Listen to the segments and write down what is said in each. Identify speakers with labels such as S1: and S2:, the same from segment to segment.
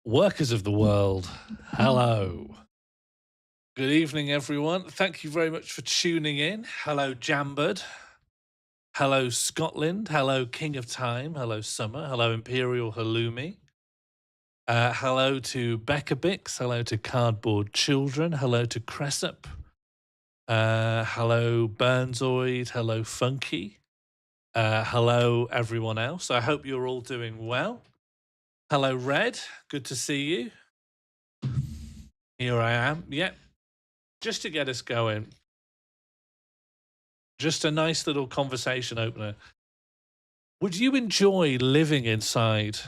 S1: Workers of the world, hello. Good evening, everyone. Thank you very much for tuning in. Hello, Jambird. Hello, Scotland. Hello, King of Time. Hello, Summer. Hello, Imperial Halloumi. Hello to Becca Bix. Hello to Cardboard Children. Hello to Cressup. Hello, Burnzoid. Hello, Funky. Hello, everyone else. I hope you're all doing well. Hello, Red. Good to see you. Here I am. Yep. Just to get us going, just a nice little conversation opener. Would you enjoy living inside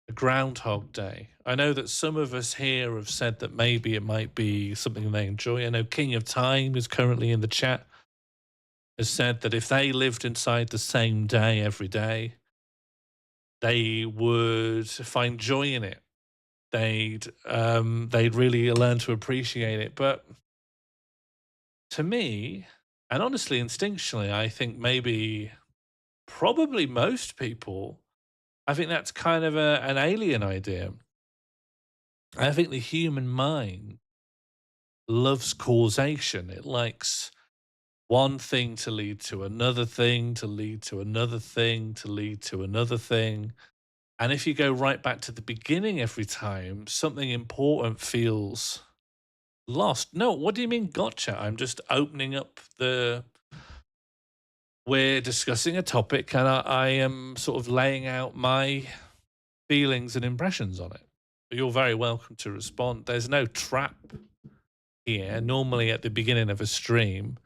S1: a Groundhog Day? I know that some of us here have said that maybe it might be something they enjoy. I know King of Time is currently in the chat, has said that if they lived inside the same day every day, they would find joy in it. They'd really learn to appreciate it. But to me, and honestly, instinctually, I think maybe probably most people, I think that's kind of an alien idea. I think the human mind loves causation. It likes one thing to lead to another thing, to lead to another thing, to lead to another thing. And if you go right back to the beginning every time, something important feels lost. No, what do you mean, gotcha? I'm just opening up the. We're discussing a topic and I am sort of laying out my feelings and impressions on it. You're very welcome to respond. There's no trap here. Normally at the beginning of a stream,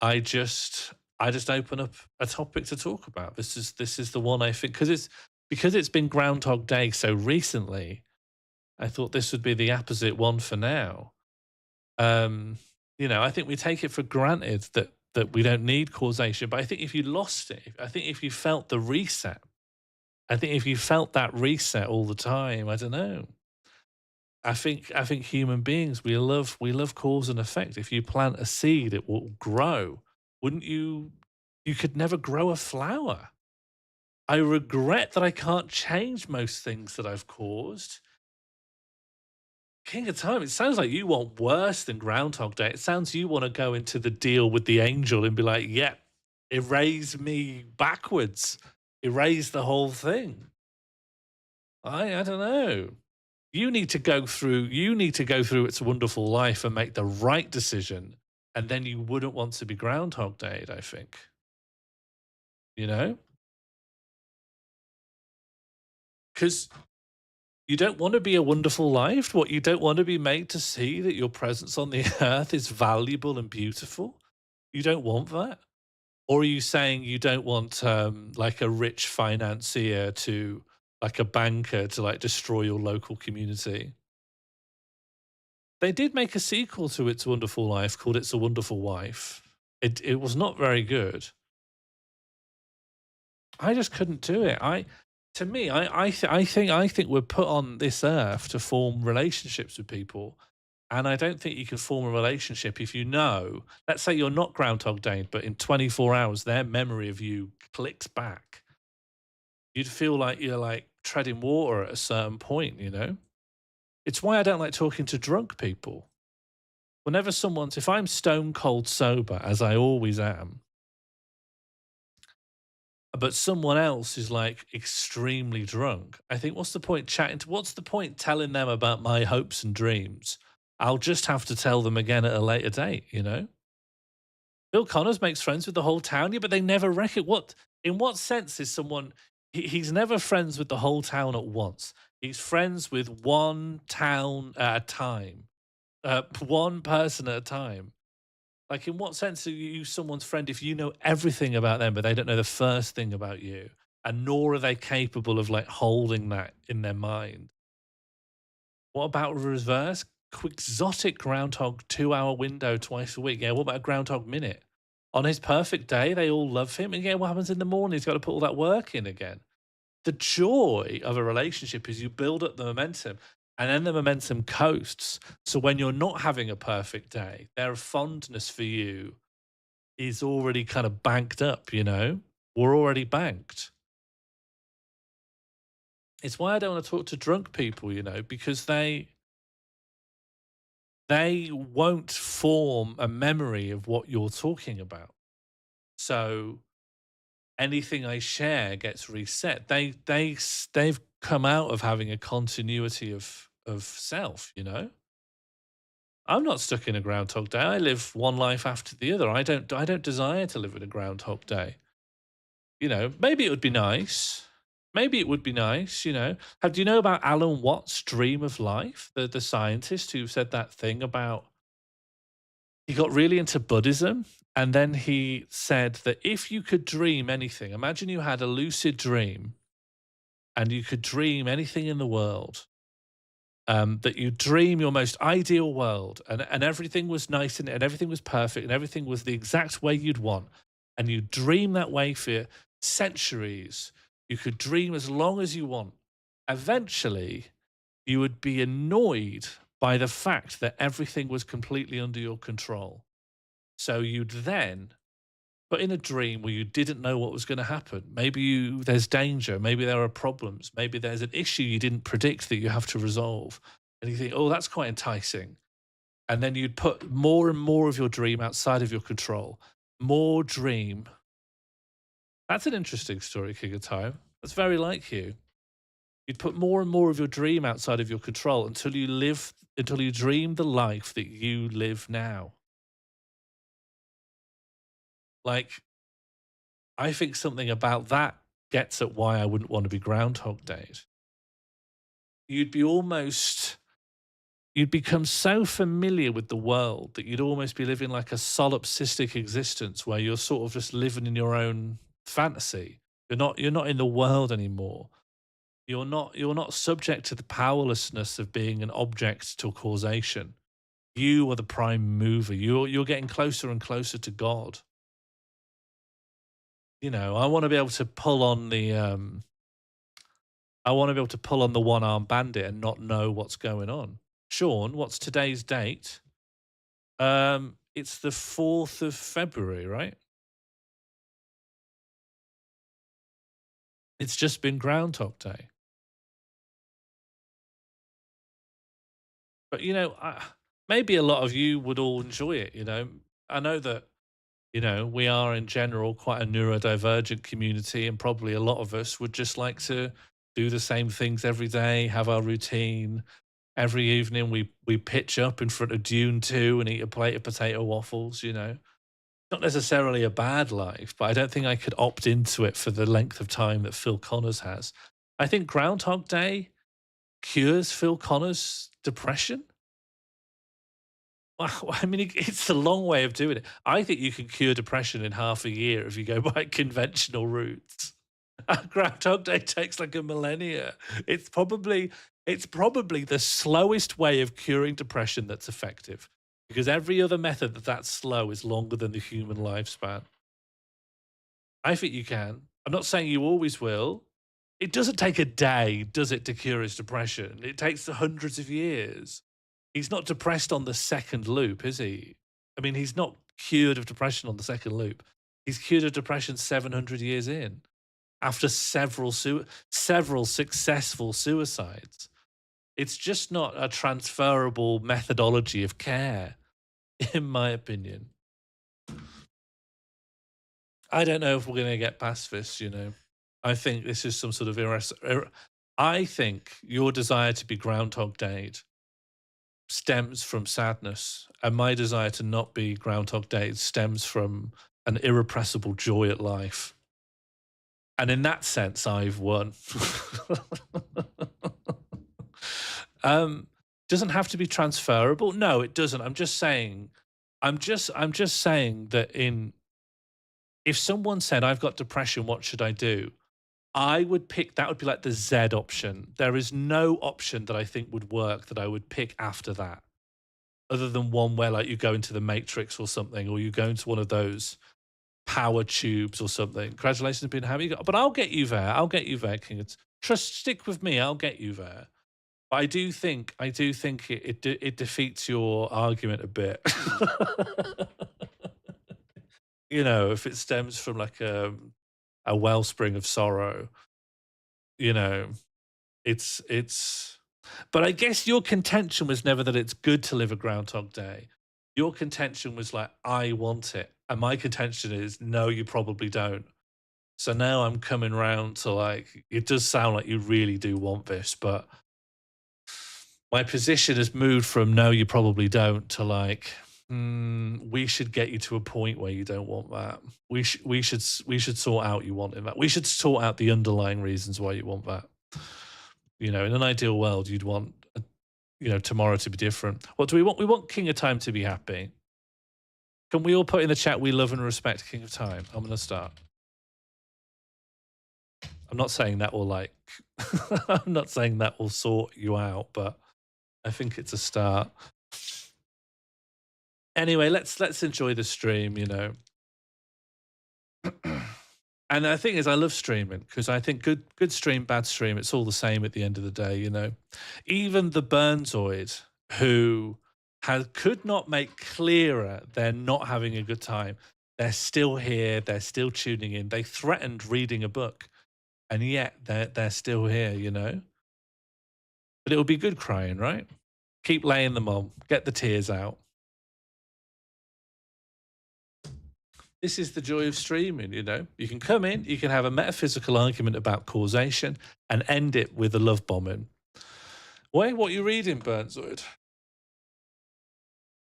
S1: I just open up a topic to talk about. This is the one I think because it's been Groundhog Day so recently, I thought this would be the apposite one for now. I think we take it for granted that we don't need causation, but I think if you lost it, I think if you felt the reset, I think if you felt that reset all the time, I don't know. I think human beings, we love cause and effect. If you plant a seed, it will grow. Wouldn't you? You could never grow a flower. I regret that I can't change most things that I've caused. King of Time, it sounds like you want worse than Groundhog Day. It sounds you want to go into the deal with the angel and be like, yeah, erase me backwards. Erase the whole thing. I don't know. You need to go through It's a Wonderful Life and make the right decision, and then you wouldn't want to be Groundhog Day, I think. You know? Because you don't want to be a wonderful life. What, you don't want to be made to see that your presence on the earth is valuable and beautiful? You don't want that? Or are you saying you don't want like a rich financier to, like a banker to like destroy your local community? They did make a sequel to It's a Wonderful Life called It's a Wonderful Wife. It was not very good. I just couldn't do it. I think we're put on this earth to form relationships with people. And I don't think you can form a relationship if you know, let's say you're not Groundhog Day, but in 24 hours, their memory of you clicks back. You'd feel like you're like treading water at a certain point, you know? It's why I don't like talking to drunk people. If I'm stone cold sober, as I always am, but someone else is like extremely drunk, I think, what's the point what's the point telling them about my hopes and dreams? I'll just have to tell them again at a later date, you know? Bill Connors makes friends with the whole town, yeah, but they never reckon in what sense is someone he's never friends with the whole town at once. He's friends with one town at a time. One person at a time. Like, in what sense are you someone's friend if you know everything about them, but they don't know the first thing about you, and nor are they capable of like holding that in their mind? What about reverse? Quixotic groundhog 2 hour window twice a week. Yeah, what about a groundhog minute? On his perfect day, they all love him. And yeah, what happens in the morning? He's got to put all that work in again. The joy of a relationship is you build up the momentum and then the momentum coasts. So when you're not having a perfect day, their fondness for you is already kind of banked up, you know? We're already banked. It's why I don't want to talk to drunk people, because they won't form a memory of what you're talking about. So anything I share gets reset. They've come out of having a continuity of self. I'm not stuck in a groundhog day. I live one life after the other. I don't desire to live in a groundhog day. Maybe it would be nice. Maybe it would be nice. Do you know about Alan Watts' dream of life? The scientist who said that thing about he got really into Buddhism, and then he said that if you could dream anything, imagine you had a lucid dream and you could dream anything in the world, that you dream your most ideal world, and everything was nice and everything was perfect and everything was the exact way you'd want. And you dream that way for centuries. You could dream as long as you want. Eventually, you would be annoyed by the fact that everything was completely under your control. So you'd then put in a dream where you didn't know what was going to happen. Maybe there's danger. Maybe there are problems. Maybe there's an issue you didn't predict that you have to resolve. And you think, oh, that's quite enticing. And then you'd put more and more of your dream outside of your control. More dream. That's an interesting story, King of Time. That's very like you. You'd put more and more of your dream outside of your control until you dream the life that you live now. Like, I think something about that gets at why I wouldn't want to be Groundhog Day. You'd be almost, you'd become so familiar with the world that you'd almost be living like a solipsistic existence where you're sort of just living in your own fantasy. You're not in the world anymore. You're not subject to the powerlessness of being an object to causation. You are the prime mover. You're getting closer and closer to God. I want to be able to pull on the one-armed bandit and not know what's going on. Sean, what's today's date? It's the 4th of February, right? It's just been Groundhog Day. But maybe a lot of you would all enjoy it. I know that we are in general quite a neurodivergent community, and probably a lot of us would just like to do the same things every day, have our routine. Every evening we pitch up in front of Dune 2 and eat a plate of potato waffles. Not necessarily a bad life, but I don't think I could opt into it for the length of time that Phil Connors has. I think Groundhog Day cures Phil Connors' depression. Well, I mean, it's a long way of doing it. I think you can cure depression in half a year if you go by conventional routes. Groundhog Day takes like a millennia. It's probably the slowest way of curing depression that's effective, because every other method that's slow is longer than the human lifespan. I think you can. I'm not saying you always will. It doesn't take a day, does it, to cure his depression? It takes hundreds of years. He's not depressed on the second loop, is he? I mean, he's not cured of depression on the second loop. He's cured of depression 700 years in, after several successful suicides. It's just not a transferable methodology of care, in my opinion. I don't know if we're going to get past this. I think this is some sort of I think your desire to be Groundhog Day stems from sadness, and my desire to not be Groundhog Day stems from an irrepressible joy at life. And in that sense, I've won. Doesn't have to be transferable. No, it doesn't. I'm just saying that if someone said, I've got depression, what should I do? I would pick, that would be like the Z option. There is no option that I think would work that I would pick after that, other than one where like you go into the Matrix or something, or you go into one of those power tubes or something. Congratulations on being happy. But I'll get you there. I'll get you there, King. Stick with me. I'll get you there. But I do think it defeats your argument a bit. If it stems from like a wellspring of sorrow, you know, It's but I guess your contention was never that it's good to live a Groundhog Day. Your contention was like, "I want it," and my contention is, "No, you probably don't." So now I'm coming round to, like, it does sound like you really do want this, but my position has moved from, "No, you probably don't," to like, we should get you to a point where you don't want that. We should sort out you wanting that. We should sort out the underlying reasons why you want that. You know, in an ideal world, you'd want, tomorrow to be different. What do we want? We want King of Time to be happy. Can we all put in the chat, we love and respect King of Time? I'm gonna start. I'm not saying that will like I'm not saying that will sort you out, but I think it's a start. Anyway, let's enjoy the stream, you know. And the thing is, I love streaming because I think good stream, bad stream, it's all the same at the end of the day, you know. Even the Burnzoid, who could not make clearer they're not having a good time, they're still here, they're still tuning in. They threatened reading a book, and yet they're still here, you know. But it'll be good crying, right? Keep laying them on, get the tears out. This is the joy of streaming, you know. You can come in, you can have a metaphysical argument about causation and end it with a love bombing. Wait, what are you reading, Burnzoid?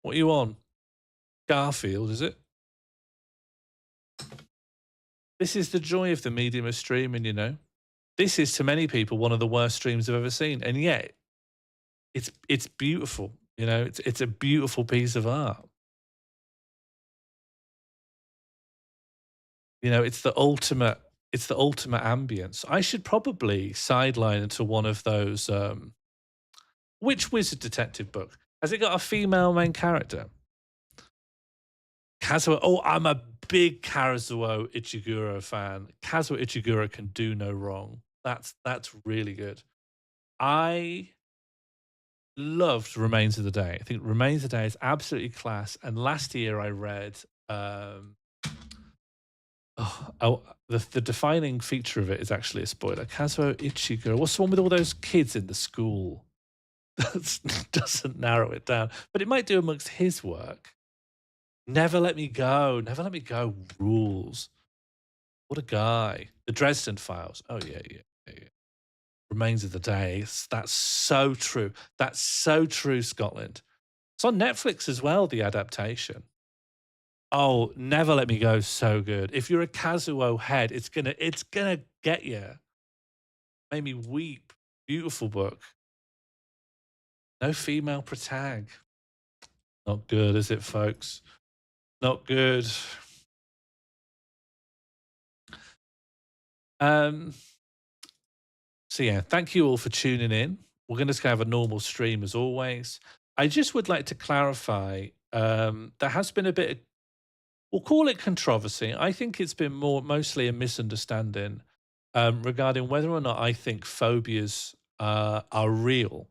S1: What are you on? Garfield, is it? This is the joy of the medium of streaming, you know. This is to many people one of the worst streams I've ever seen, and yet it's beautiful, you know. It's a beautiful piece of art. You know, it's the ultimate ambience. I should probably sideline into one of those which wizard detective book? Has it got a female main character? Kazuo. Oh, I'm a big Kazuo Ichiguro fan. Kazuo Ichiguro can do no wrong. That's really good. I loved Remains of the Day. I think Remains of the Day is absolutely class. And last year I read the defining feature of it is actually a spoiler. Kazuo Ichiguro. What's the one with all those kids in the school? That doesn't narrow it down, but it might do amongst his work. Never Let Me Go. Never Let Me Go rules. What a guy. The Dresden Files. Oh, yeah. Remains of the Day. That's so true. That's so true, Scotland. It's on Netflix as well, the adaptation. Oh, Never Let Me Go, so good. If you're a Kazuo head, it's gonna get you. Made me weep. Beautiful book. No female protag. Not good, is it, folks? Not good. So yeah, thank you all for tuning in. We're going to have a normal stream as always. I just would like to clarify, there has been a bit of, we'll call it controversy. I think it's been mostly a misunderstanding regarding whether or not I think phobias are real.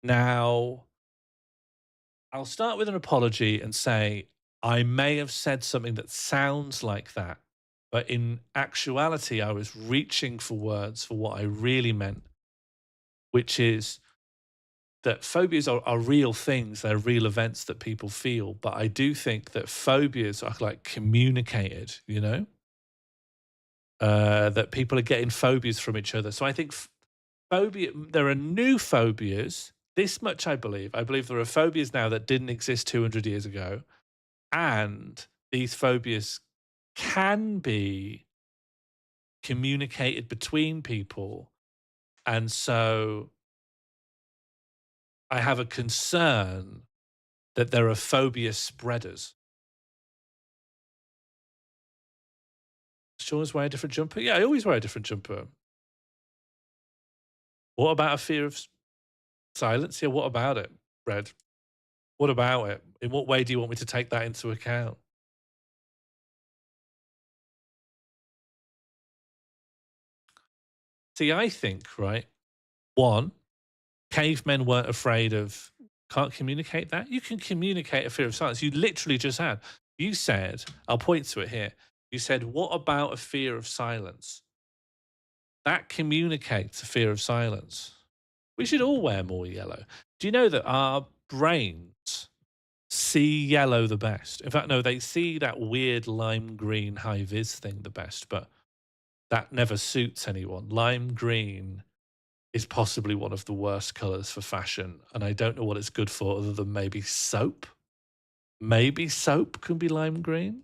S1: Now, I'll start with an apology and say I may have said something that sounds like that, but in actuality, I was reaching for words for what I really meant, which is that phobias are real things, they're real events that people feel. But I do think that phobias are like communicated, you know, that people are getting phobias from each other. So I think there are new phobias. This much I believe. I believe there are phobias now that didn't exist 200 years ago. And these phobias can be communicated between people. And so I have a concern that there are phobia spreaders. Sean's wear a different jumper? Yeah, I always wear a different jumper. What about a fear of silence? Yeah, what about it, Red? What about it? In what way do you want me to take that into account? See, I think, right, one, cavemen weren't afraid of, can't communicate that. You can communicate a fear of silence. You literally just had. You said, I'll point to it here. You said, what about a fear of silence? That communicates a fear of silence. We should all wear more yellow. Do you know that our brains see yellow the best? In fact, no, they see that weird lime green high vis thing the best, but that never suits anyone. Lime green is possibly one of the worst colors for fashion, and I don't know what it's good for other than maybe soap. Maybe soap can be lime green.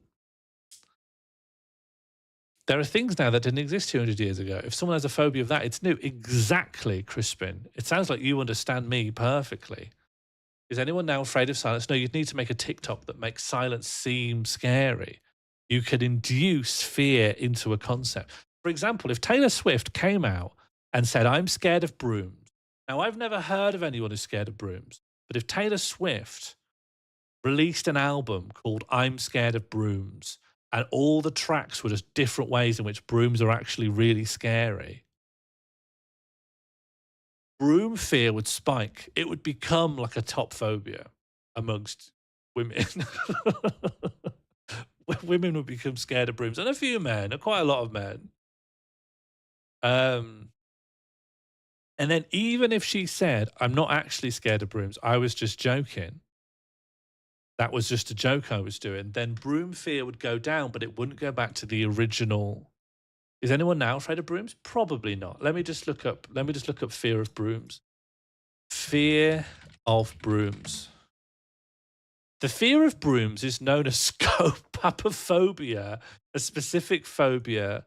S1: There are things now that didn't exist 200 years ago. If someone has a phobia of that, it's new. Exactly, Crispin. It sounds like you understand me perfectly. Is anyone now afraid of silence? No, you'd need to make a TikTok that makes silence seem scary. You could induce fear into a concept. For example, if Taylor Swift came out and said, I'm scared of brooms. Now, I've never heard of anyone who's scared of brooms, but if Taylor Swift released an album called I'm Scared of Brooms, and all the tracks were just different ways in which brooms are actually really scary, broom fear would spike. It would become like a top phobia amongst women. Women would become scared of brooms, and a few men, quite a lot of men. Um, and then even if she said, I'm not actually scared of brooms, I was just joking, that was just a joke I was doing, then broom fear would go down, but it wouldn't go back to the original. Is anyone now afraid of brooms? Probably not. Let me just look up fear of brooms. Fear of brooms. The fear of brooms is known as scopopapophobia, a specific phobia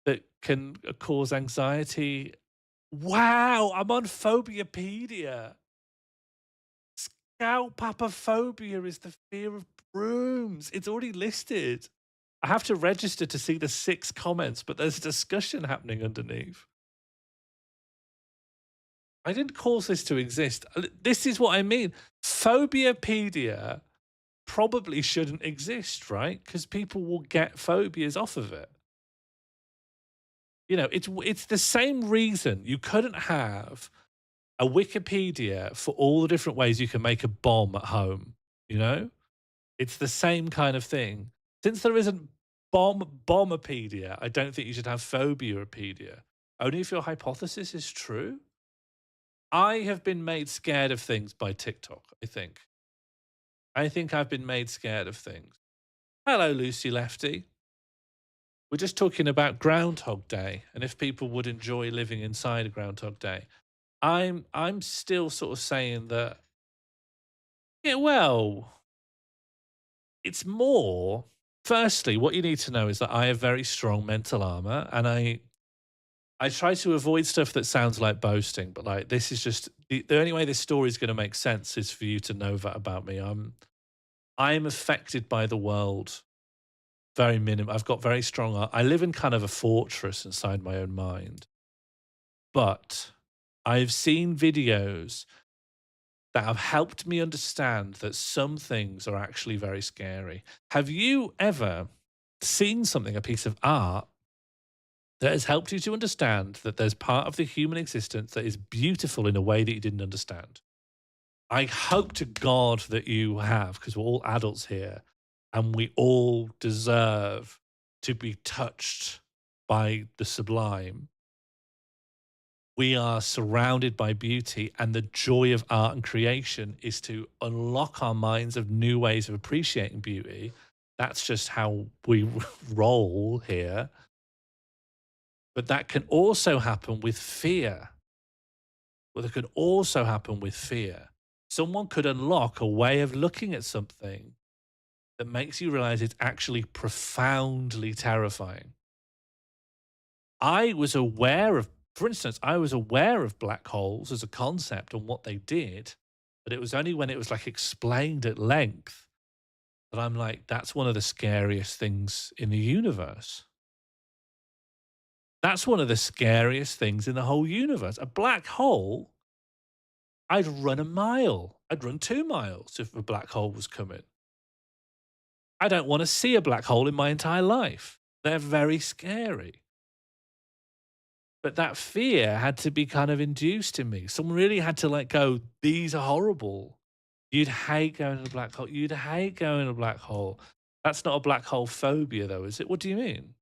S1: that can cause anxiety. Wow, I'm on Phobiapedia. Scopopapophobia is the fear of brooms. It's already listed. I have to register to see the 6 comments, but there's a discussion happening underneath. I didn't cause this to exist. This is what I mean. Phobiapedia probably shouldn't exist, right? Because people will get phobias off of it. You know, it's the same reason you couldn't have a Wikipedia for all the different ways you can make a bomb at home. You know, it's the same kind of thing. Since there isn't bombopedia, I don't think you should have phobiapedia. Only if your hypothesis is true. I have been made scared of things by TikTok, I think. I think I've been made scared of things. Hello, Lucy Lefty. We're just talking about Groundhog Day and if people would enjoy living inside a Groundhog Day. I'm still sort of saying that, yeah, well, it's more. Firstly, what you need to know is that I have very strong mental armor, and I try to avoid stuff that sounds like boasting, but like this is just the only way this story is going to make sense is for you to know that about me. I'm affected by the world very minimum. I've got very strong. I live in kind of a fortress inside my own mind, but I've seen videos that have helped me understand that some things are actually very scary. Have you ever seen something, a piece of art, that has helped you to understand that there's part of the human existence that is beautiful in a way that you didn't understand? I hope to God that you have, because we're all adults here and we all deserve to be touched by the sublime. We are surrounded by beauty, and the joy of art and creation is to unlock our minds of new ways of appreciating beauty. That's just how we roll here. But that can also happen with fear. Well, that could also happen with fear. Someone could unlock a way of looking at something that makes you realize it's actually profoundly terrifying. I was aware of, for instance, I was aware of black holes as a concept and what they did, but it was only when it was like explained at length that I'm like, that's one of the scariest things in the universe. That's one of the scariest things in the whole universe. A black hole, I'd run a mile. I'd run 2 miles if a black hole was coming. I don't want to see a black hole in my entire life. They're very scary. But that fear had to be kind of induced in me. Someone really had to like go, these are horrible. You'd hate going in a black hole. You'd hate going in a black hole. That's not a black hole phobia, though, is it? What do you mean?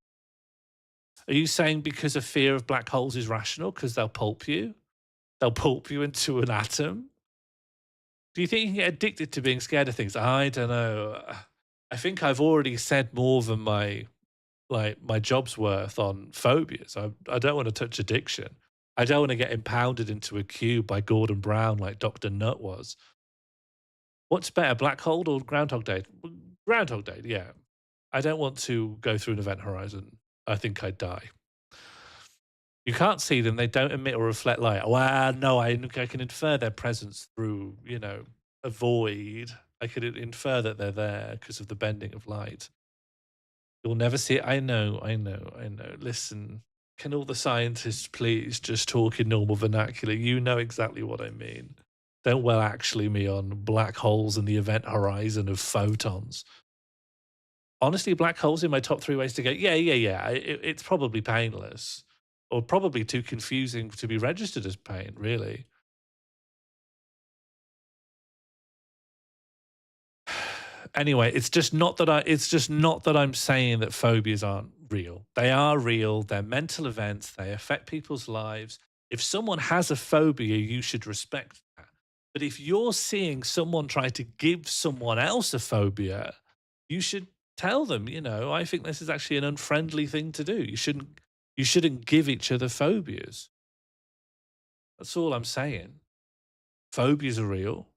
S1: Are you saying because a fear of black holes is rational because they'll pulp you? They'll pulp you into an atom? Do you think you can get addicted to being scared of things? I don't know. I think I've already said more than my job's worth on phobias. I don't want to touch addiction. I don't want to get impounded into a cube by Gordon Brown like Dr. Nutt was. What's better, Black Hole or Groundhog Day? Groundhog Day, yeah. I don't want to go through an event horizon. I think I'd die. You can't see them. They don't emit or reflect light. Well, no, I can infer their presence through, a void. I could infer that they're there because of the bending of light. You'll never see it. I know, I know, I know. Listen, can all the scientists please just talk in normal vernacular? You know exactly what I mean. Don't well actually me on black holes and the event horizon of photons. Honestly, black holes in my top 3 ways to go. Yeah, yeah, yeah. It's probably painless or probably too confusing to be registered as pain, really. Anyway, it's just not that I'm saying that phobias aren't real. They are real. They're mental events. They affect people's lives. If someone has a phobia, you should respect that. But if you're seeing someone try to give someone else a phobia, you should tell them, I think this is actually an unfriendly thing to do. You shouldn't give each other phobias. That's all I'm saying. Phobias are real,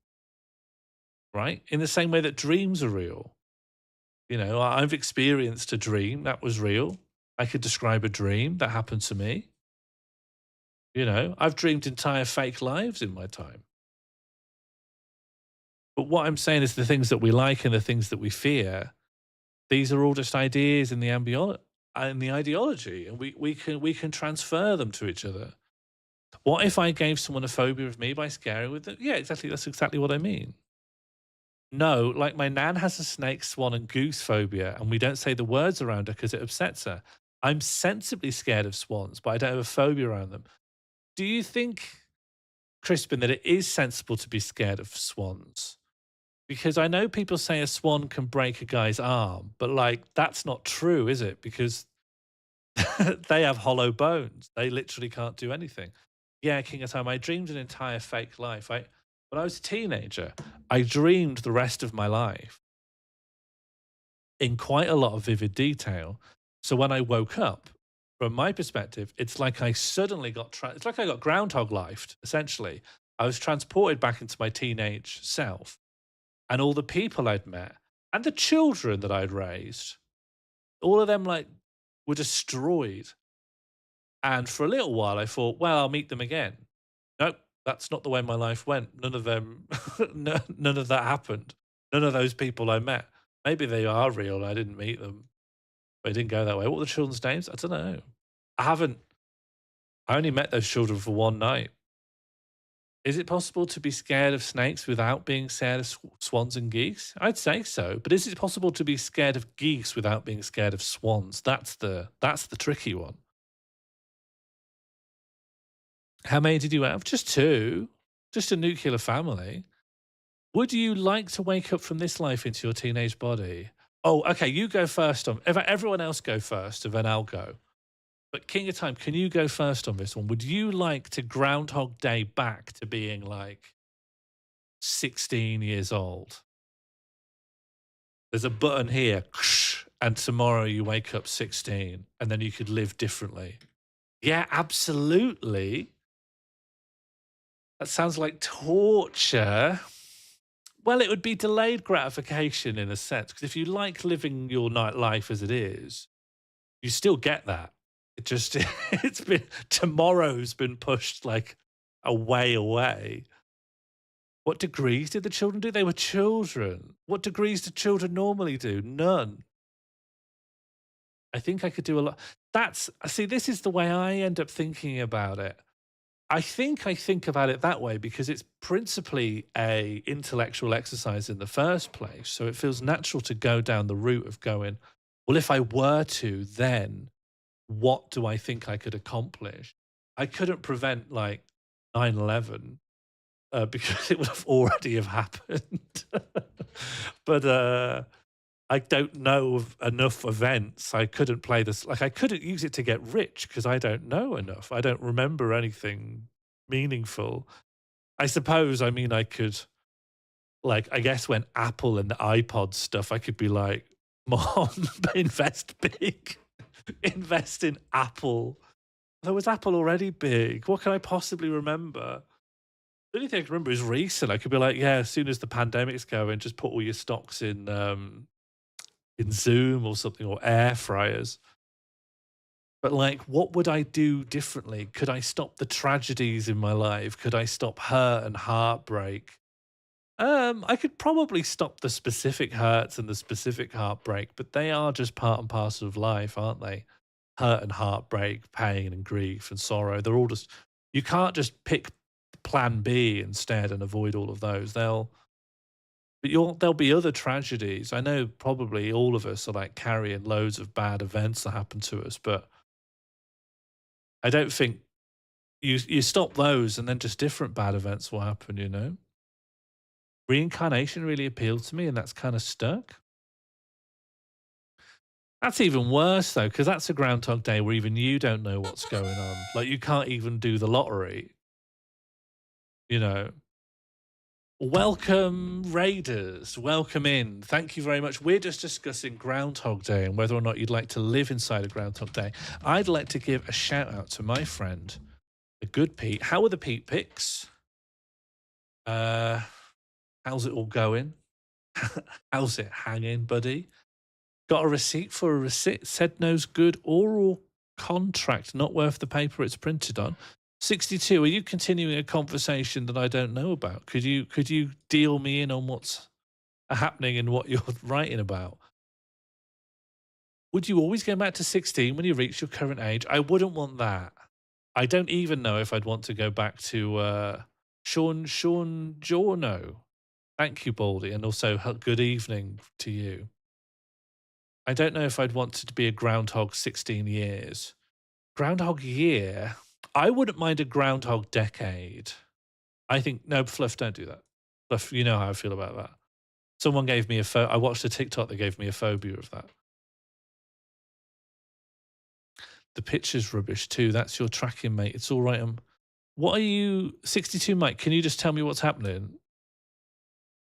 S1: right? In the same way that dreams are real. I've experienced a dream that was real. I could describe a dream that happened to me. I've dreamed entire fake lives in my time. But what I'm saying is the things that we like and the things that we fear, these are all just ideas in the ideology, and we can transfer them to each other. What if I gave someone a phobia of me by scaring with them? Yeah, exactly. That's exactly what I mean. No, like my nan has a snake, swan, and goose phobia, and we don't say the words around her because it upsets her. I'm sensibly scared of swans, but I don't have a phobia around them. Do you think, Crispin, that it is sensible to be scared of swans? Because I know people say a swan can break a guy's arm, but that's not true, is it? Because they have hollow bones. They literally can't do anything. Yeah, King of Time, I dreamed an entire fake life. When I was a teenager, I dreamed the rest of my life in quite a lot of vivid detail. So when I woke up, from my perspective, it's like I suddenly it's like I got groundhog lifed, essentially. I was transported back into my teenage self, and all the people I'd met and the children that I'd raised, all of them were destroyed. And for a little while, I thought, well, I'll meet them again. Nope, that's not the way my life went. None of them, none of that happened. None of those people I met. Maybe they are real and I didn't meet them, but it didn't go that way. What were the children's names? I don't know. I only met those children for one night. Is it possible to be scared of snakes without being scared of swans and geese? I'd say so. But is it possible to be scared of geese without being scared of swans? That's the tricky one. How many did you have? Just 2. Just a nuclear family. Would you like to wake up from this life into your teenage body? Oh, okay, you go first on. If everyone else go first, and then I'll go. But King of Time, can you go first on this one? Would you like to Groundhog Day back to being 16 years old? There's a button here, and tomorrow you wake up 16, and then you could live differently. Yeah, absolutely. That sounds like torture. Well, it would be delayed gratification in a sense, because if you like living your night life as it is, you still get that. It just, tomorrow's been pushed a way away. What degrees did the children do? They were children. What degrees do children normally do? None. I think I could do a lot. See, this is the way I end up thinking about it. I think about it that way because it's principally a intellectual exercise in the first place. So it feels natural to go down the route of going, well, if I were to, then what do I think I could accomplish? I couldn't prevent 9/11 because it would have already have happened. But I don't know of enough events. I couldn't play this. Like, I couldn't use it to get rich because I don't know enough. I don't remember anything meaningful. I suppose, I mean, I could, like, I guess when Apple and the iPod stuff, I could be like, Mom, invest big, invest in Apple. Though was Apple already big? What can I possibly remember? The only thing I can remember is recent. I could be like, yeah, as soon as the pandemic's going, just put all your stocks in Zoom or something, or air fryers. But like, what would I do differently? Could I stop the tragedies in my life? Could I stop hurt and heartbreak? I could probably stop the specific hurts and the specific heartbreak, but they are just part and parcel of life, aren't they? Hurt and heartbreak, pain and grief and sorrow. They're all just, you can't just pick plan B instead and avoid all of those. There'll be other tragedies. I know probably all of us are like carrying loads of bad events that happen to us, but I don't think you stop those and then just different bad events will happen, you know? Reincarnation really appealed to me and that's kind of stuck. That's even worse though, because that's a Groundhog Day where even you don't know what's going on. Like you can't even do the lottery, you know? Welcome, Raiders. Welcome in. Thank you very much. We're just discussing Groundhog Day and whether or not you'd like to live inside a Groundhog Day. I'd like to give a shout out to my friend, the good Pete. How are the Pete picks? How's it all going? How's it hanging, buddy? Got a receipt for a receipt. Said no's good. Oral contract not worth the paper it's printed on. 62. Are you continuing a conversation that I don't know about? Could you deal me in on what's happening and what you're writing about? Would you always go back to 16 when you reach your current age? I wouldn't want that. I don't even know if I'd want to go back to Sean Giorno. Thank you, Baldy, and also good evening to you. I don't know if I'd want to be a groundhog 16 years. Groundhog year, I wouldn't mind a groundhog decade. I think, no, Fluff, don't do that. Fluff, you know how I feel about that. Someone gave me I watched a TikTok that gave me a phobia of that. The picture's rubbish too. That's your tracking, mate. It's all right. What are you, 62, Mike? Can you just tell me what's happening?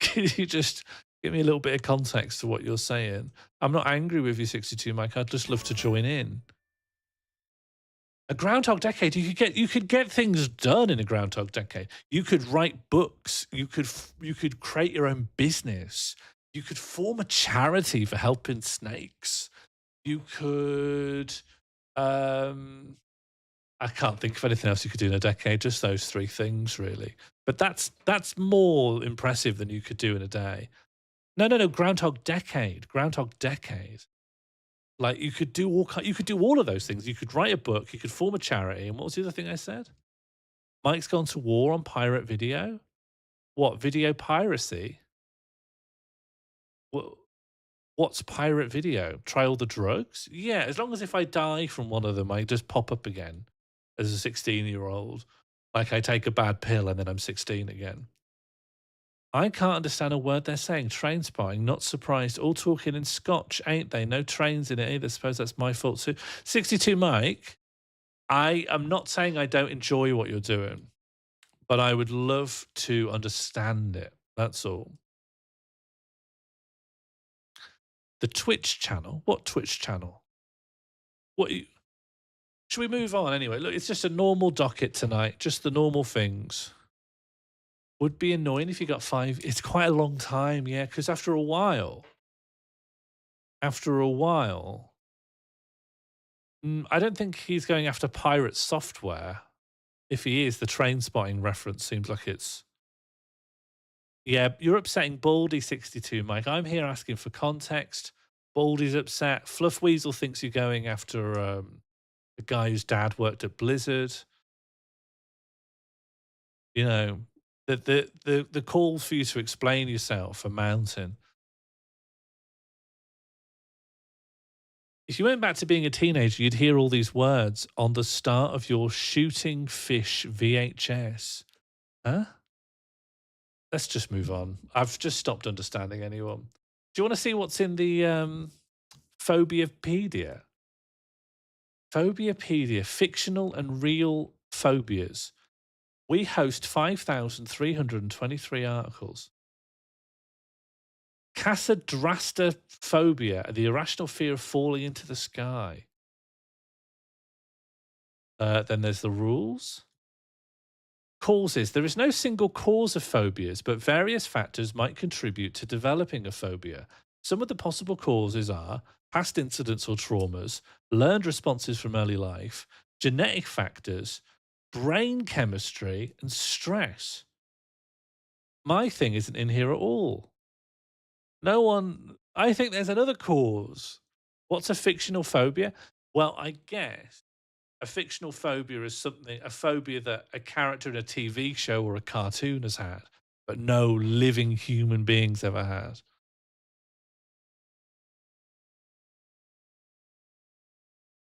S1: Can you just give me a little bit of context to what you're saying? I'm not angry with you, 62, Mike. I'd just love to join in. A groundhog decade, you could get things done in a groundhog decade. You could write books. You could create your own business. You could form a charity for helping snakes. You could I can't think of anything else you could do in a decade, just those three things really. But that's more impressive than you could do in a day. No, groundhog decade. Groundhog decade. Like you could do all of those things. You could write a book, you could form a charity, and what was the other thing I said? Mike's gone to war on pirate video. What, video piracy? What's pirate video? Try all the drugs? Yeah, as long as if I die from one of them, I just pop up again as a 16-year-old. Like I take a bad pill and then I'm 16 again. I can't understand a word they're saying. Train spotting, not surprised. All talking in Scotch, ain't they? No trains in it either. Suppose that's my fault too. 62 Mike, I am not saying I don't enjoy what you're doing, but I would love to understand it. That's all. The Twitch channel? What Twitch channel? Should we move on anyway? Look, it's just a normal docket tonight. Just the normal things. Would be annoying if you got 5. It's quite a long time, yeah, because after a while, I don't think he's going after pirate software. If he is, the train spotting reference seems like it's... Yeah, you're upsetting Baldy62, Mike. I'm here asking for context. Baldy's upset. Fluff Weasel thinks you're going after a guy whose dad worked at Blizzard. You know, the call for you to explain yourself are mounting. If you went back to being a teenager, you'd hear all these words on the start of your shooting fish VHS. Huh? Let's just move on. I've just stopped understanding anyone. Do you want to see what's in the Phobiapedia? Phobiapedia, fictional and real phobias. We host 5,323 articles. Casadrastrophobia, the irrational fear of falling into the sky. Then there's the rules. Causes. There is no single cause of phobias, but various factors might contribute to developing a phobia. Some of the possible causes are past incidents or traumas, learned responses from early life, genetic factors, brain chemistry, and stress. My thing isn't in here at all. No one, I think there's another cause. What's a fictional phobia? Well, I guess a fictional phobia is something, a phobia that a character in a TV show or a cartoon has had, but no living human beings ever had.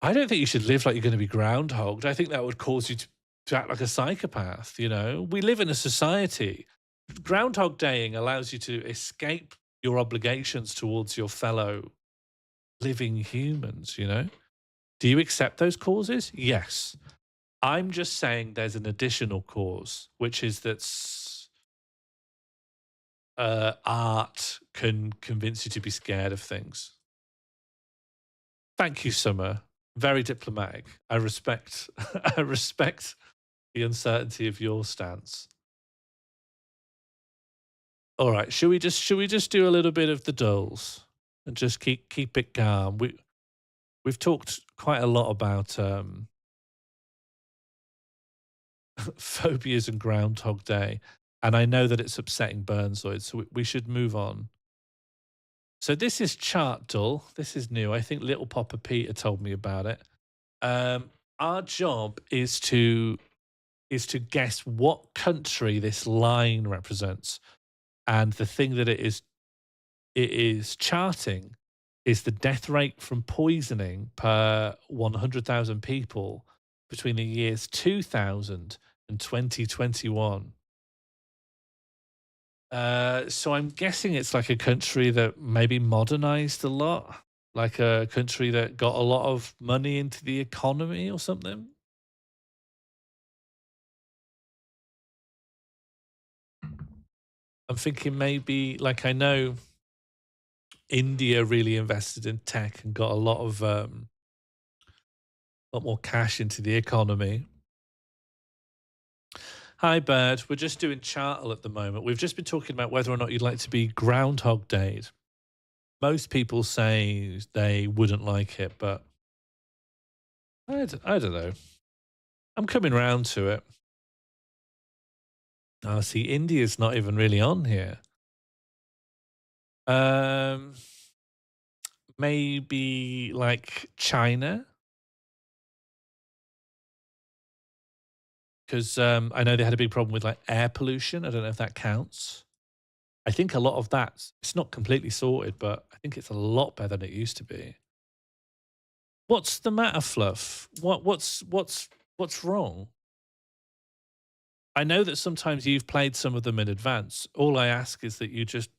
S1: I don't think you should live like you're going to be groundhogged. I think that would cause you to act like a psychopath. You know, we live in a society. Groundhog Daying allows you to escape your obligations towards your fellow living humans. You know, do you accept those causes? Yes. I'm just saying there's an additional cause, which is that art can convince you to be scared of things. Thank you, Summer. Very diplomatic. I respect I respect the uncertainty of your stance. All right, should we just do a little bit of the dulls and just keep it calm? We've talked quite a lot about phobias and Groundhog Day, and I know that it's upsetting Burnsoid, so we should move on. So this is Chart Dull. This is new. I think Little Papa Peter told me about it. Um, our job is to guess what country this line represents, and the thing that it is charting is the death rate from poisoning per 100,000 people between the years 2000 and 2021. So I'm guessing it's like a country that maybe modernized a lot, like a country that got a lot of money into the economy or something. I'm thinking maybe like I know India really invested in tech and got a lot more cash into the economy. Hi, Bird. We're just doing Chartle at the moment. We've just been talking about whether or not you'd like to be Groundhog Day. Most people say they wouldn't like it, but I don't know. I'm coming round to it. Oh, see, India's not even really on here. Um, maybe like China, because I know they had a big problem with like air pollution. I don't know if that counts. I think a lot of that, it's not completely sorted, but I think it's a lot better than it used to be. What's the matter, Fluff? What's wrong? I know that sometimes you've played some of them in advance. All I ask is that you just,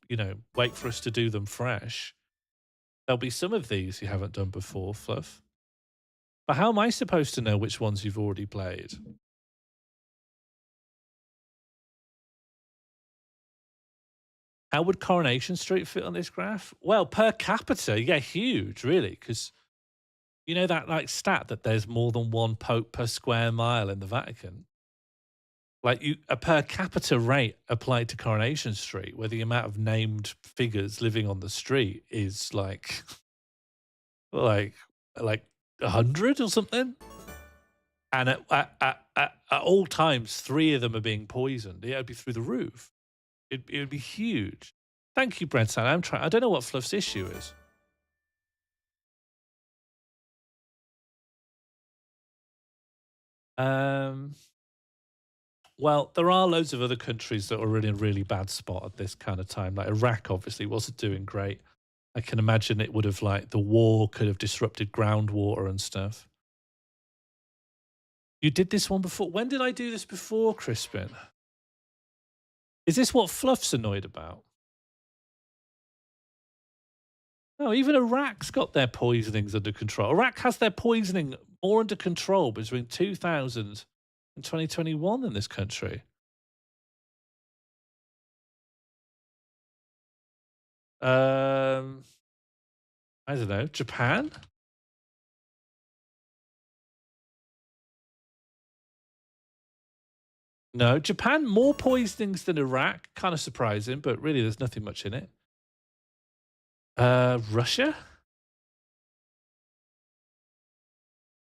S1: wait for us to do them fresh. There'll be some of these you haven't done before, Fluff. But how am I supposed to know which ones you've already played? How would Coronation Street fit on this graph? Well, per capita, yeah, huge, really, because you know that like stat that there's more than one pope per square mile in the Vatican. Like a per capita rate applied to Coronation Street, where the amount of named figures living on the street is like like 100 or something. And at all times, three of them are being poisoned. It would be through the roof. It would be huge. Thank you, Brent. I'm trying. I don't know what Fluff's issue is. Um, well, there are loads of other countries that are in a really bad spot at this kind of time. Like Iraq, obviously, wasn't doing great. I can imagine it would have like the war could have disrupted groundwater and stuff. You did this one before. When did I do this before, Crispin? Is this what Fluff's annoyed about? No, even Iraq's got their poisonings under control. Iraq has their poisoning more under control between 2000 and 2021 in this country. Um, I don't know, Japan? No, Japan more poisonings than Iraq. Kind of surprising, but really there's nothing much in it. Russia?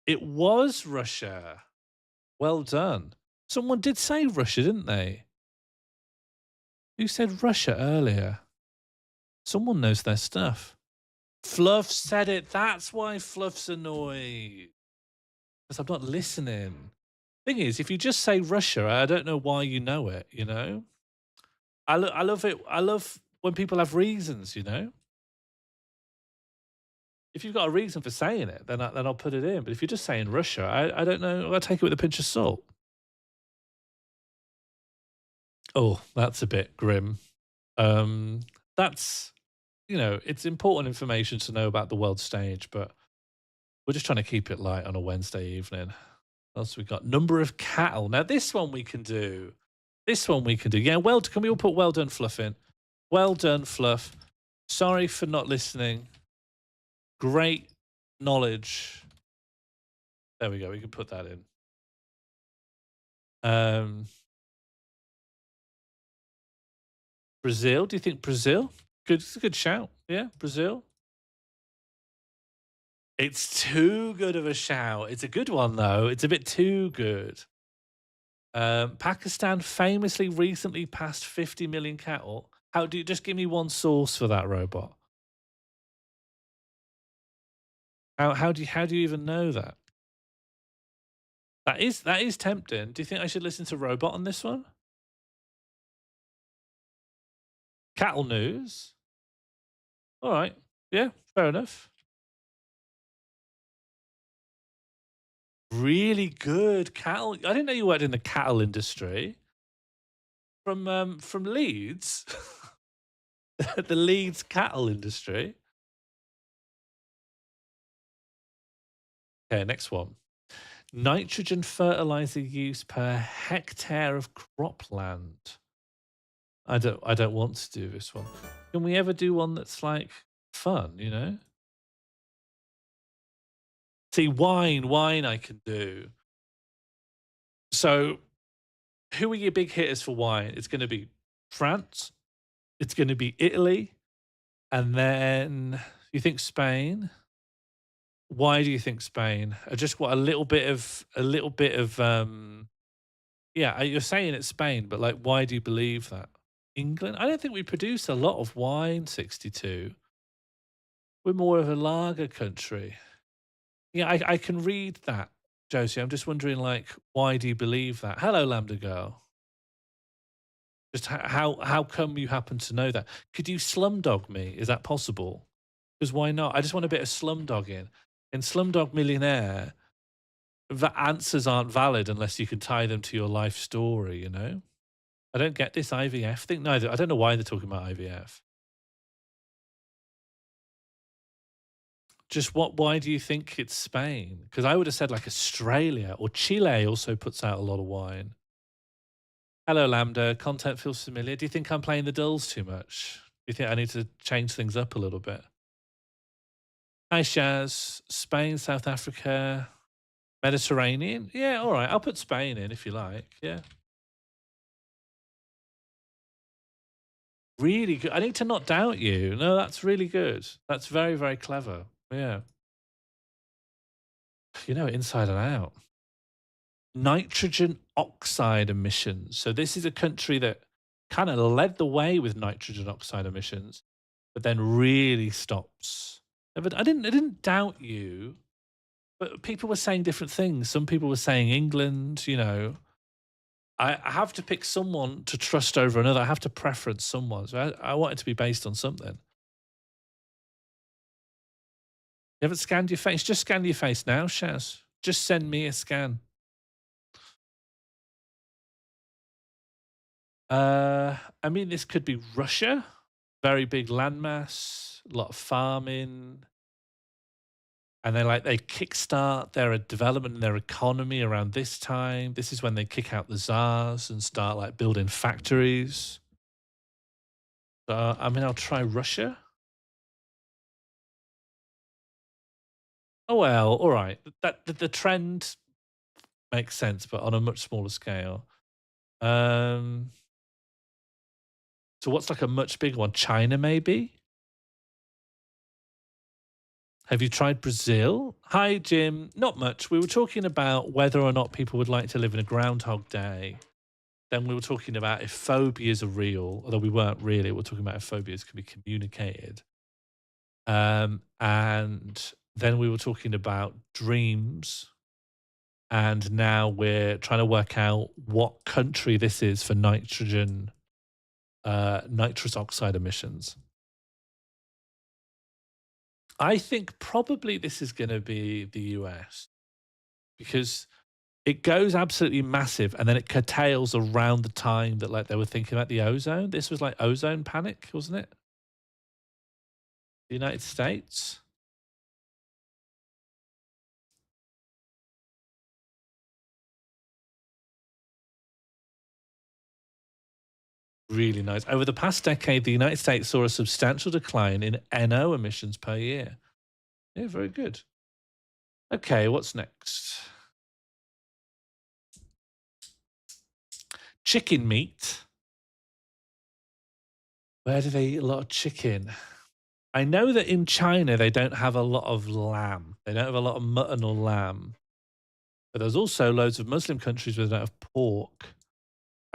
S1: It was Russia. Well done. Someone did say Russia, didn't they? Who said Russia earlier? Someone knows their stuff. Fluff said it. That's why Fluff's annoyed. Because I'm not listening. Thing is, if you just say Russia, I don't know why you know it, you know? I love it. I love when people have reasons, you know? If you've got a reason for saying it, then I'll put it in. But if you're just saying Russia, I don't know. I take it with a pinch of salt. Oh, that's a bit grim. Um, that's it's important information to know about the world stage, but we're just trying to keep it light on a Wednesday evening. What else we got? Number of cattle. Now this one we can do. This one we can do. Yeah, well, can we all put well done, Fluff in? Well done, Fluff. Sorry for not listening. Great knowledge. There we go. We can put that in. Um, Brazil. Do you think Brazil? Good. It's a good shout. Yeah, Brazil. It's too good of a shout. It's a good one though. It's a bit too good. Pakistan famously recently passed 50 million cattle. How do you just give me one source for that robot? How do you even know that? That is tempting. Do you think I should listen to Robot on this one? Cattle news. All right. Yeah, fair enough. Really good cattle. I didn't know you worked in the cattle industry. From Leeds, the Leeds cattle industry. Okay, next one. Nitrogen fertilizer use per hectare of cropland. I don't want to do this one. Can we ever do one that's like fun, you know? See, wine I can do. So who are your big hitters for wine? It's gonna be France, it's gonna be Italy, and then you think Spain? Why do you think Spain? Just what a little bit of yeah, you're saying it's Spain, but like why do you believe that? England? I don't think we produce a lot of wine, 62. We're more of a lager country. Yeah, I can read that, Josie. I'm just wondering, like, why do you believe that? Hello, Lambda Girl. Just how come you happen to know that? Could you slumdog me? Is that possible? Because why not? I just want a bit of slumdog in. In Slumdog Millionaire, the answers aren't valid unless you can tie them to your life story, you know? I don't get this IVF thing. Neither. I don't know why they're talking about IVF. Just why do you think it's Spain? Because I would have said like Australia or Chile also puts out a lot of wine. Hello, Lambda. Content feels familiar. Do you think I'm playing the dulls too much? Do you think I need to change things up a little bit? Hi, Shaz. Spain, South Africa, Mediterranean. Yeah, all right. I'll put Spain in if you like. Yeah. Really good. I need to not doubt you. No, that's really good. That's very, very clever. Yeah. You know, inside and out. Nitrogen oxide emissions. So this is a country that kind of led the way with nitrogen oxide emissions, but then really stops. I didn't doubt you, but people were saying different things. Some people were saying England, you know. I have to pick someone to trust over another. I have to preference someone. So I want it to be based on something. You haven't scanned your face. Just scan your face now, Shaz. Just send me a scan. I mean, this could be Russia, very big landmass. a lot of farming, and they kickstart their development and their economy around this time. This is when they kick out the czars and start like building factories. I mean, I'll try Russia. Oh well, all right. That the trend makes sense, but on a much smaller scale. Um, so what's like a much bigger one? China, maybe? Have you tried Brazil? Hi, Jim. Not much. We were talking about whether or not people would like to live in a Groundhog Day. Then we were talking about if phobias are real, although we weren't really. We are talking about if phobias can be communicated. And then we were talking about dreams. And now we're trying to work out what country this is for nitrous oxide emissions. I think probably this is going to be the US because it goes absolutely massive and then it curtails around the time that like they were thinking about the ozone. This was like ozone panic, wasn't it? The United States. Really nice. Over the past decade, the United States saw a substantial decline in NO emissions per year. Yeah, very good. Okay, what's next? Chicken meat. Where do they eat a lot of chicken? I know that in China they don't have a lot of lamb. They don't have a lot of mutton or lamb. But there's also loads of Muslim countries where they don't have pork.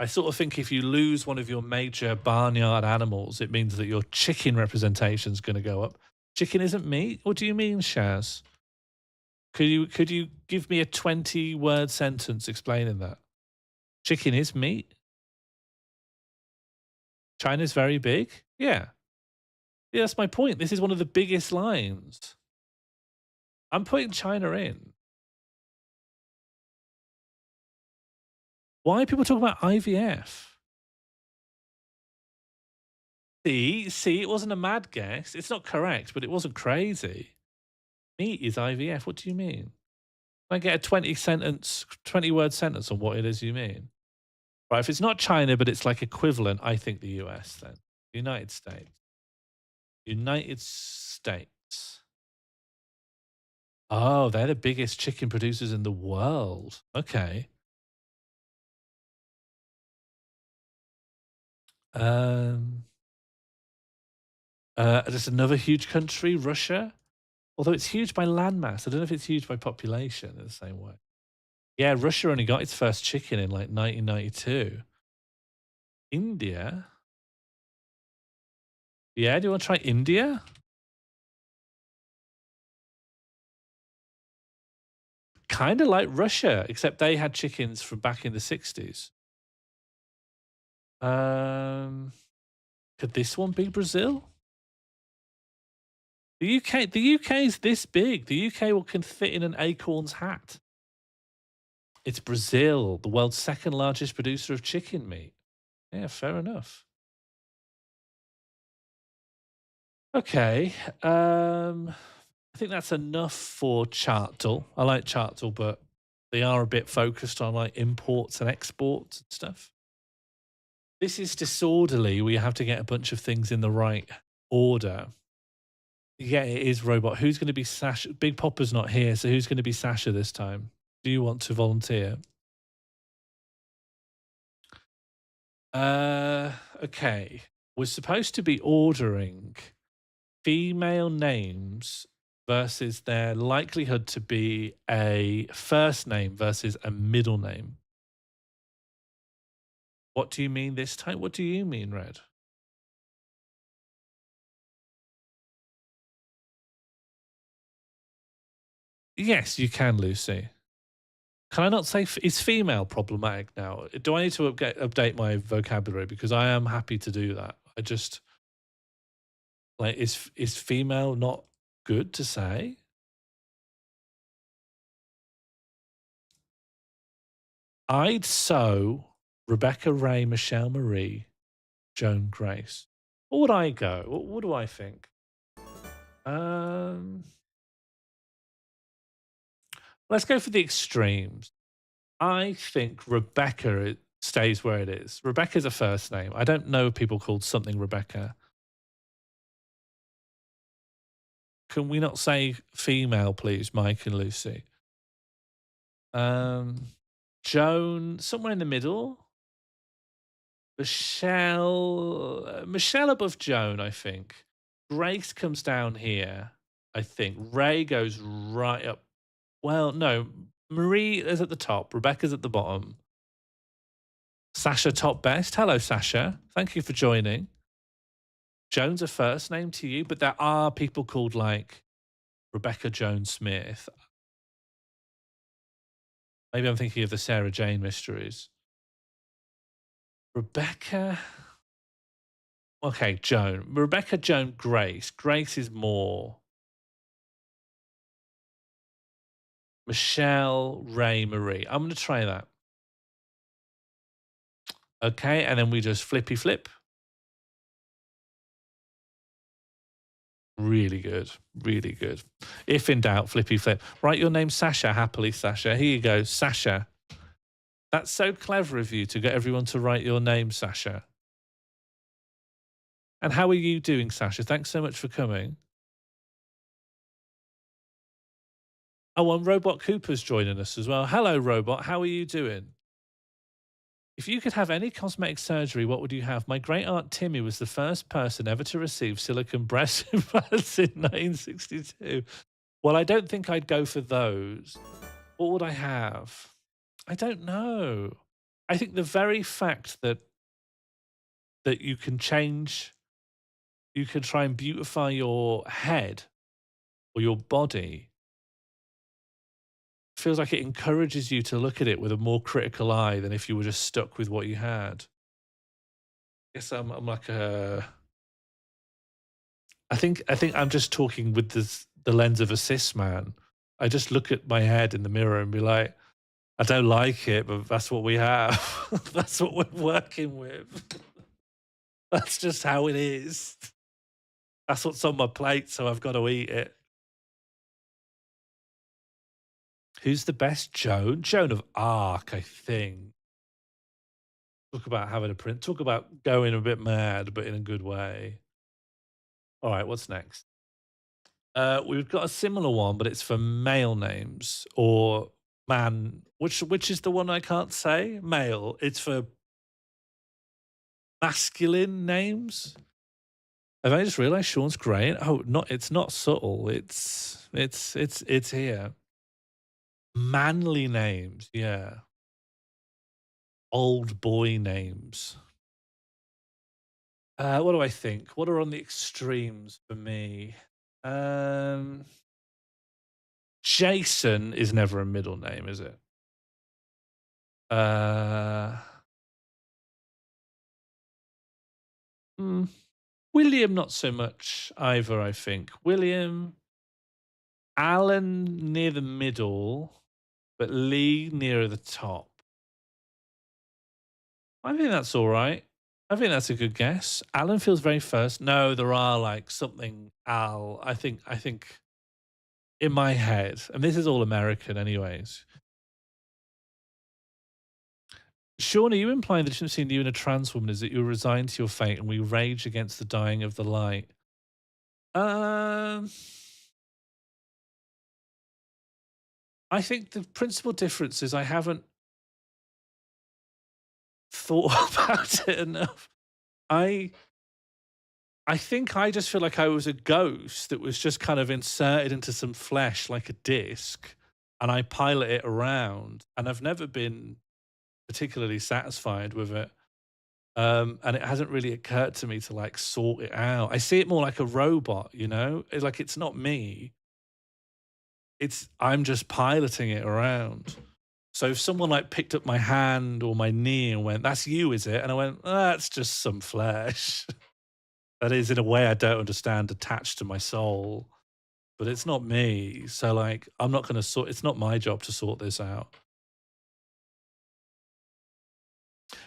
S1: I sort of think if you lose one of your major barnyard animals, it means that your chicken representation is going to go up. Chicken isn't meat? What do you mean, Shaz? Could you give me a 20-word sentence explaining that? Chicken is meat? China's very big? Yeah. Yeah, that's my point. This is one of the biggest lines. I'm putting China in. Why are people talking about IVF? See, it wasn't a mad guess. It's not correct, but it wasn't crazy. Meat is IVF. What do you mean? Can I get a 20-word sentence on what it is you mean? Right, if it's not China, but it's like equivalent, I think the US then. United States. United States. Oh, they're the biggest chicken producers in the world. Okay. Um, there's another huge country, Russia. Although it's huge by landmass. I don't know if it's huge by population in the same way. Yeah, Russia only got its first chicken in like 1992. India? Yeah, do you want to try India? Kind of like Russia, except they had chickens from back in the 60s. Could this one be Brazil? The UK is this big. The UK can fit in an acorn's hat. It's Brazil, the world's second largest producer of chicken meat. Yeah, fair enough. Okay. I think that's enough for Chartl. I like Chartl, but they are a bit focused on like imports and exports and stuff. This is disorderly. We have to get a bunch of things in the right order. Yeah, it is robot. Who's going to be Sasha? Big Popper's not here, so who's going to be Sasha this time? Do you want to volunteer? Okay. We're supposed to be ordering female names versus their likelihood to be a first name versus a middle name. What do you mean this time? What do you mean, Red? Yes, you can, Lucy. Can I not say is female problematic now? Do I need to update my vocabulary because I am happy to do that? I just like is female not good to say? I'd so Rebecca Ray, Michelle Marie, Joan Grace. What would I go? What do I think? Um, let's go for the extremes. I think Rebecca stays where it is. Rebecca's a first name. I don't know people called something Rebecca. Can we not say female, please, Mike and Lucy? Um, Joan, somewhere in the middle. Michelle above Joan, I think. Grace comes down here, I think. Ray goes right up. Well, no, Marie is at the top. Rebecca's at the bottom. Sasha top best. Hello, Sasha. Thank you for joining. Joan's a first name to you, but there are people called like Rebecca Jones Smith. Maybe I'm thinking of the Sarah Jane mysteries. Rebecca. Okay, Joan. Rebecca Joan Grace. Grace is more Michelle Ray Marie. I'm going to try that. Okay, and then we just flippy flip. Really good. Really good. If in doubt, flippy flip. Write your name Sasha happily, Sasha. Here you go, Sasha. That's so clever of you to get everyone to write your name, Sasha. And how are you doing, Sasha? Thanks so much for coming. Oh, and Robot Cooper's joining us as well. Hello, Robot. How are you doing? If you could have any cosmetic surgery, what would you have? My great aunt Timmy was the first person ever to receive silicone breast implants in 1962. Well, I don't think I'd go for those. What would I have? I don't know. I think the very fact that you can change, you can try and beautify your head or your body feels like it encourages you to look at it with a more critical eye than if you were just stuck with what you had. Guess I'm like a. I think I'm just talking with the lens of a cis man. I just look at my head in the mirror and be like, I don't like it, but that's what we have. That's what we're working with. That's just how it is. That's what's on my plate, so I've got to eat it. Who's the best Joan? Joan of Arc, I think. Talk about having a print. Talk about going a bit mad, but in a good way. All right, what's next? We've got a similar one, but it's for male names or man. Which is the one I can't say? Male. It's for masculine names. Have I just realised Sean's great? Oh, not. It's not subtle. It's here. Manly names. Yeah. Old boy names. What do I think? What are on the extremes for me? Um, Jason is never a middle name, is it? Uh, mm, William, not so much either, I think. William, Alan near the middle, but Lee nearer the top. I think that's all right. I think that's a good guess. Alan feels very first. No, there are like something Al. I think in my head, and this is all American anyways. Sean, are you implying the difference between you and a trans woman is that you're resigned to your fate and we rage against the dying of the light? Um, I think the principal difference is I haven't thought about it enough. I I think I just feel like I was a ghost that was just kind of inserted into some flesh like a disc, and I pilot it around, and I've never been particularly satisfied with it. And it hasn't really occurred to me to like sort it out. I see it more like a robot, you know? It's like it's not me. It's I'm just piloting it around. So if someone like picked up my hand or my knee and went, "That's you, is it?" And I went, "That's just some flesh." That is in a way I don't understand attached to my soul, but it's not me. So like I'm not gonna sort it's not my job to sort this out.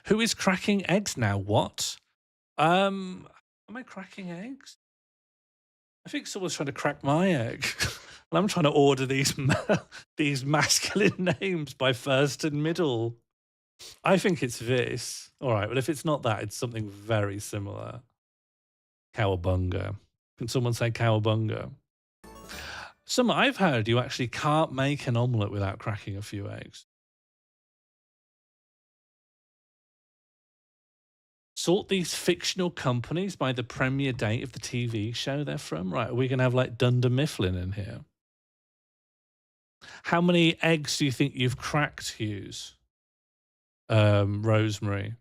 S1: Who is cracking eggs now? What? Um am I cracking eggs? I think someone's trying to crack my egg. And I'm trying to order these these masculine names by first and middle. I think it's this. All right, but if it's not that, it's something very similar. Cowabunga. Can someone say cowabunga? Some I've heard you actually can't make an omelette without cracking a few eggs. Sort these fictional companies by the premiere date of the TV show they're from. Right, are we gonna have like Dunder Mifflin in here? How many eggs do you think you've cracked, Hughes? Rosemary.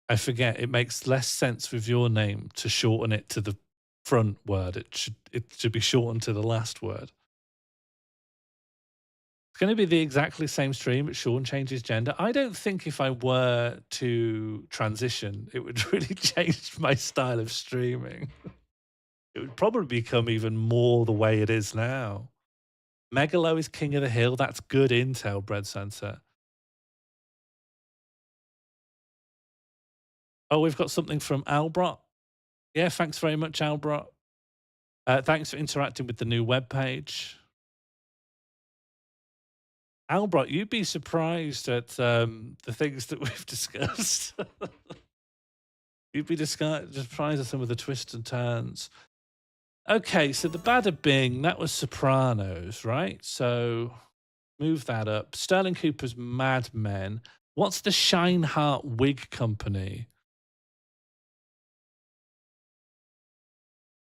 S1: I forget. It makes less sense with your name to shorten it to the front word. It should be shortened to the last word. It's going to be the exactly same stream, but Sean changes gender. I don't think if I were to transition, it would really change my style of streaming. It would probably become even more the way it is now. Megalo is king of the hill. That's good intel, Bread Sensor. Oh, we've got something from Albrot. Yeah, thanks very much, Albrot. Thanks for interacting with the new webpage. Albrot, you'd be surprised at the things that we've discussed. You'd be surprised at some of the twists and turns. Okay, so the Bada Bing, that was Sopranos, right? So move that up. Sterling Cooper's Mad Men. What's the Shineheart Wig Company?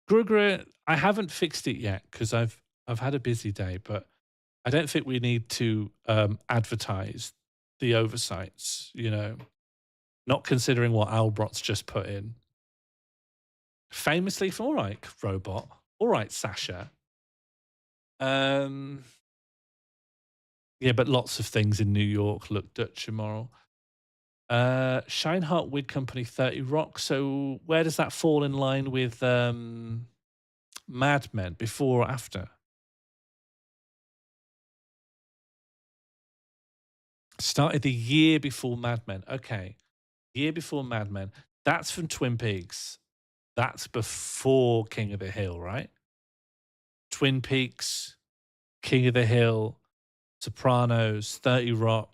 S1: Grugger, I haven't fixed it yet because I've had a busy day, but I don't think we need to advertise the oversights, you know, not considering what Albrot's just put in. Famously for all right, robot. All right, Sasha. Yeah, but lots of things in New York look Dutch immoral. Shineheart Wig Company 30 Rock. So where does that fall in line with Mad Men, before or after? Started the year before Mad Men. Okay. Year before Mad Men. That's from Twin Peaks. That's before King of the Hill, right? Twin Peaks, King of the Hill, Sopranos, 30 Rock,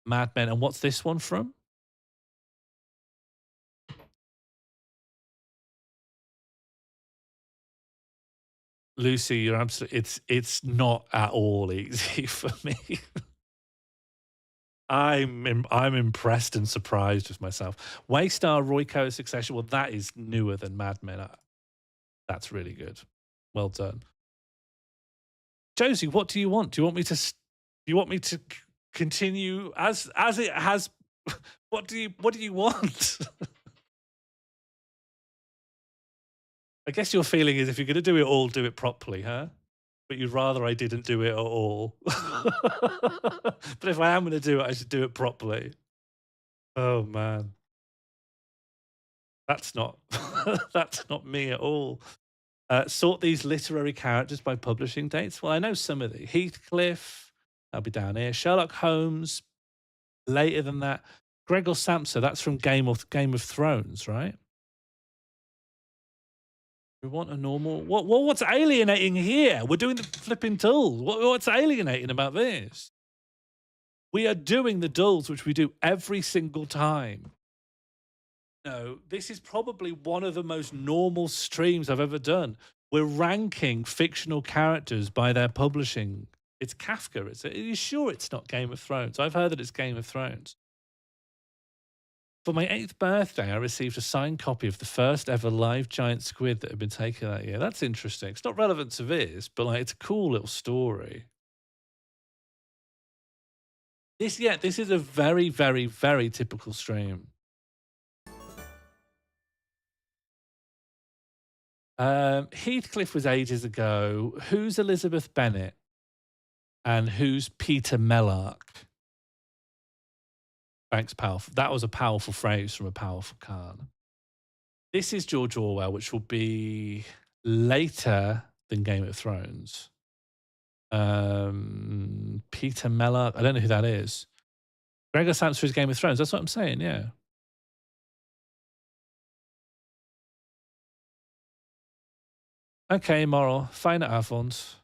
S1: Mad Men. And what's this one from? Lucy, you're absolutely it's not at all easy for me. I'm impressed and surprised with myself. Waystar Royco Succession. Well, that is newer than Mad Men. That's really good. Well done. Josie, what do you want? Do you want me to continue as it has? What do you want? I guess your feeling is if you're going to do it all, do it properly, huh? But you'd rather I didn't do it at all. But if I am going to do it, I should do it properly. Oh man, that's not that's not me at all. Sort these literary characters by publishing dates. Well, I know some of the Heathcliff. I'll be down here. Sherlock Holmes. Later than that, Gregor Samsa. That's from Game of Thrones, right? We want a normal. What's alienating here? We're doing the flipping tools. What's alienating about this? We are doing the dulls, which we do every single time. No, this is probably one of the most normal streams I've ever done. We're ranking fictional characters by their publishing. It's Kafka, is it? Are you sure it's not Game of Thrones? I've heard that it's Game of Thrones. For my 8th birthday, I received a signed copy of the first ever live giant squid that had been taken that year. That's interesting. It's not relevant to this, but like it's a cool little story. This is a very, very, very typical stream. Heathcliff was ages ago. Who's Elizabeth Bennet? And who's Peter Mellark? Thanks, powerful. That was a powerful phrase from a powerful Khan. This is George Orwell, which will be later than Game of Thrones. Peter Mellark. I don't know who that is. Gregor Samsa is Game of Thrones. That's what I'm saying, yeah. Okay, moral. Fijne avond.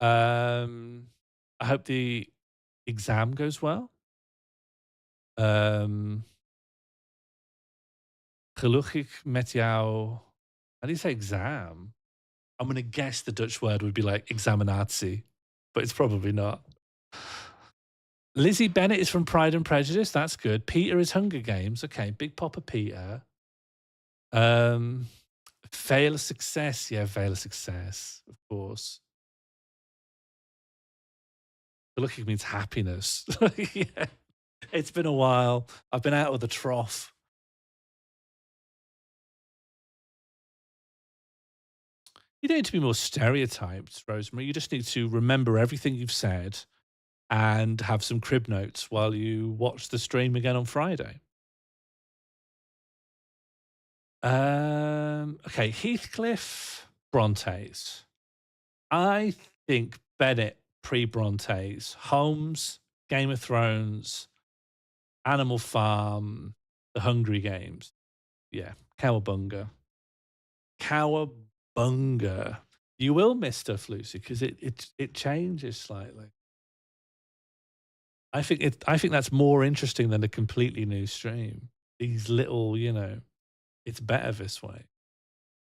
S1: I hope the exam goes well. Um, Gelukkig met jou. How do you say exam? I'm going to guess the Dutch word would be like examinatie, but it's probably not. Lizzie Bennett is from Pride and Prejudice. That's good. Peter is Hunger Games. Okay, Big Papa Peter. Um, Vele success. Yeah, vele success, of course. Gelukkig means happiness. Yeah. It's been a while. I've been out of the trough. You don't need to be more stereotyped, Rosemary. You just need to remember everything you've said and have some crib notes while you watch the stream again on Friday. Okay, Heathcliff, Brontes. I think Bennett pre Brontes, Holmes, Game of Thrones, Animal Farm, The Hungry Games. Yeah, Cowabunga. Cowabunga. You will miss stuff, Lucy, because it changes slightly. I think that's more interesting than a completely new stream. These little, it's better this way.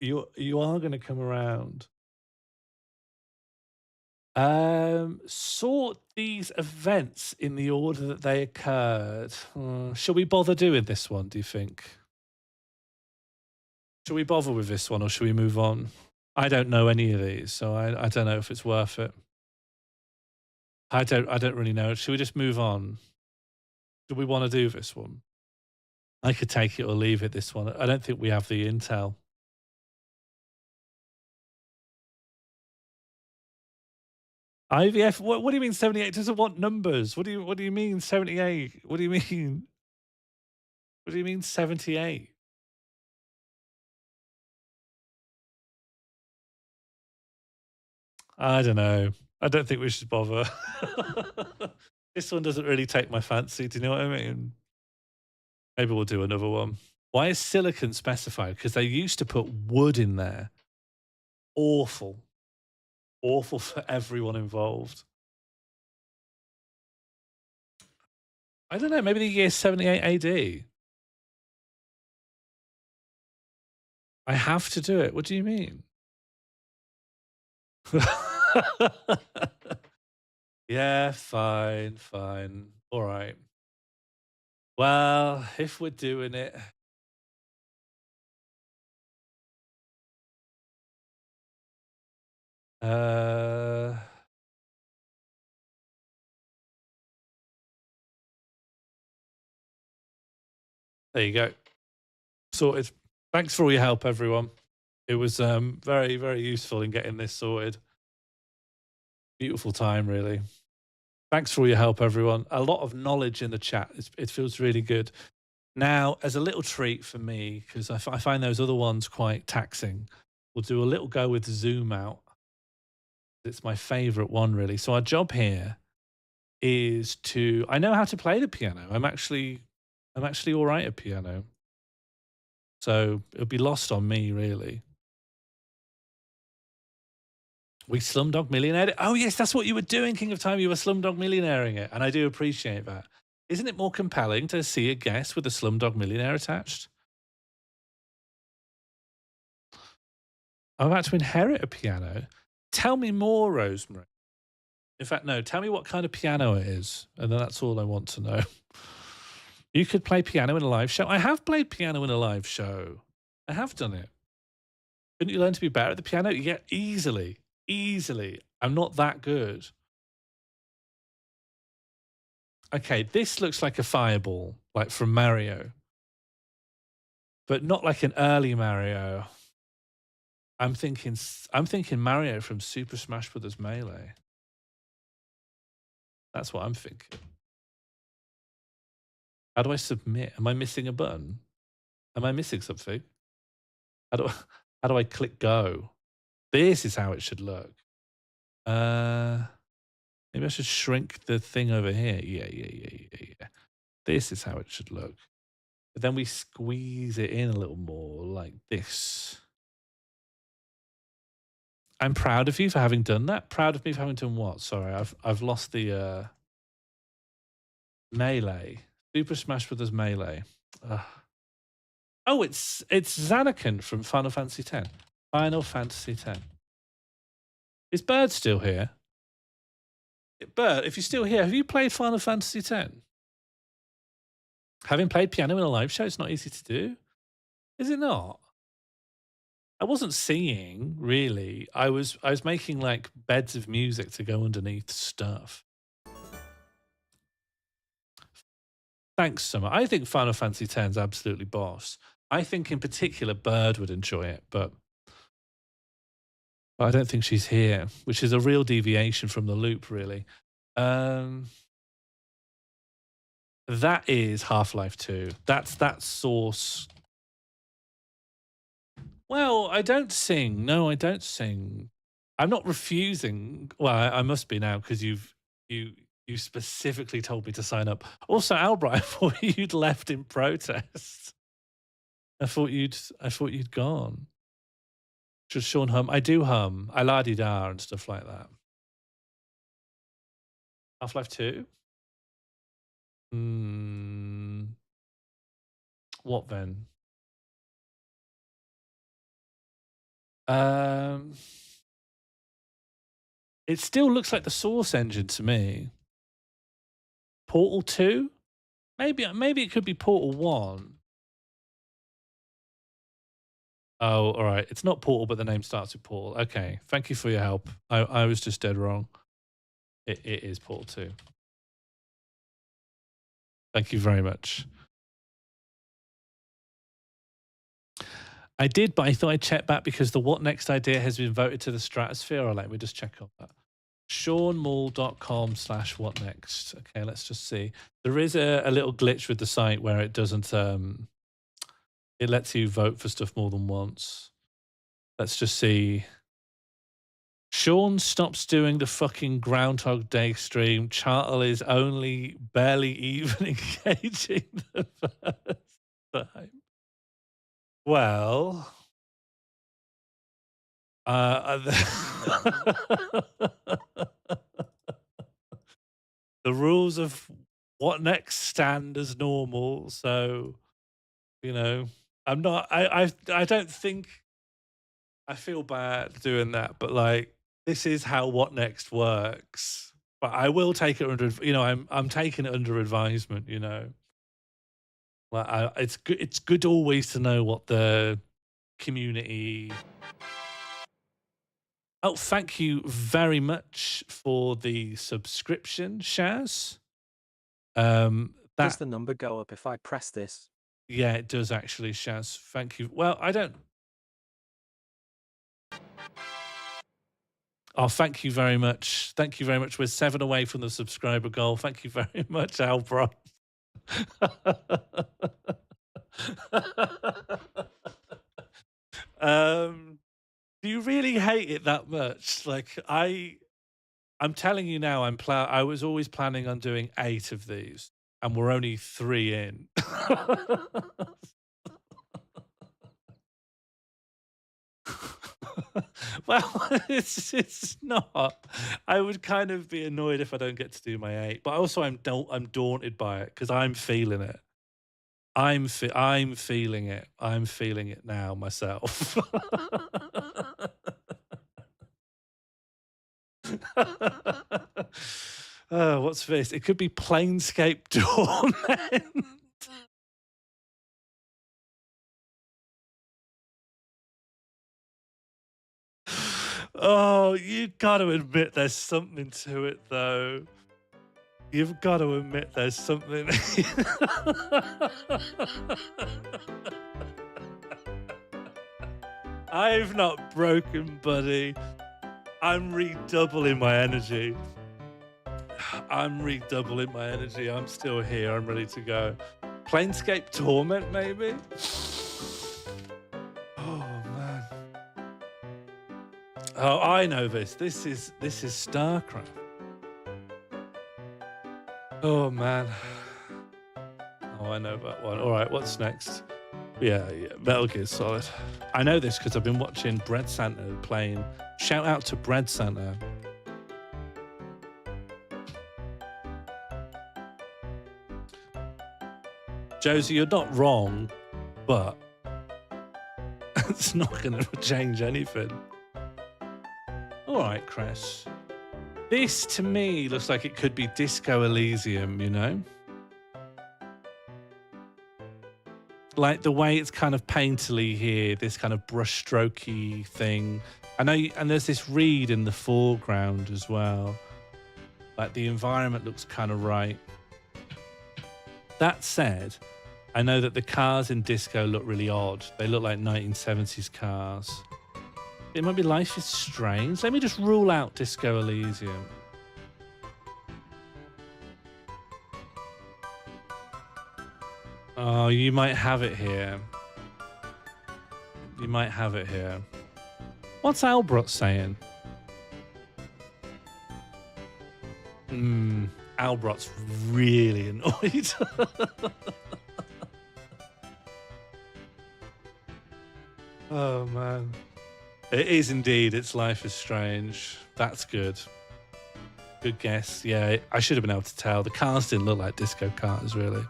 S1: You are going to come around. Sort these events in the order that they occurred. Shall we bother doing this one? Do you think? Shall we bother with this one, or shall we move on? I don't know any of these, so I don't know if it's worth it. I don't really know. Should we just move on? Do we want to do this one? I could take it or leave it. This one. I don't think we have the intel. IVF. What do you mean 78 doesn't want numbers? What do you mean 78? What do you mean? What do you mean 78? I don't know. I don't think we should bother. This one doesn't really take my fancy. Do you know what I mean? Maybe we'll do another one. Why is silicon specified? Because they used to put wood in there. Awful. Awful for everyone involved. I don't know. Maybe the year 78 AD. I have to do it. What do you mean? Yeah, fine, fine. All right. Well, if we're doing it, uh, there you go. Sorted. Thanks for all your help, everyone. It was very, very useful in getting this sorted. Beautiful time, really. Thanks for all your help, everyone. A lot of knowledge in the chat. It feels really good. Now, as a little treat for me, because I find those other ones quite taxing, we'll do a little go with Zoom out. It's my favorite one, really. So our job here is to. I know how to play the piano. I'm actually all right at piano. So it'll be lost on me, really. We Slumdog Millionaire. Oh yes, that's what you were doing, King of Time. You were Slumdog Millionairing it, and I do appreciate that. Isn't it more compelling to see a guest with a Slumdog Millionaire attached? I'm about to inherit a piano. Tell me more, Rosemary. In fact, no, tell me what kind of piano it is, and then that's all I want to know. You could play piano in a live show. I have played piano in a live show. I have done it. Couldn't you learn to be better at the piano? Yeah, easily. Easily. I'm not that good. Okay, this looks like a fireball, like from Mario, but not like an early Mario. I'm thinking Mario from Super Smash Bros. Melee. That's what I'm thinking. How do I submit? Am I missing a button? Am I missing something? How do how do I click go? This is how it should look. Maybe I should shrink the thing over here. Yeah. This is how it should look. But then we squeeze it in a little more like this. I'm proud of you for having done that. Proud of me for having done what? Sorry, I've lost the Melee. Super Smash Brothers Melee. Oh, it's Zanarkand from Final Fantasy X. Final Fantasy X. Is Bird still here? Bird, if you're still here, have you played Final Fantasy X? Having played piano in a live show, it's not easy to do. Is it not? I wasn't singing, really. I was making like beds of music to go underneath stuff. Thanks so much. I think Final Fantasy X is absolutely boss. I think in particular Bird would enjoy it, but I don't think she's here, which is a real deviation from the loop, really. That is Half-Life 2. That's that source. Well, I don't sing. No, I don't sing. I'm not refusing. Well, I must be now because you specifically told me to sign up. Also, Albright, I thought you'd left in protest. I thought you'd gone. Should Sean hum? I do hum. I la-di-da and stuff like that. Half-Life 2? What then? It still looks like the Source engine to me. Portal 2? Maybe it could be Portal 1. Oh, all right. It's not Portal, but the name starts with Portal. Okay. Thank you for your help. I was just dead wrong. It is Portal 2. Thank you very much. I did, but I thought I'd check back because the What Next idea has been voted to the stratosphere. Or let me just check on that. SeanMull.com/whatnext. Okay, let's just see. There is a little glitch with the site where it doesn't it lets you vote for stuff more than once. Let's just see. Sean stops doing the fucking Groundhog Day stream. Chartle is only barely even engaging the first time. Well, the rules of What Next stand as normal. So, you know, I'm not. I don't think. I feel bad doing that, but like this is how What Next works. But I will take it under. You know, I'm taking it under advisement. You know, well, it's good. It's good always to know what the community. Oh, thank you very much for the subscription, Shaz.
S2: Does the number go up if I press this?
S1: Yeah, it does actually, Shaz. Thank you. Well, I don't. Oh, thank you very much. Thank you very much. We're 7 away from the subscriber goal. Thank you very much, Albron. Do you really hate it that much? Like I'm telling you now, I was always planning on doing 8 of these, and we're only 3 in. Well, it's not. I would kind of be annoyed if I don't get to do my 8, but also I'm daunted by it because I'm feeling it. I'm feeling it. I'm feeling it now myself. Oh, what's this? It could be Planescape Torment. Oh, you got to admit there's something to it, though. You've got to admit there's something. I've not broken, buddy. I'm redoubling my energy. I'm redoubling my energy. I'm still here. I'm ready to go. Planescape Torment, maybe? Oh, man. Oh, I know this. This is StarCraft. Oh, man. Oh, I know that one. All right, what's next? Yeah, Metal Gear Solid. I know this because I've been watching Bread Santa playing. Shout out to Bread Santa. Josie, you're not wrong, but it's not going to change anything. All right, Chris. This, to me, looks like it could be Disco Elysium, you know? Like the way it's kind of painterly here, this kind of brushstrokey thing. I know, and there's this reed in the foreground as well. Like the environment looks kind of right. That said, I know that the cars in Disco look really odd. They look like 1970s cars. It might be Life is Strange. Let me just rule out Disco Elysium. Oh, you might have it here. You might have it here. What's Albert saying? Albert's really annoyed. Oh, man. It is indeed. It's Life is Strange. That's good. Good guess. Yeah, I should have been able to tell. The cars didn't look like disco cars, really.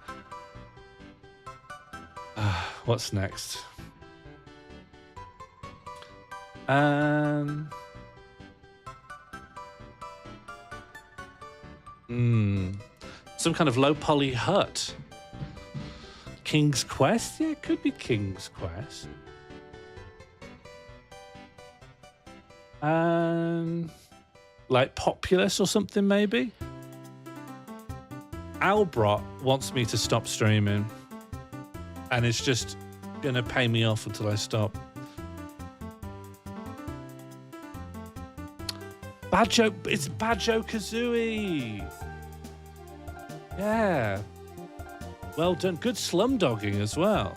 S1: What's next? Some kind of low poly hut. King's Quest? Yeah, it could be King's Quest. Like Populous or something, maybe? Albert wants me to stop streaming. And it's just going to pay me off until I stop. It's Banjo-Kazooie. Yeah. Well done. Good slumdogging as well.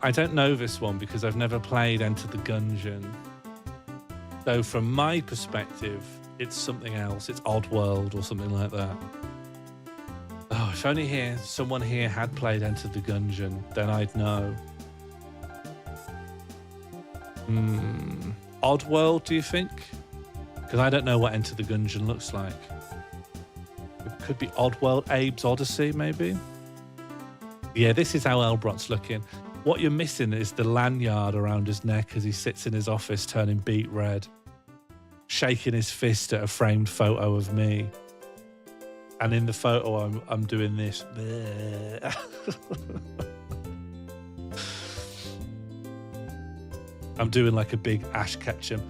S1: I don't know this one because I've never played Enter the Gungeon. So from my perspective, it's something else. It's Oddworld or something like that. Oh, if only someone here had played Enter the Gungeon, then I'd know. Oddworld, do you think? Because I don't know what Enter the Gungeon looks like. It could be Oddworld, Abe's Odyssey, maybe? Yeah, this is how Elbrot's looking. What you're missing is the lanyard around his neck as he sits in his office turning beet red, shaking his fist at a framed photo of me. And in the photo, I'm doing this. I'm doing like a big Ash Ketchum.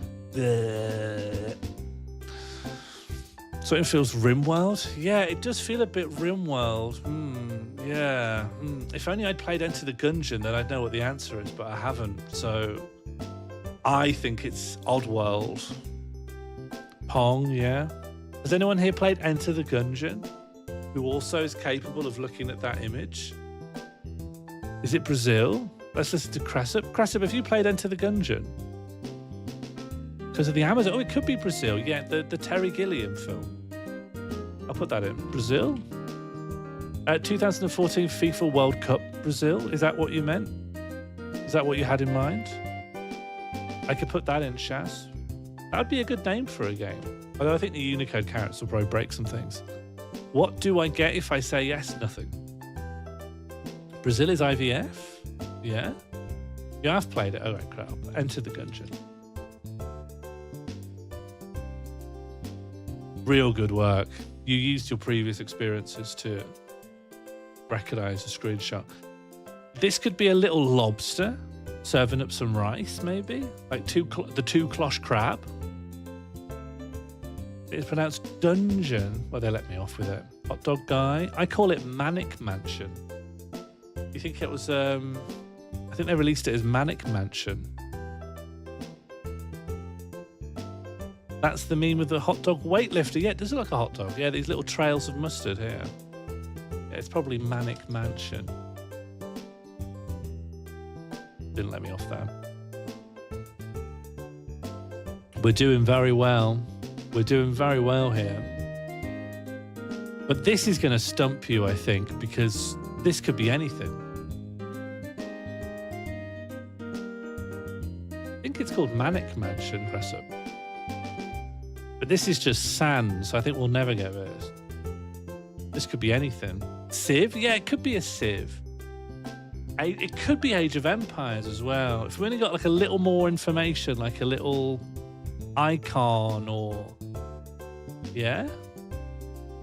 S1: So it feels RimWorld. Yeah, it does feel a bit RimWorld. Yeah. If only I'd played Enter the Gungeon, then I'd know what the answer is, but I haven't. So I think it's Oddworld. Pong, yeah. Has anyone here played Enter the Gungeon who also is capable of looking at that image? Is it Brazil? Let's listen to Cressip. Cressip, have you played Enter the Gungeon? Because of the Amazon. Oh, it could be Brazil. Yeah, the Terry Gilliam film. I'll put that in. Brazil? 2014 FIFA World Cup Brazil. Is that what you meant? Is that what you had in mind? I could put that in, Shaz. That'd be a good name for a game. Although I think the Unicode characters will probably break some things. What do I get if I say yes? Nothing. Brazil is IVF? Yeah? Yeah, I've played it. All right, crap. Enter the Gungeon. Real good work. You used your previous experiences to recognize a screenshot. This could be a little lobster serving up some rice, maybe? Like the two cloche crab. It's pronounced dungeon. Well, they let me off with it. Hot dog guy. I call it Manic Mansion. You think it was, I think they released it as Manic Mansion. That's the meme with the hot dog weightlifter. Yeah, it does look like a hot dog. Yeah, these little trails of mustard here. Yeah, it's probably Manic Mansion. Didn't let me off there. We're doing very well. We're doing very well here. But this is going to stump you, I think, because this could be anything. I think it's called Manic Mansion, Cressup. But this is just sand, so I think we'll never get this. This could be anything. Civ? Yeah, it could be a Civ. It could be Age of Empires as well. If we only got like a little more information, like a little icon or... Yeah?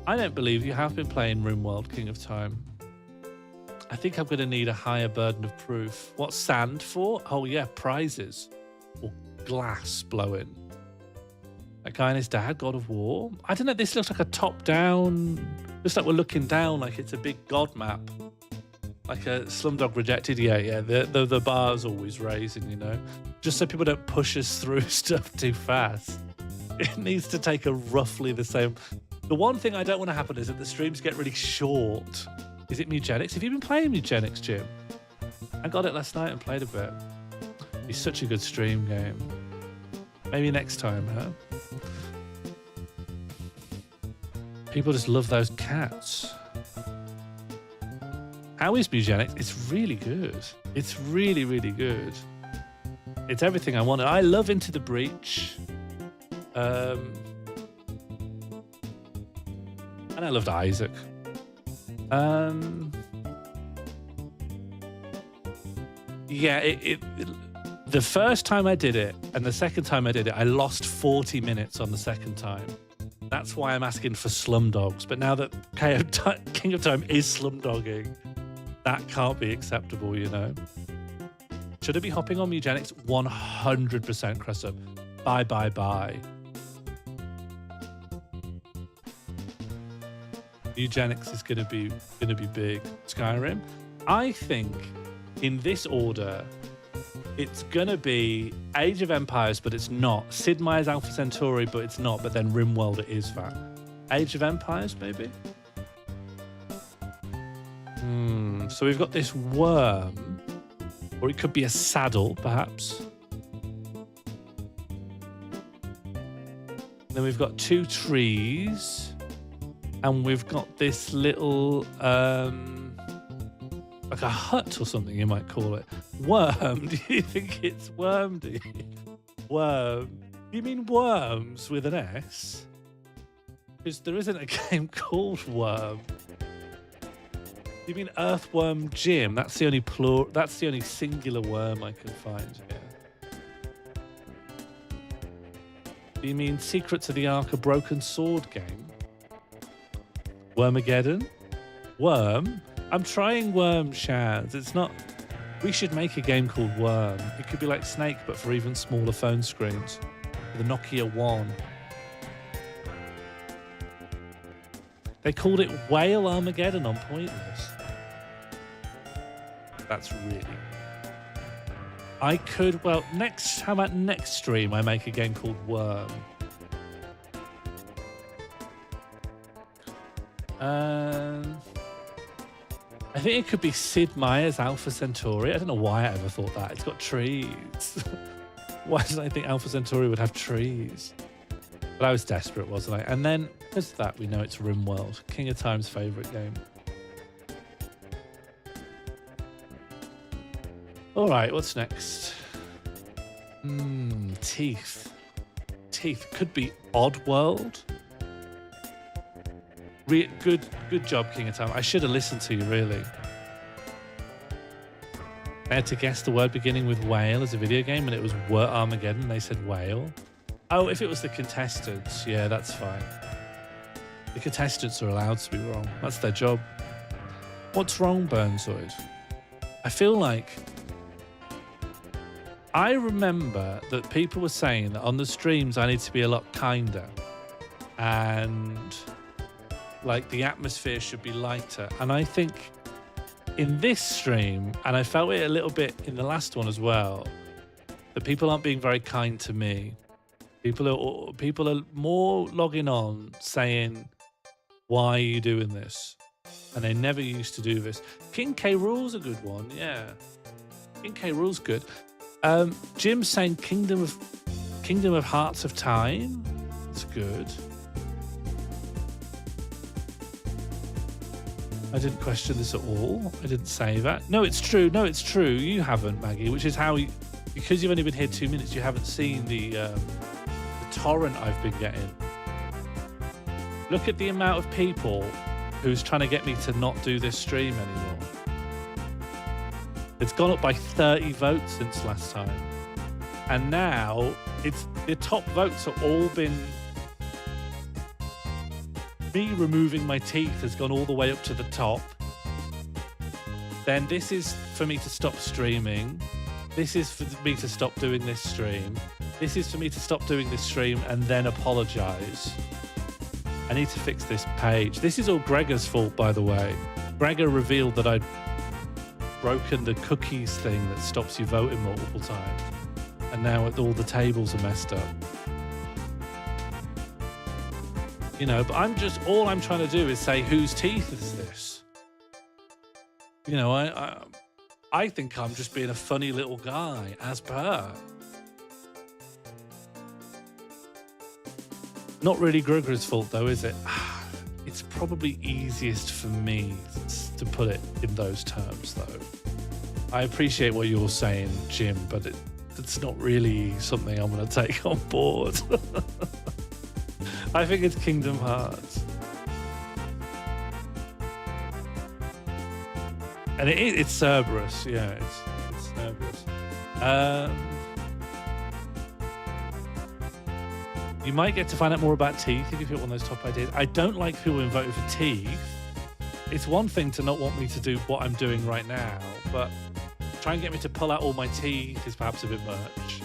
S1: I don't believe you have been playing RimWorld King of Time. I think I'm going to need a higher burden of proof. What's sand for? Oh yeah, prizes. Or glass blowing. That guy and his dad, God of War. I don't know, this looks like a top-down... Looks like we're looking down like it's a big God map. Like a Slumdog Rejected. Yeah. The bar's always raising, you know. Just so people don't push us through stuff too fast. It needs to take a roughly the same... The one thing I don't want to happen is that the streams get really short. Is it Mugenics? Have you been playing Mugenics, Jim? I got it last night and played a bit. It's such a good stream game. Maybe next time, huh? People just love those cats. How is Mugenics? It's really good. It's really, really good. It's everything I wanted. I love Into the Breach. And I loved Isaac. Yeah, the first time I did it and the second time I did it, I lost 40 minutes on the second time. That's why I'm asking for Slumdogs. But now that King of Time is Slumdogging, that can't be acceptable, you know? Should I be hopping on Mugenics? 100% Cressup. Bye. Eugenics is gonna be big. Skyrim. I think in this order, it's gonna be Age of Empires, but it's not. Sid Meier's Alpha Centauri, but it's not. But then RimWorld, it is that. Age of Empires, maybe. So we've got this worm, or it could be a saddle, perhaps. Then we've got 2 trees. And we've got this little, like a hut or something, you might call it. Worm? Do you think it's worm, do you? Worm. You mean worms with an S? Because there isn't a game called Worm. You mean Earthworm Jim? That's the only singular worm I can find here. Do you mean Secrets of the Ark, a Broken Sword game? Wormageddon? Worm? I'm trying Worm, Shaz. It's not... We should make a game called Worm. It could be like Snake, but for even smaller phone screens. The Nokia 1. They called it Whale Armageddon on Pointless. That's really... I could... Well, how about next stream I make a game called Worm? I think it could be Sid Meier's Alpha Centauri. I don't know why I ever thought that. It's got trees. Why did I think Alpha Centauri would have trees? But I was desperate, wasn't I? And then, because of that, we know it's RimWorld, King of Time's favourite game. All right, what's next? Teeth. Teeth. Could be Oddworld. Good job, King of Time. I should have listened to you, really. I had to guess the word beginning with whale as a video game, and it was Were Armageddon. They said whale. Oh, if it was the contestants, yeah, that's fine. The contestants are allowed to be wrong. That's their job. What's wrong, Burnzoid? I feel like... I remember that people were saying that on the streams I need to be a lot kinder. And... like the atmosphere should be lighter. And I think in this stream, and I felt it a little bit in the last one as well, that people aren't being very kind to me. People are more logging on saying, why are you doing this? And they never used to do this. King K. Rool's a good one, yeah. King K. Rool's good. Jim's saying Kingdom of Hearts of Time. It's good. I didn't question this at all. I didn't say that. No, it's true. No, it's true. You haven't, Maggie, which is how because you've only been here 2 minutes, you haven't seen the torrent I've been getting. Look at the amount of people who's trying to get me to not do this stream anymore. It's gone up by 30 votes since last time. And now the top votes have all been me removing my teeth has gone all the way up to the top. Then this is for me to stop streaming. This is for me to stop doing this stream. This is for me to stop doing this stream and then apologize. I need to fix this page. This is all Gregor's fault, by the way. Gregor revealed that I'd broken the cookies thing that stops you voting multiple times. And now all the tables are messed up. You know, but all I'm trying to do is say, whose teeth is this? You know, I think I'm just being a funny little guy, as per. Not really Gregor's fault, though, is it? It's probably easiest for me to put it in those terms, though. I appreciate what you're saying, Jim, but it's not really something I'm going to take on board. I think it's Kingdom Hearts. And it's Cerberus, yeah, it's Cerberus. You might get to find out more about teeth if you pick one of those top ideas. I don't like people who vote for teeth. It's one thing to not want me to do what I'm doing right now, but try and get me to pull out all my teeth is perhaps a bit much.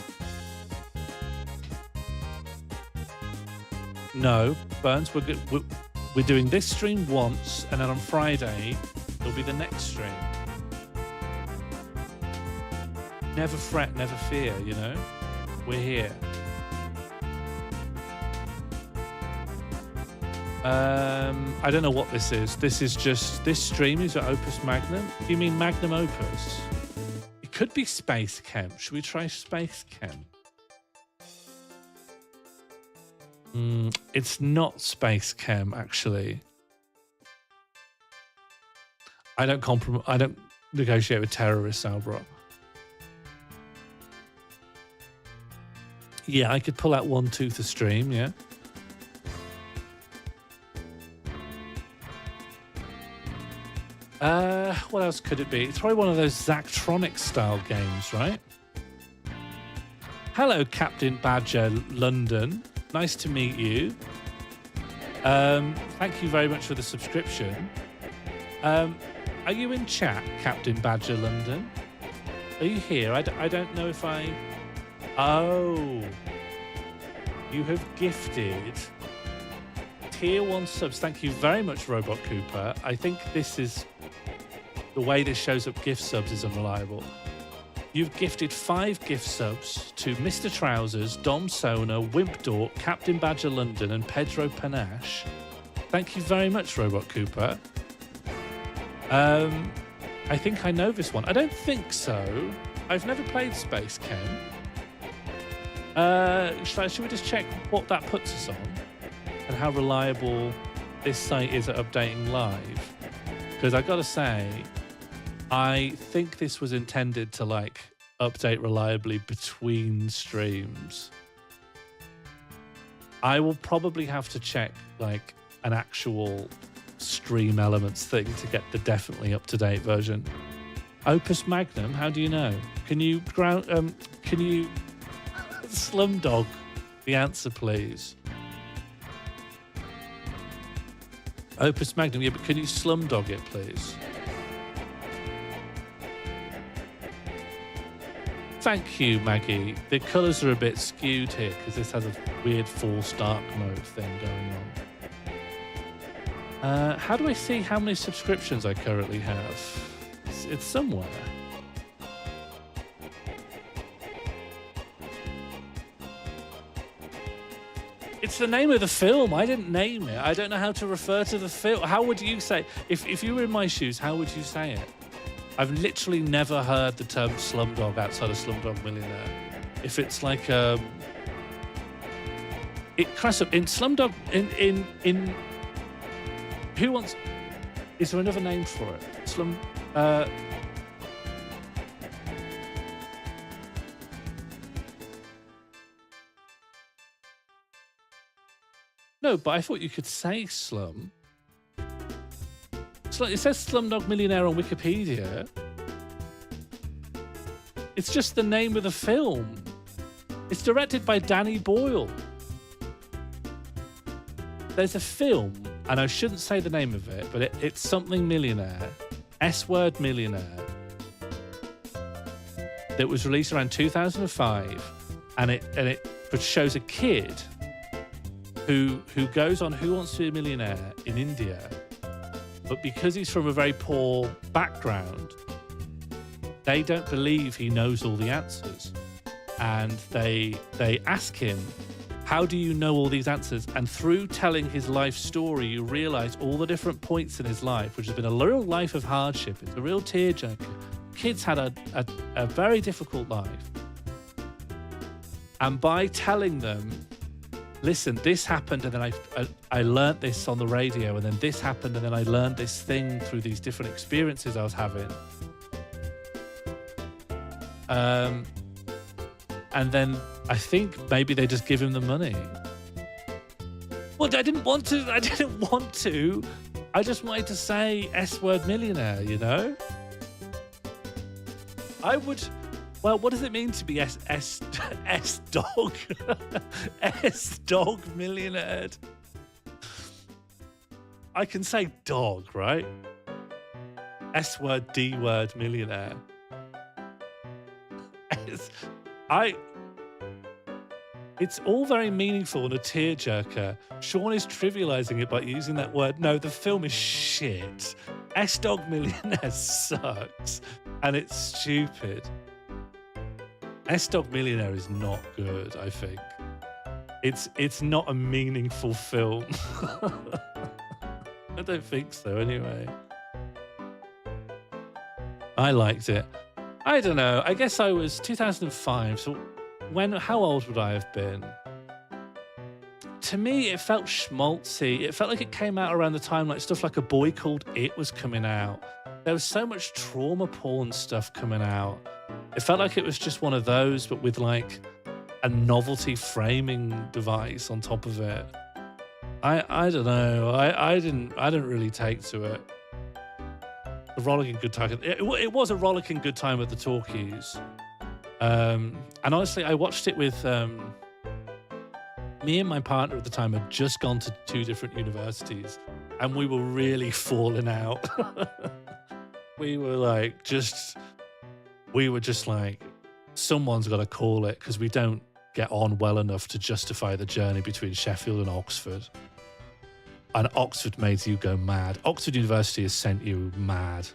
S1: No, Burns, we're doing this stream once, and then on Friday, it'll be the next stream. Never fret, never fear, you know? We're here. I don't know what this is. This stream is at Opus Magnum. Do you mean Magnum Opus? It could be Space Chem. Should we try Space Chem? It's not Space Chem, actually. I don't negotiate with terrorists, Albro. Yeah, I could pull out one tooth a stream, yeah. What else could it be? It's probably one of those Zachtronic style games, right? Hello, Captain Badger London. Nice to meet you. Thank you very much for the subscription. Are you in chat, Captain Badger London? Are you here? I don't know if I... Oh. You have gifted tier 1 subs. Thank you very much, Robot Cooper. I think this is... The way this shows up gift subs is unreliable. You've gifted 5 gift subs to Mr. Trousers, Dom Sona, Wimp Dork, Captain Badger London, and Pedro Panache. Thank you very much, Robot Cooper. I think I know this one. I don't think so. I've never played Space Chem. Should we just check what that puts us on and how reliable this site is at updating live? Because I gotta say, I think this was intended to like update reliably between streams. I will probably have to check like an actual stream elements thing to get the definitely up-to-date version. Opus Magnum, how do you know? Can you Slumdog the answer, please? Opus Magnum, yeah, but can you Slumdog it, please? Thank you, Maggie. The colours are a bit skewed here because this has a weird false dark mode thing going on. How do I see how many subscriptions I currently have? It's somewhere. It's the name of the film. I didn't name it. I don't know how to refer to the film. How would you say... If you were in my shoes, how would you say it? I've literally never heard the term Slumdog outside of Slumdog Millionaire. If it's like it cracks up in Slumdog in Who Wants Is there another name for it? Slum. No, but I thought you could say slum. It says Slumdog Millionaire on Wikipedia. It's just the name of the film. It's directed by Danny Boyle. There's a film, and I shouldn't say the name of it, but it's something millionaire, S-word millionaire, that was released around 2005, and it shows a kid who goes on Who Wants to Be a Millionaire in India, but because he's from a very poor background, they don't believe he knows all the answers, and they ask him, how do you know all these answers? And through telling his life story, you realize all the different points in his life, which has been a real life of hardship. It's a real tearjerker. Kids had a very difficult life. And by telling them, listen, this happened, and then I learned this on the radio, and then this happened, and then I learned this thing through these different experiences I was having. And then I think maybe they just give him the money. Well, I didn't want to. I just wanted to say S-word millionaire, you know? I would... Well, what does it mean to be S-dog? S-dog millionaire. I can say dog, right? S-word, D-word millionaire. It's all very meaningful and a tearjerker. Sean is trivializing it by using that word. No, the film is shit. S-Dog Millionaire sucks. And it's stupid. S-Dog Millionaire is not good, I think. It's not a meaningful film. I don't think so, anyway. I liked it. I don't know. I guess I was 2005, so how old would I have been? To me, it felt schmaltzy. It felt like it came out around the time like stuff like A Boy Called It was coming out. There was so much trauma porn stuff coming out. It felt like it was just one of those, but with like a novelty framing device on top of it. I don't know. I didn't really take to it. A rollicking good time. It was a rollicking good time at the talkies. And honestly, I watched it with me and my partner at the time had just gone to 2 different universities, and we were really falling out. we were just like, someone's got to call it, because we don't get on well enough to justify the journey between Sheffield and Oxford. And Oxford made you go mad. Oxford University has sent you mad.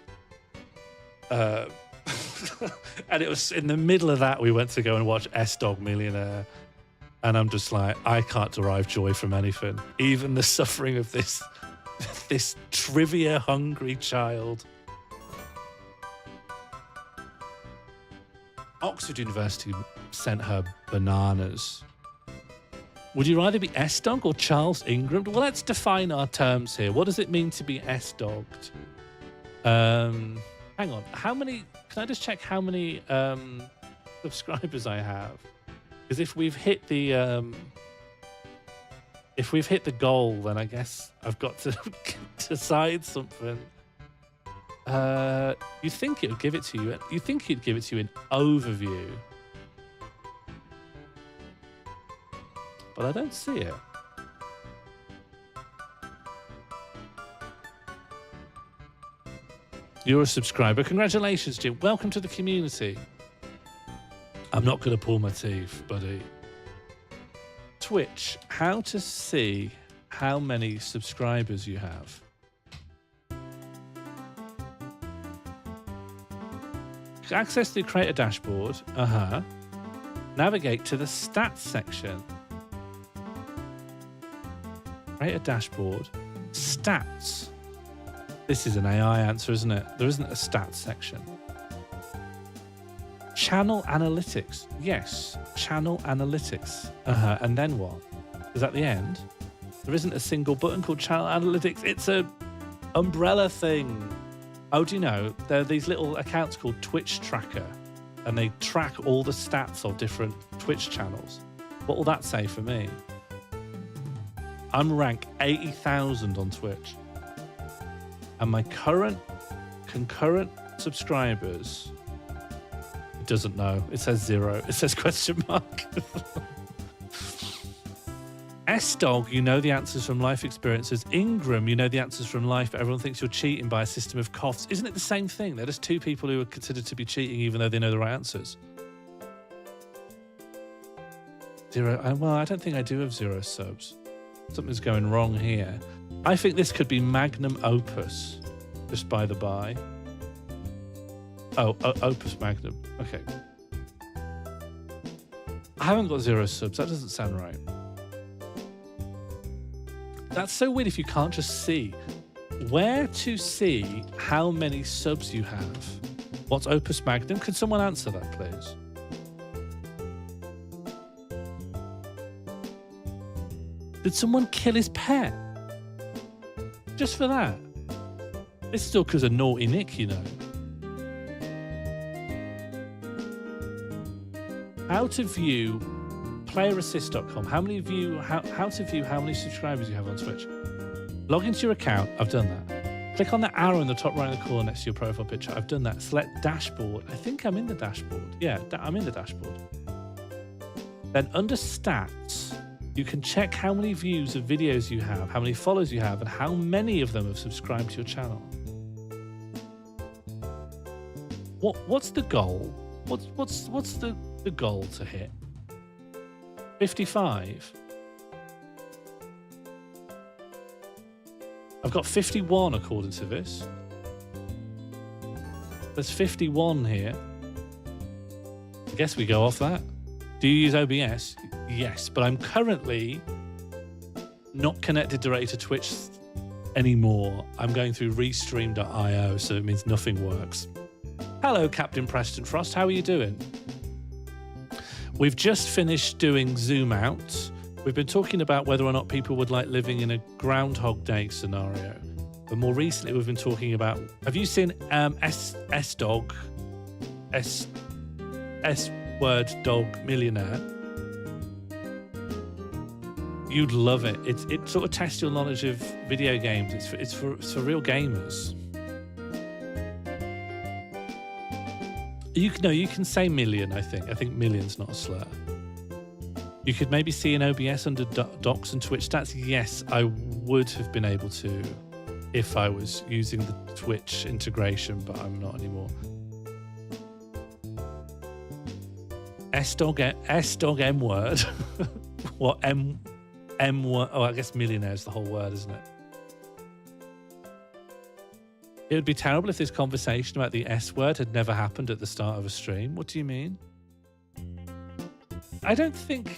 S1: And it was in the middle of that we went to go and watch S-Dog Millionaire, and I'm just like, I can't derive joy from anything, even the suffering of this trivia hungry child. Oxford University sent her bananas. Would you rather be S-Dog or Charles Ingram? Well, let's define our terms here. What does it mean to be S-Dogged? Hang on. Can I just check how many subscribers I have? Because if we've hit the goal, then I guess I've got to decide something. You think it would give it to you? You think he'd give it to you in overview? But I don't see it. You're a subscriber. Congratulations, Jim. Welcome to the community. I'm not going to pull my teeth, buddy. Twitch, how to see how many subscribers you have. Access the creator dashboard. Navigate to the stats section. Create a dashboard. Stats. This is an AI answer, isn't it? There isn't a stats section. Channel analytics. Yes, channel analytics. And then what? Is that the end? There isn't a single button called channel analytics. It's a umbrella thing. Oh, do you know, there are these little accounts called Twitch Tracker, and they track all the stats of different Twitch channels. What will that say for me? I'm ranked 80,000 on Twitch. And my concurrent subscribers, it doesn't know. It says 0. It says question mark. S-Dog, you know the answers from life experiences. Ingram, you know the answers from life, but everyone thinks you're cheating by a system of coughs. Isn't it the same thing? They're just two people who are considered to be cheating even though they know the right answers. 0. Well, I don't think I do have 0 subs. Something's going wrong here. I think this could be magnum opus, just by the by. Oh, opus magnum. Okay. I haven't got 0 subs. That doesn't sound right. That's so weird if you can't just see. Where to see how many subs you have? What's opus magnum? Could someone answer that, please? Did someone kill his pet? Just for that? It's still because of naughty Nick, you know. How to view playerassist.com. How to view how many subscribers you have on Twitch. Log into your account. I've done that. Click on the arrow in the top right of the corner next to your profile picture. I've done that. Select dashboard. I think I'm in the dashboard. Yeah, I'm in the dashboard. Then under stats, you can check how many views of videos you have, how many followers you have, and how many of them have subscribed to your channel. What's the goal? What's the goal to hit? 55. I've got 51 according to this. There's 51 here. I guess we go off that. Do you use OBS? Yes, but I'm currently not connected directly to Twitch anymore. I'm going through restream.io, so it means nothing works. Hello, Captain Preston Frost. How are you doing? We've just finished doing Zoom Out. We've been talking about whether or not people would like living in a Groundhog Day scenario. But more recently, we've been talking about... Have you seen S-Dog? S-word dog millionaire? You'd love it. It sort of tests your knowledge of video games. It's for real gamers. You can say million, I think. I think million's not a slur. You could maybe see an OBS under docs and Twitch stats. Yes, I would have been able to if I was using the Twitch integration, but I'm not anymore. S-Dog M word. What M word? Oh, I guess millionaire is the whole word, isn't it? It would be terrible if this conversation about the S word had never happened at the start of a stream. What do you mean? I don't think...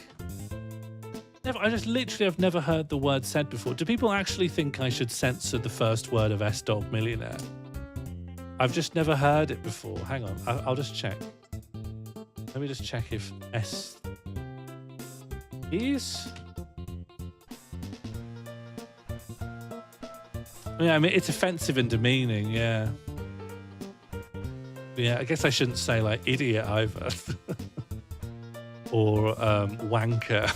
S1: I just literally have never heard the word said before. Do people actually think I should censor the first word of S-Dog millionaire? I've just never heard it before. Hang on, I'll just check. Let me just check if S is... Yeah, I mean, it's offensive and demeaning, yeah. Yeah, I guess I shouldn't say, like, idiot either. Or wanker,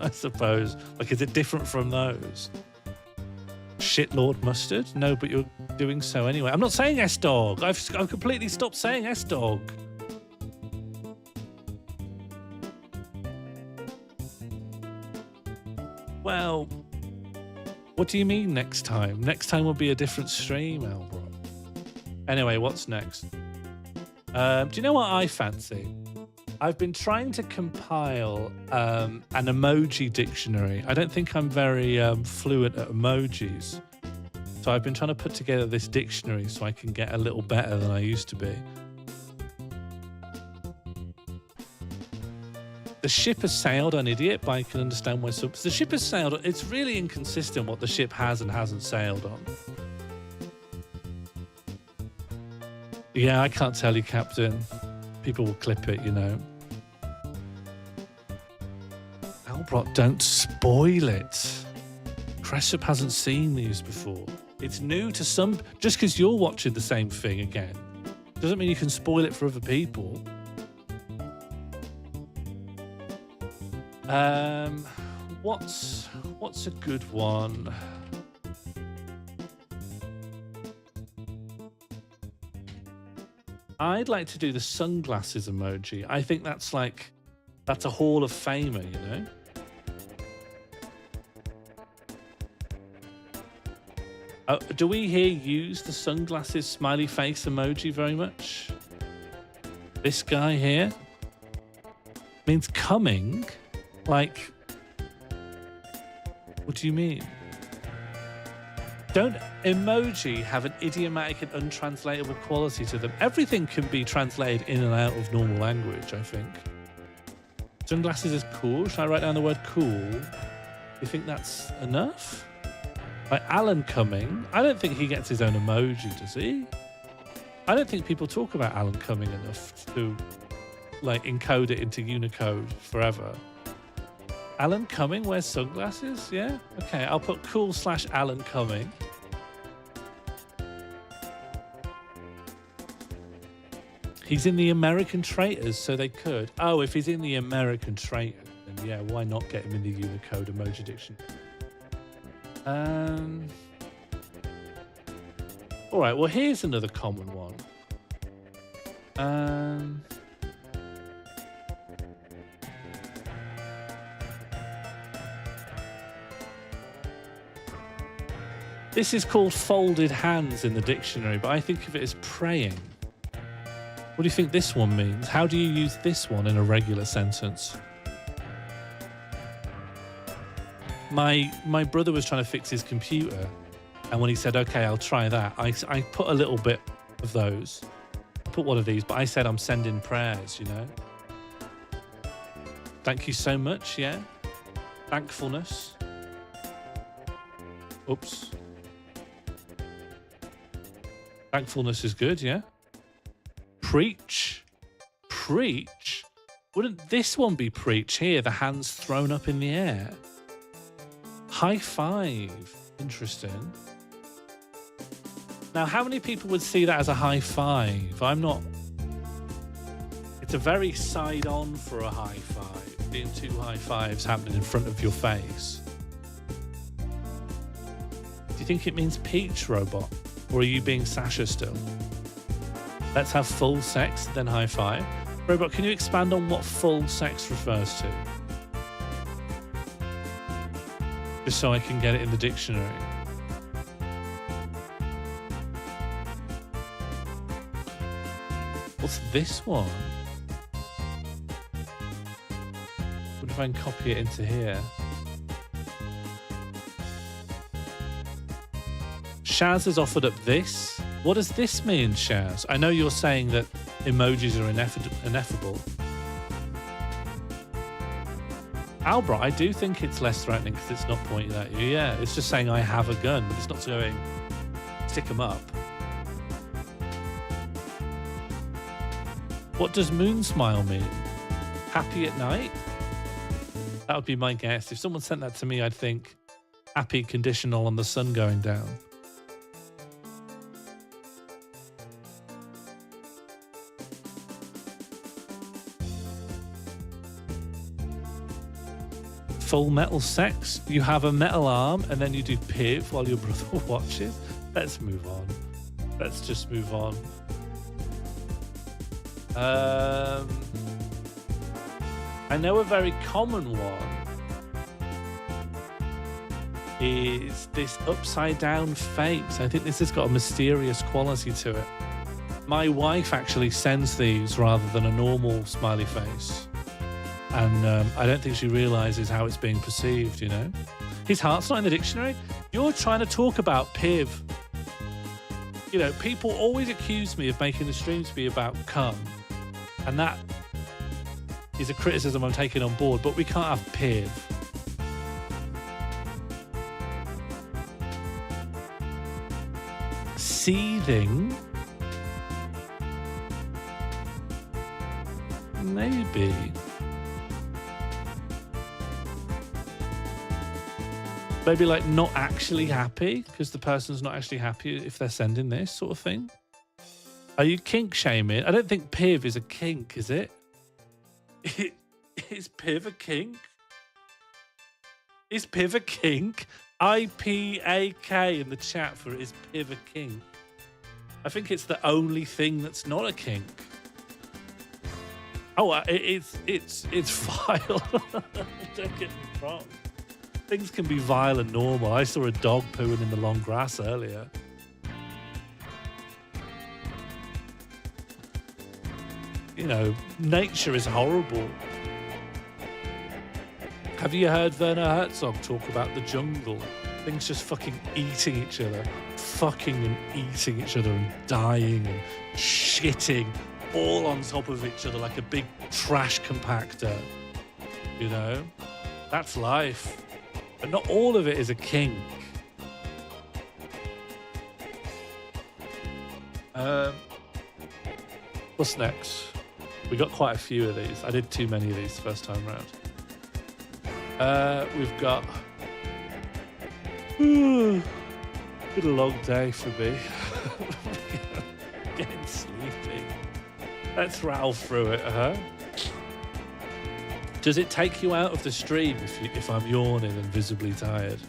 S1: I suppose. Like, is it different from those? Shitlord mustard? No, but you're doing so anyway. I'm not saying S-Dog. I've completely stopped saying S-Dog. Well... What do you mean next time? Next time will be a different stream, Albro. Anyway, what's next? Do you know what I fancy? I've been trying to compile an emoji dictionary. I don't think I'm very fluent at emojis. So I've been trying to put together this dictionary so I can get a little better than I used to be. The ship has sailed, an idiot, but I can understand why some... The ship has sailed. It's really inconsistent what the ship has and hasn't sailed on. Yeah, I can't tell you, Captain. People will clip it, you know. Albrot, don't spoil it. Cressup hasn't seen these before. It's new to some. Just because you're watching the same thing again doesn't mean you can spoil it for other people. What's a good one? I'd like to do the sunglasses emoji. I think that's a Hall of Famer, you know? Do we here use the sunglasses smiley face emoji very much? This guy here means coming. Like, what do you mean? Don't emoji have an idiomatic and untranslatable quality to them? Everything can be translated in and out of normal language, I think. Sunglasses is cool. Should I write down the word cool? You think that's enough? Like Alan Cumming, I don't think he gets his own emoji, does he? I don't think people talk about Alan Cumming enough to like encode it into Unicode forever. Alan Cumming wears sunglasses? Yeah? Okay, I'll put cool / Alan Cumming. He's in the American Traitors, so they could. Oh, if he's in the American Traitors, then yeah, why not get him in the Unicode emoji dictionary? All right, well, here's another common one. This is called folded hands in the dictionary, but I think of it as praying. What do you think this one means? How do you use this one in a regular sentence? My brother was trying to fix his computer, and when he said, okay, I'll try that, I put a little bit of those. I put one of these, but I said I'm sending prayers, you know? Thank you so much, yeah? Thankfulness. Oops. Thankfulness is good, yeah? Preach. Preach? Wouldn't this one be preach here? The hands thrown up in the air. High five. Interesting. Now, how many people would see that as a high five? I'm not... It's a very side-on for a high five, being two high fives happening in front of your face. Do you think it means peach, robot? Or are you being Sasha still? Let's have full sex, then high five. Robot, can you expand on what full sex refers to? Just so I can get it in the dictionary. What's this one? What if I can copy it into here? Shaz has offered up this. What does this mean, Shaz? I know you're saying that emojis are ineffable. Albert, I do think it's less threatening because it's not pointing at you. Yeah, it's just saying I have a gun, but it's not going stick 'em up. What does moon smile mean? Happy at night? That would be my guess. If someone sent that to me, I'd think happy conditional on the sun going down. Full metal sex. You have a metal arm and then you do piv while your brother watches. Let's move on. Let's just move on. I know a very common one is this upside down face. I think this has got a mysterious quality to it. My wife actually sends these rather than a normal smiley face. And I don't think she realizes how it's being perceived, you know? His heart's not in the dictionary. You're trying to talk about piv. You know, people always accuse me of making the streams be about cum. And that is a criticism I'm taking on board, but we can't have piv. Seething? Maybe. Maybe like not actually happy because the person's not actually happy if they're sending this sort of thing. Are you kink shaming? I don't think piv is a kink, is it? Is piv a kink? Is piv a kink? IPAK in the chat for is piv a kink. I think it's the only thing that's not a kink. Oh, it's vile. Don't get me wrong. Things can be vile and normal. I saw a dog pooing in the long grass earlier. You know, nature is horrible. Have you heard Werner Herzog talk about the jungle? Things just fucking eating each other, fucking and eating each other and dying and shitting all on top of each other like a big trash compactor. You know? That's life. But not all of it is a kink. What's next? We got quite a few of these. I did too many of these the first time round. We've got... Been a long day for me. Getting sleepy. Let's rattle through it, huh? Does it take you out of the stream if I'm yawning and visibly tired?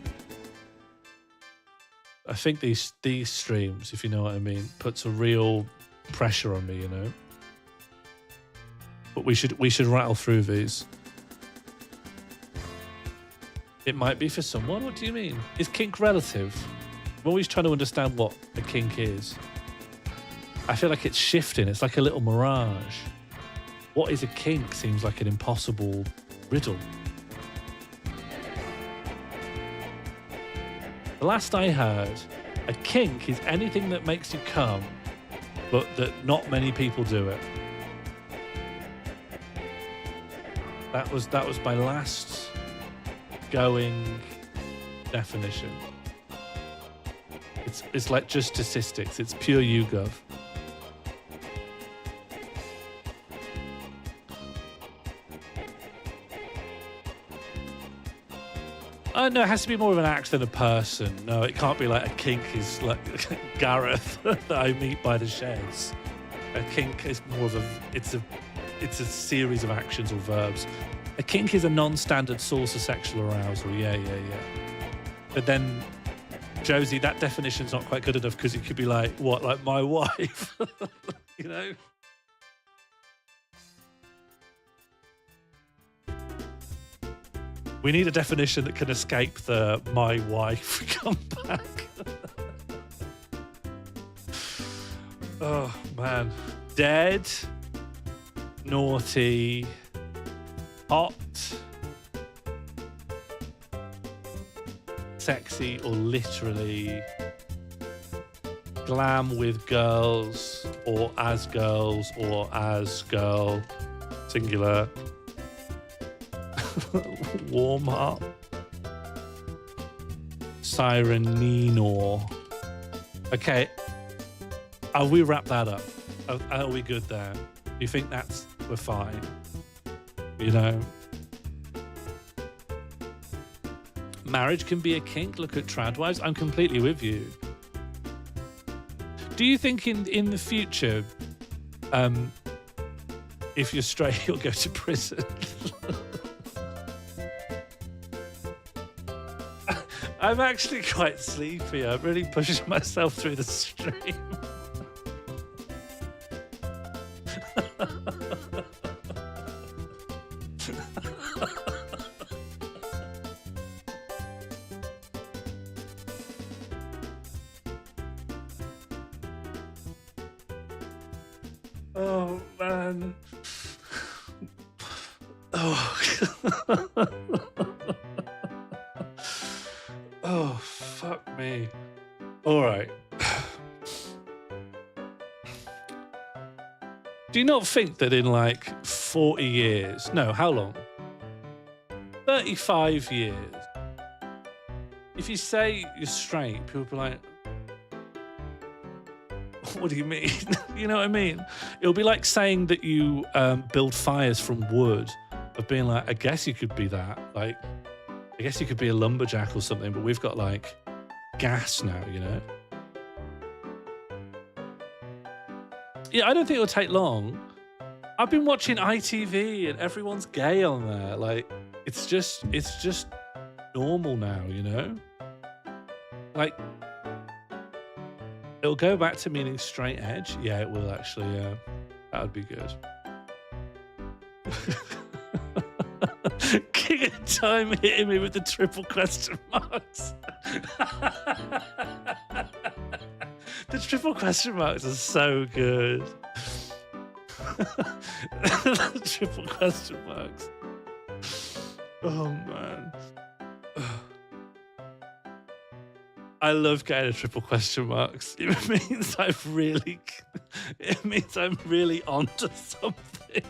S1: I think these streams, if you know what I mean, puts a real pressure on me, you know. But we should rattle through these. It might be for someone. What do you mean? Is kink relative? I'm always trying to understand what a kink is. I feel like it's shifting. It's like a little mirage. What is a kink seems like an impossible riddle. The last I heard, a kink is anything that makes you come, but that not many people do it. That was my last going definition. It's like just statistics. It's pure YouGov. No, it has to be more of an act than a person. No, it can't be like a kink is like Gareth that I meet by the sheds. A kink is more of it's a series of actions or verbs. A kink is a non-standard source of sexual arousal. Yeah. But then, Josie, that definition's not quite good enough because it could be like, what, like my wife? You know? We need a definition that can escape the my wife come back. Oh, man. Dead, naughty, hot, sexy, or literally glam with girls, or as girl, singular. Warm up. Siren Ninor. Okay. Are we wrap that up? Are we good there? Do you think we're fine? You know? Marriage can be a kink. Look at tradwives. I'm completely with you. Do you think in the future, if you're straight, you'll go to prison? I'm actually quite sleepy. I'm really pushing myself through the stream. Oh, man. Oh. Oh, fuck me. All right. Do you not think that in like 40 years, no, how long? 35 years. If you say you're straight, people will be like, what do you mean? You know what I mean? It'll be like saying that you build fires from wood, of being like, I guess you could be that. Like, I guess you could be a lumberjack or something, but we've got like gas now, you know? Yeah, I don't think it'll take long. I've been watching ITV and everyone's gay on there. Like, it's just normal now, you know? Like, it'll go back to meaning straight edge. Yeah, it will actually, yeah. That would be good. King of Time hitting me with the triple question marks. The triple question marks are so good. The triple question marks. Oh man. I love getting a triple question marks. It means it means I'm really onto something.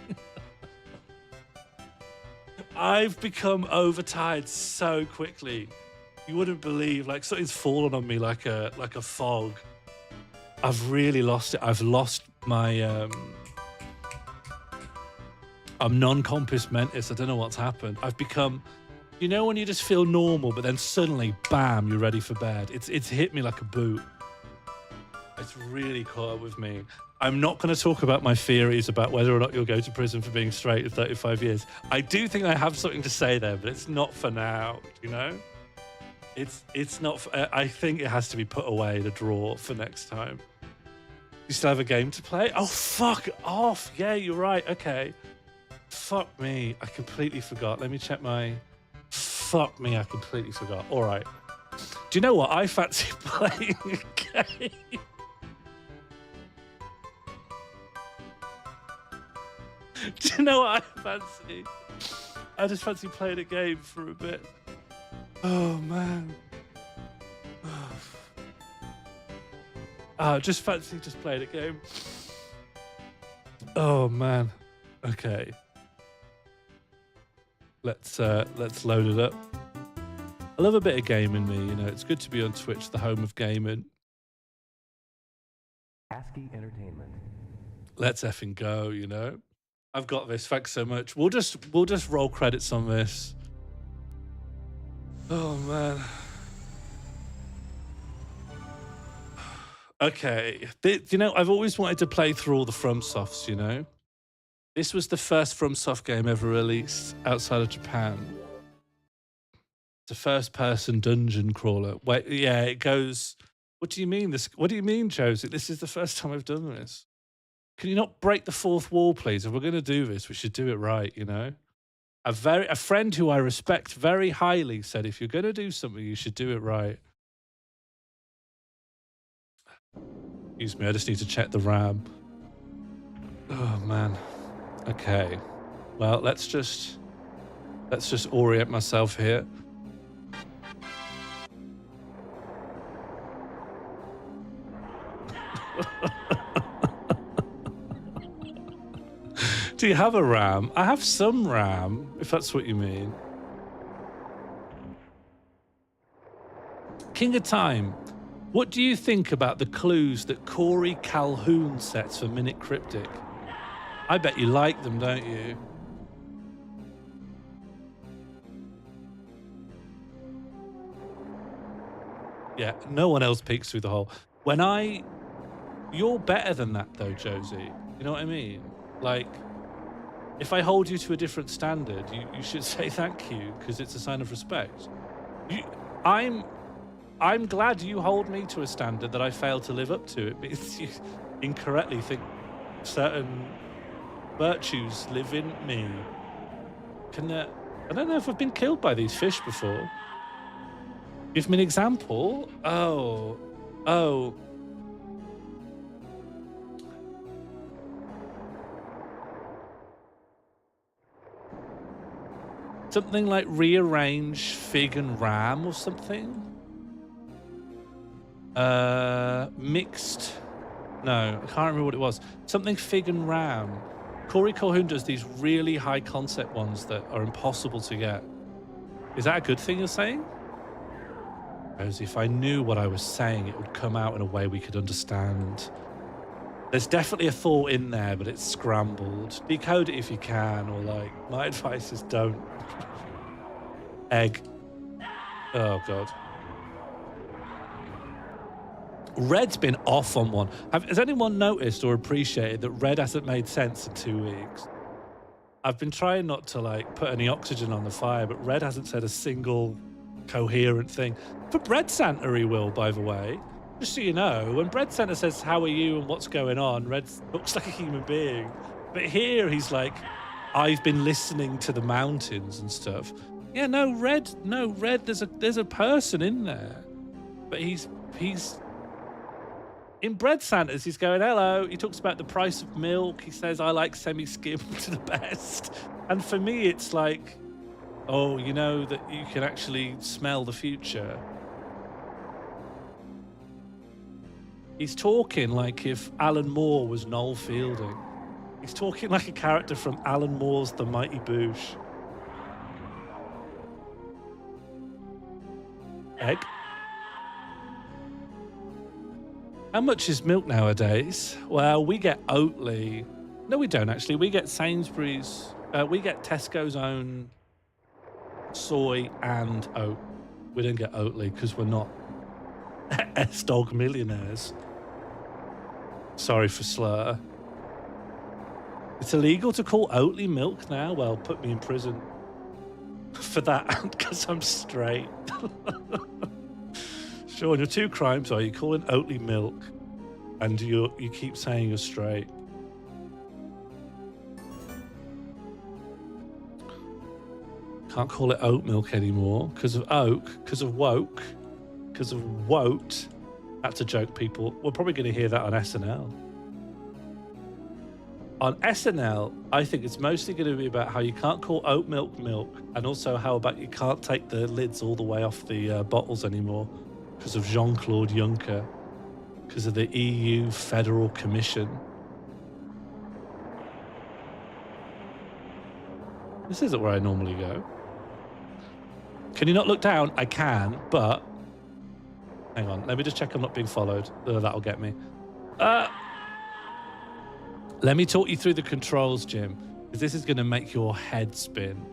S1: I've become overtired so quickly. You wouldn't believe, like something's fallen on me like a fog. I've really lost it. I've lost my I'm non-compos mentis. I don't know what's happened. I've become, you know, when you just feel normal, but then suddenly, bam, you're ready for bed. It's hit me like a boot. It's really caught up with me. I'm not going to talk about my theories about whether or not you'll go to prison for being straight in 35 years. I do think I have something to say there, but it's not for now, you know? It's not for, I think it has to be put away in a drawer for next time. You still have a game to play? Oh, fuck off. Yeah, you're right. Okay. Fuck me. I completely forgot. Let me check my... Fuck me. I completely forgot. All right. Do you know what? I fancy playing a game. Do you know what I fancy? I just fancy playing a game for a bit. Oh, man. Just fancy just playing a game. Oh, man. Okay. Let's load it up. I love a bit of gaming, me. You know, it's good to be on Twitch, the home of gaming.
S3: ASCII Entertainment.
S1: Let's effing go. You know, I've got this. Thanks so much. We'll just roll credits on this. Oh man. Okay. You know, I've always wanted to play through all the FromSofts. You know. This was the first FromSoft game ever released outside of Japan. It's a first-person dungeon crawler. Wait, yeah, it goes... What do you mean? What do you mean, Josie? This is the first time I've done this. Can you not break the fourth wall, please? If we're going to do this, we should do it right, you know? A friend who I respect very highly said, if you're going to do something, you should do it right. Excuse me, I just need to check the RAM. Oh, man. Okay, well, let's just orient myself here. Do you have a RAM? I have some RAM, if that's what you mean. King of Time, what do you think about the clues that Corey Calhoun sets for Minute Cryptic? I bet you like them, don't you? Yeah, no one else peeks through the hole. You're better than that though, Josie. You know what I mean? Like, if I hold you to a different standard, you should say thank you, because it's a sign of respect. I'm glad you hold me to a standard that I fail to live up to. It means you incorrectly think certain virtues live in me. I don't know if I've been killed by these fish before. Give me an example. Oh. Something like rearrange fig and ram or something? Mixed. No, I can't remember what it was. Something fig and ram. Corey Calhoun does these really high concept ones that are impossible to get. Is that a good thing you're saying? As if I knew what I was saying, it would come out in a way we could understand. There's definitely a thought in there, but it's scrambled. Decode it if you can, or like, my advice is don't. Egg. Oh, God. Red's been off on one. Has anyone noticed or appreciated that Red hasn't made sense in 2 weeks? I've been trying not to, like, put any oxygen on the fire, but Red hasn't said a single coherent thing. For Bread Santa, he will, by the way. Just so you know, when Bread Santa says, "How are you and what's going on?" Red looks like a human being. But here he's like, "I've been listening to the mountains and stuff." Yeah, no, Red, there's a person in there. But he's in Bread Santa's, he's going, "Hello." He talks about the price of milk. He says, "I like semi-skimmed the best." And for me, it's like, oh, you know that you can actually smell the future. He's talking like if Alan Moore was Noel Fielding. He's talking like a character from Alan Moore's The Mighty Boosh. Egg. How much is milk nowadays? Well, we get Oatly. No, we don't actually. We get Sainsbury's. We get Tesco's own soy and oat. We don't get Oatly because we're not S-Dog millionaires. Sorry for slur. It's illegal to call Oatly milk now? Well, put me in prison for that because I'm straight. Sean, your 2 crimes are you calling Oatly milk and you keep saying you're straight. Can't call it oat milk anymore because of oak, because of woke, because of wote. That's a joke, people. We're probably going to hear that on SNL. On SNL, I think it's mostly going to be about how you can't call oat milk milk, and also how about you can't take the lids all the way off the bottles anymore because of Jean-Claude Juncker, because of the EU Federal Commission. This isn't where I normally go. Can you not look down? I can, but hang on. Let me just check I'm not being followed. That'll get me. Let me talk you through the controls, Jim, because this is going to make your head spin.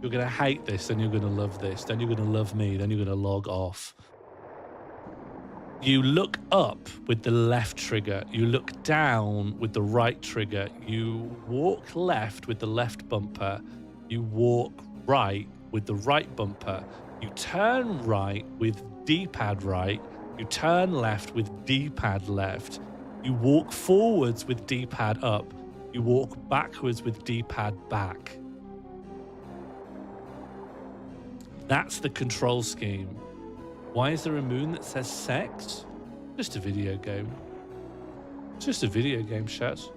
S1: You're going to hate this, then you're going to love this, then you're going to love me, then you're going to log off. You look up with the left trigger. You look down with the right trigger. You walk left with the left bumper. You walk right with the right bumper. You turn right with D-pad right. You turn left with D-pad left. You walk forwards with D-pad up. You walk backwards with D-pad back. That's the control scheme. Why is there a moon that says sex? Just a video game. It's just a video game, Shaz.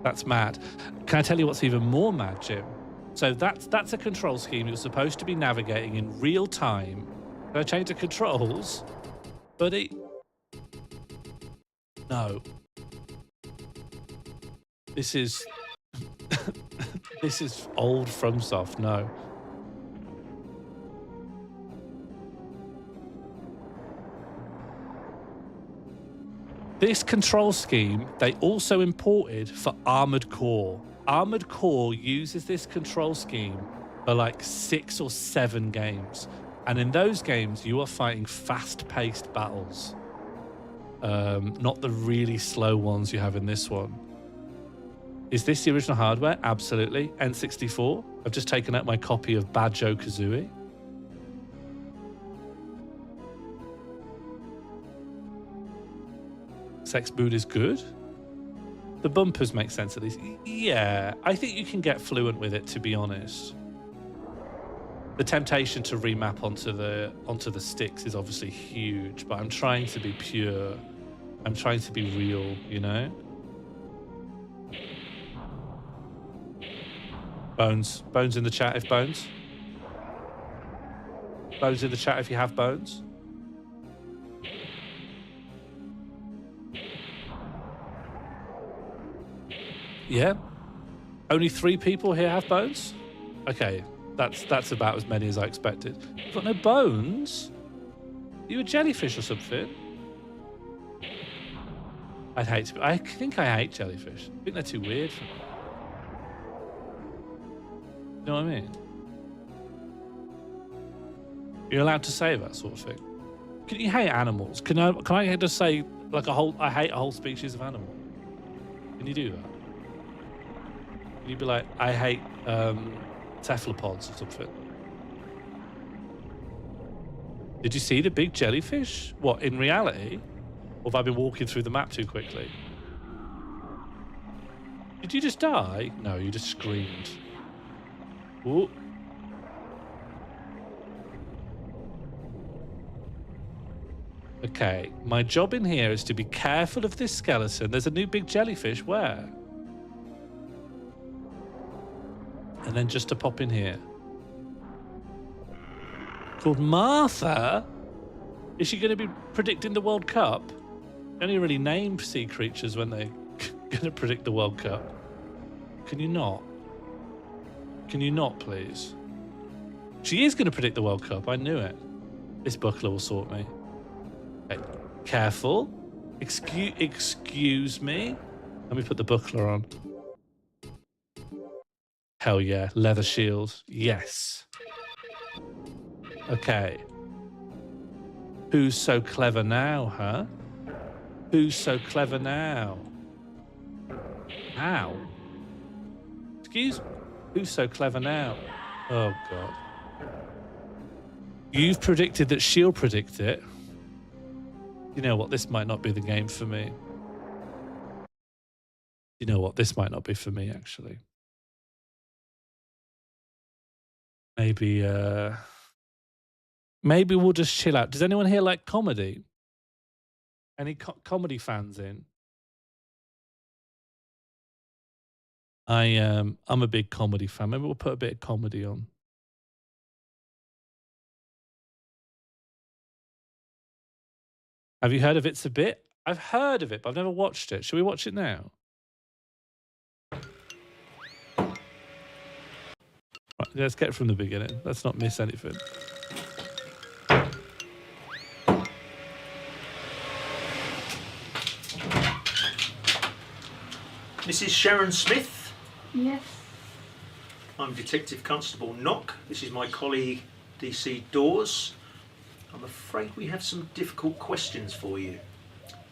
S1: That's mad. Can I tell you what's even more mad, Jim? So that's a control scheme you're supposed to be navigating in real time. Can I change the controls? Buddy. No. This is this is old FromSoft, no. This control scheme, they also imported for Armored Core. Armored Core uses this control scheme for like 6 or 7 games. And in those games, you are fighting fast-paced battles. Not the really slow ones you have in this one. Is this the original hardware? Absolutely. N64. I've just taken out my copy of Banjo-Kazooie. Sex Mood is good. The bumpers make sense at least. Yeah, I think you can get fluent with it, to be honest. The temptation to remap onto the sticks is obviously huge, but I'm trying to be pure. I'm trying to be real, you know? Bones. Bones in the chat if Bones. Bones in the chat if you have Bones. Yeah. Only 3 people here have bones? Okay, that's about as many as I expected. You've got no bones? Are you a jellyfish or something? I think I hate jellyfish. I think they're too weird for me. You know what I mean? You're allowed to say that sort of thing. Can you hate animals? Can I just say like I hate a whole species of animal? Can you do that? Can you be like, I hate cephalopods or something? Did you see the big jellyfish? What, in reality? Or have I been walking through the map too quickly? Did you just die? No, you just screamed. Ooh. Okay, my job in here is to be careful of this skeleton. There's a new big jellyfish. Where? And then just to pop in here. Called Martha? Is she going to be predicting the World Cup? They only really name sea creatures when they're going to predict the World Cup. Can you not? Can you not, please? She is going to predict the World Cup. I knew it. This buckler will sort me. Okay. Careful. Excuse me. Let me put the buckler on. Hell yeah. Leather shield. Yes. Okay. Who's so clever now, huh? Who's so clever now? How? Excuse me? Who's so clever now? Oh, God. You've predicted that she'll predict it. You know what? This might not be the game for me. You know what? This might not be for me, actually. Maybe we'll just chill out. Does anyone here like comedy? Any comedy fans in? I'm a big comedy fan. Maybe we'll put a bit of comedy on. Have you heard of It's a Bit? I've heard of it, but I've never watched it. Should we watch it now? Right, let's get it from the beginning. Let's not miss anything.
S3: Mrs. Sharon Smith?
S4: Yes.
S3: I'm Detective Constable Knock. This is my colleague, DC Dawes. I'm afraid we have some difficult questions for you.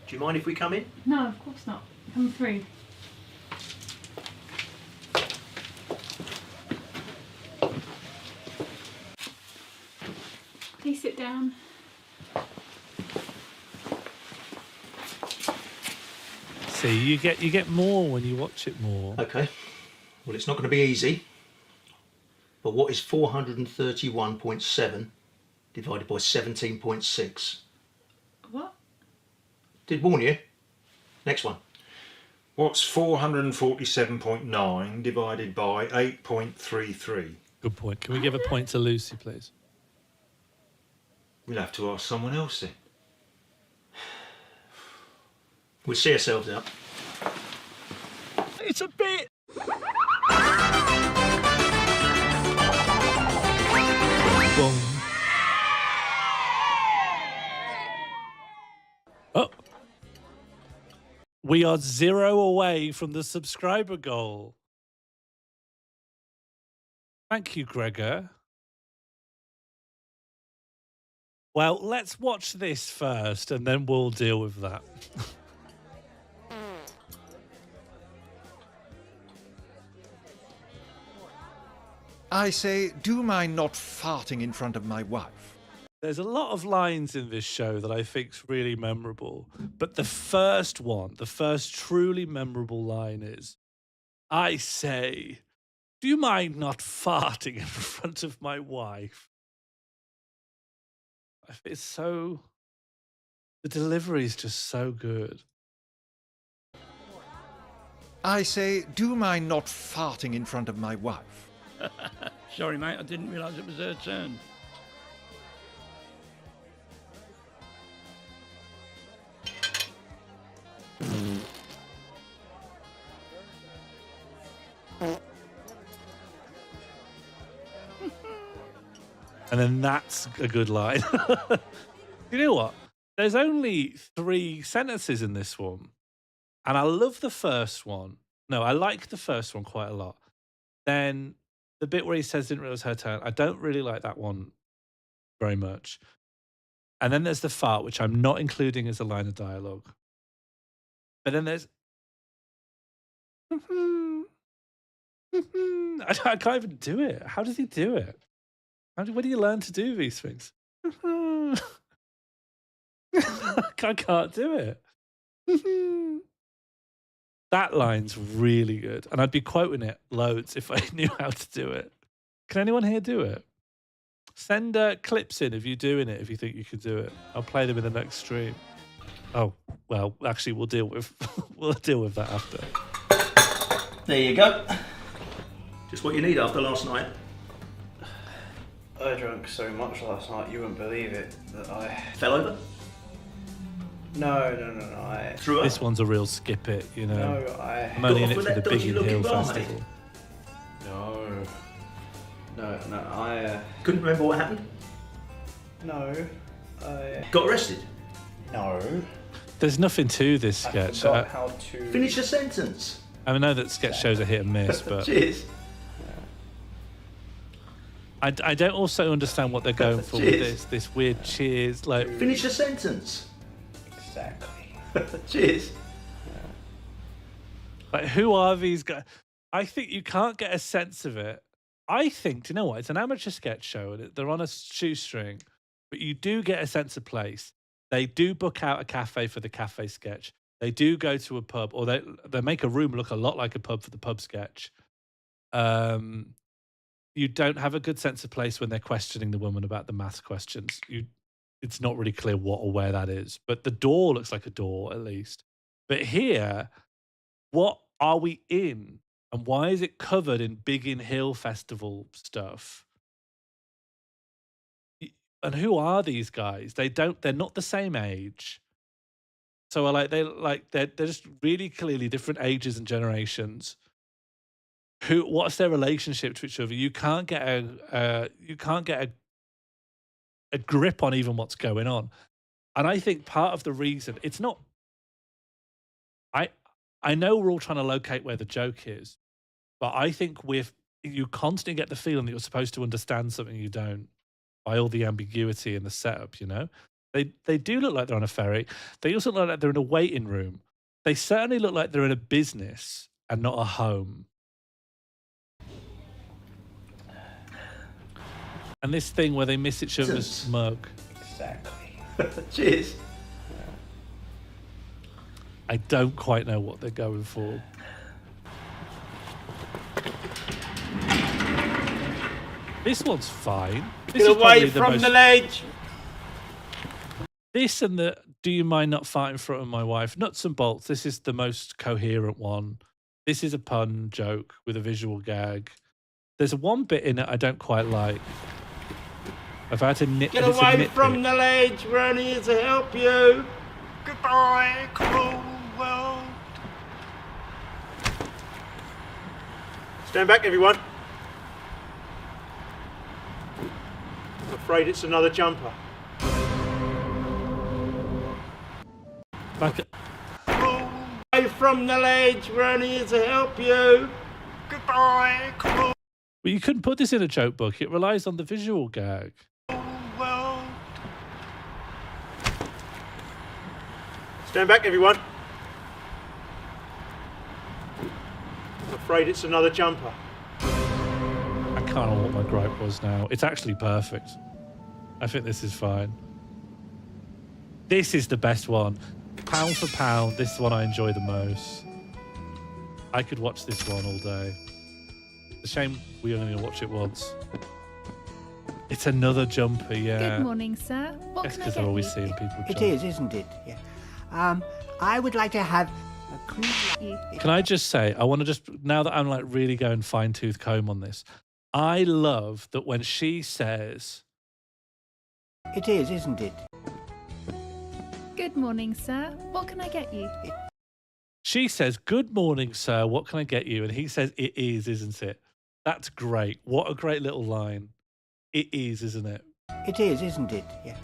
S3: Do you mind if we come in?
S4: No, of course not. Come through. Please sit down.
S1: See, you get more when you watch it more.
S3: Okay. Well, it's not going to be easy. But what is 431.7 divided by 17.6?
S4: What?
S3: Did warn you. Next one.
S5: What's 447.9 divided by 8.33?
S1: Good point. Can we give a point to Lucy, please?
S5: We'll have to ask someone else then.
S3: We'll see ourselves out.
S1: It's a bit. Boom. Oh. We are 0 away from the subscriber goal. Thank you, Gregor. Well, let's watch this first and then we'll deal with that.
S6: I say, do mind not farting in front of my wife.
S1: There's a lot of lines in this show that I think's really memorable, but the first one, the first truly memorable line is, I say, do you mind not farting in front of my wife? It's so, the delivery is just so good.
S6: I say, do mind not farting in front of my wife.
S7: Sorry, mate, I didn't realise it was her turn.
S1: And then that's a good line. You know what? There's only 3 sentences in this one. And I love the first one. No, I like the first one quite a lot. Then the bit where he says, didn't realise her turn, I don't really like that one very much. And then there's the fart, which I'm not including as a line of dialogue. But then there's I can't even do it. How does he do it? Where do you learn to do these things? I can't do it. That line's really good. And I'd be quoting it loads if I knew how to do it. Can anyone here do it? Send clips in of you doing it if you think you could do it. I'll play them in the next stream. Oh, well, actually, we'll deal with that after.
S3: There you go. Just what you need after last night.
S8: I drank so much last night, you wouldn't believe it, that I...
S3: Fell over?
S8: No, I...
S3: Threw up?
S1: This one's a real skip it, you know.
S8: No,
S1: I'm only in it for the Biggin Hill Festival.
S8: No, I...
S3: Couldn't remember what happened?
S8: No, I...
S3: Got arrested?
S8: No.
S1: There's nothing to this sketch.
S8: I forgot how to...
S3: Finish a sentence.
S1: I know that sketch shows are hit and miss, but...
S3: Cheers.
S1: I don't also understand what they're going for with this weird cheers. Like,
S3: finish a sentence.
S8: Exactly.
S3: Cheers.
S1: Like, who are these guys? I think you can't get a sense of it. I think, do you know what? It's an amateur sketch show, and they're on a shoestring, but you do get a sense of place. They do book out a cafe for the cafe sketch. They do go to a pub, or they make a room look a lot like a pub for the pub sketch. You don't have a good sense of place when they're questioning the woman about the maths questions. It's not really clear what or where that is, but the door looks like a door at least. But here, what are we in? And why is it covered in Biggin Hill Festival stuff? And who are these guys? They're not the same age. So they're just really clearly different ages and generations. What's their relationship to each other? You can't get a grip on even what's going on. And I think part of the reason it's not. I know we're all trying to locate where the joke is, but I think you constantly get the feeling that you're supposed to understand something you don't by all the ambiguity in the setup. You know, they do look like they're on a ferry. They also look like they're in a waiting room. They certainly look like they're in a business and not a home. And this thing where they miss each other's mug.
S8: Exactly.
S3: Cheers.
S1: I don't quite know what they're going for. This one's fine. This
S7: Get away from the ledge!
S1: This and the do you mind not farting in front of my wife? Nuts and bolts. This is the most coherent one. This is a pun joke with a visual gag. There's one bit in it I don't quite like. I've had to nit.
S7: Get away from the ledge, we're only here to help you.
S6: Goodbye, cruel world.
S3: Stand back, everyone. I'm afraid it's another jumper.
S1: Back.
S7: Away from the ledge, we're only here to help you.
S6: Goodbye, cruel
S1: But you couldn't put this in a joke book. It relies on the visual gag.
S6: world.
S3: Stand back, everyone. I'm afraid it's another jumper.
S1: I can't know what my gripe was now. It's actually perfect. I think this is fine. This is the best one. Pound for pound, this is one I enjoy the most. I could watch this one all day. It's a shame we only watch it once. It's another jumper, yeah.
S4: Good morning, sir. What
S1: That's
S4: can I
S1: because
S4: get
S1: they're always
S4: you?
S1: seeing people jump.
S9: It is, isn't it? Yeah. I would like to have a cream.
S1: Can I just say, I want to just, now that I'm like really going fine tooth comb on this, I love that when she says,
S9: It is, isn't it?
S4: Good morning, sir. What can I get you?
S1: she says, good morning, sir, what can I get you? And he says, it is, isn't it? That's great. What a great little line. It is, isn't it?
S9: It is, isn't it? Yeah.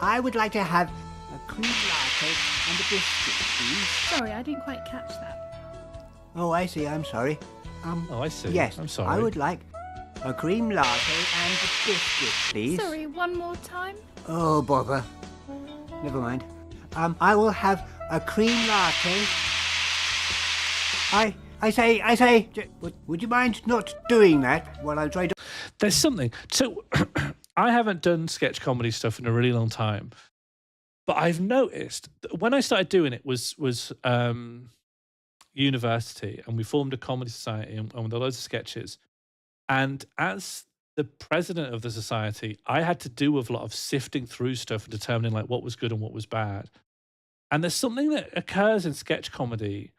S9: I would like to have a cream latte and a biscuit, please.
S4: Sorry, I didn't quite catch that.
S9: Oh, I see. I'm sorry.
S1: Oh, I see.
S9: Yes.
S1: I'm sorry.
S9: I would like a cream latte and a biscuit, please.
S4: Sorry, one more time.
S9: Oh, bother. Never mind. I will have a cream latte. I say, would you mind not doing that while I'm trying to...
S1: There's something. So I haven't done sketch comedy stuff in a really long time, but I've noticed that when I started doing it was university, and we formed a comedy society and there were loads of sketches. And as the president of the society, I had to do with a lot of sifting through stuff and determining like what was good and what was bad. And there's something that occurs in sketch comedy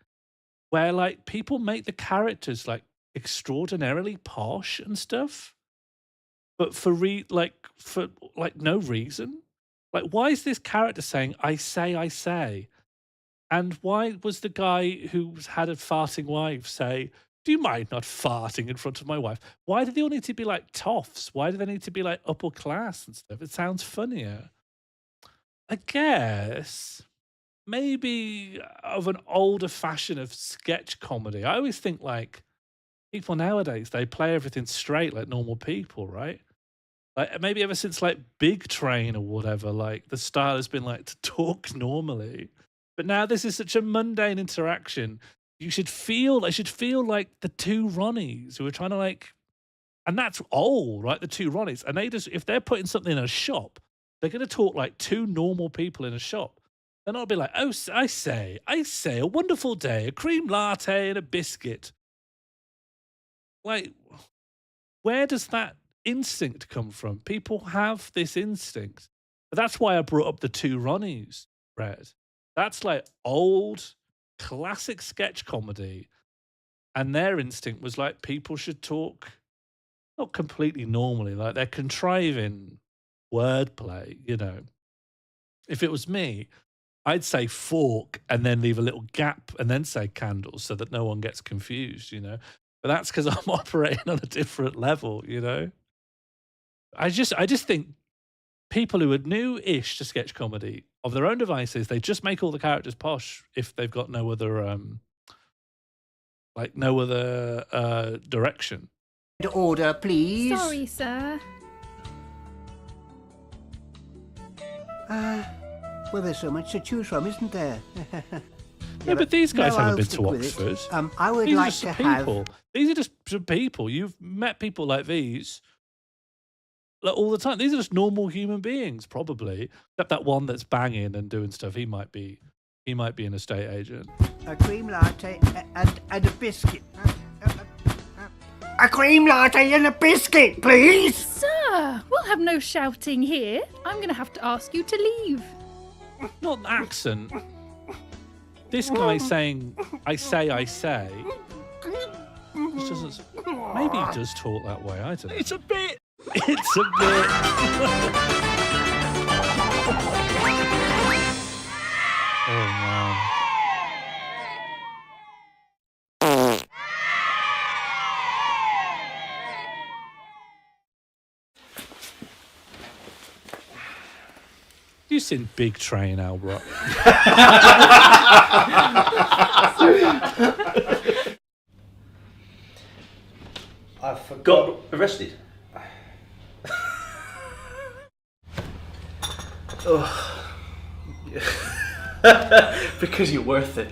S1: where like people make the characters like extraordinarily posh and stuff, but for no reason. Like, why is this character saying I say? And why was the guy who had a farting wife say, do you mind not farting in front of my wife? Why do they all need to be like toffs? Why do they need to be like upper class and stuff? It sounds funnier. I guess maybe of an older fashion of sketch comedy. I always think like people nowadays, they play everything straight like normal people, right? Like maybe ever since like Big Train or whatever, like the style has been like to talk normally. But now this is such a mundane interaction. I should feel like the two Ronnies who are trying to like, and that's old, right? The two Ronnies. And if they're putting something in a shop, they're going to talk like two normal people in a shop. They're not be like, oh, I say, a wonderful day, a cream latte and a biscuit. Like, where does that instinct come from? People have this instinct. But that's why I brought up the two Ronnies, Red. That's like old, classic sketch comedy. And their instinct was like people should talk not completely normally, like they're contriving wordplay, you know. If it was me, I'd say fork and then leave a little gap and then say candles so that no one gets confused, you know. But that's because I'm operating on a different level, you know. I just think people who are new-ish to sketch comedy of their own devices, they just make all the characters posh if they've got no other direction.
S9: Order, please.
S4: Sorry, sir.
S9: Well, there's so much to choose from, isn't there?
S1: Yeah, but these guys haven't
S9: I'll
S1: been
S9: stick
S1: to
S9: with it.
S1: Oxford.
S9: I would
S1: These are
S9: like
S1: just
S9: to
S1: people.
S9: have...
S1: These are just some people. You've met people like these like, all the time. These are just normal human beings, probably. Except that one that's banging and doing stuff. He might be an estate agent.
S9: A cream latte and a biscuit. A cream latte and a biscuit, please!
S4: Sir, we'll have no shouting here. I'm going to have to ask you to leave.
S1: Not an accent. This guy saying, I say. This doesn't, maybe he does talk that way. I don't know.
S6: It's a bit.
S1: It's a bit. Oh, man. You seen Big Train, Albert?
S8: I forgot.
S3: Got arrested.
S8: Because you're worth it.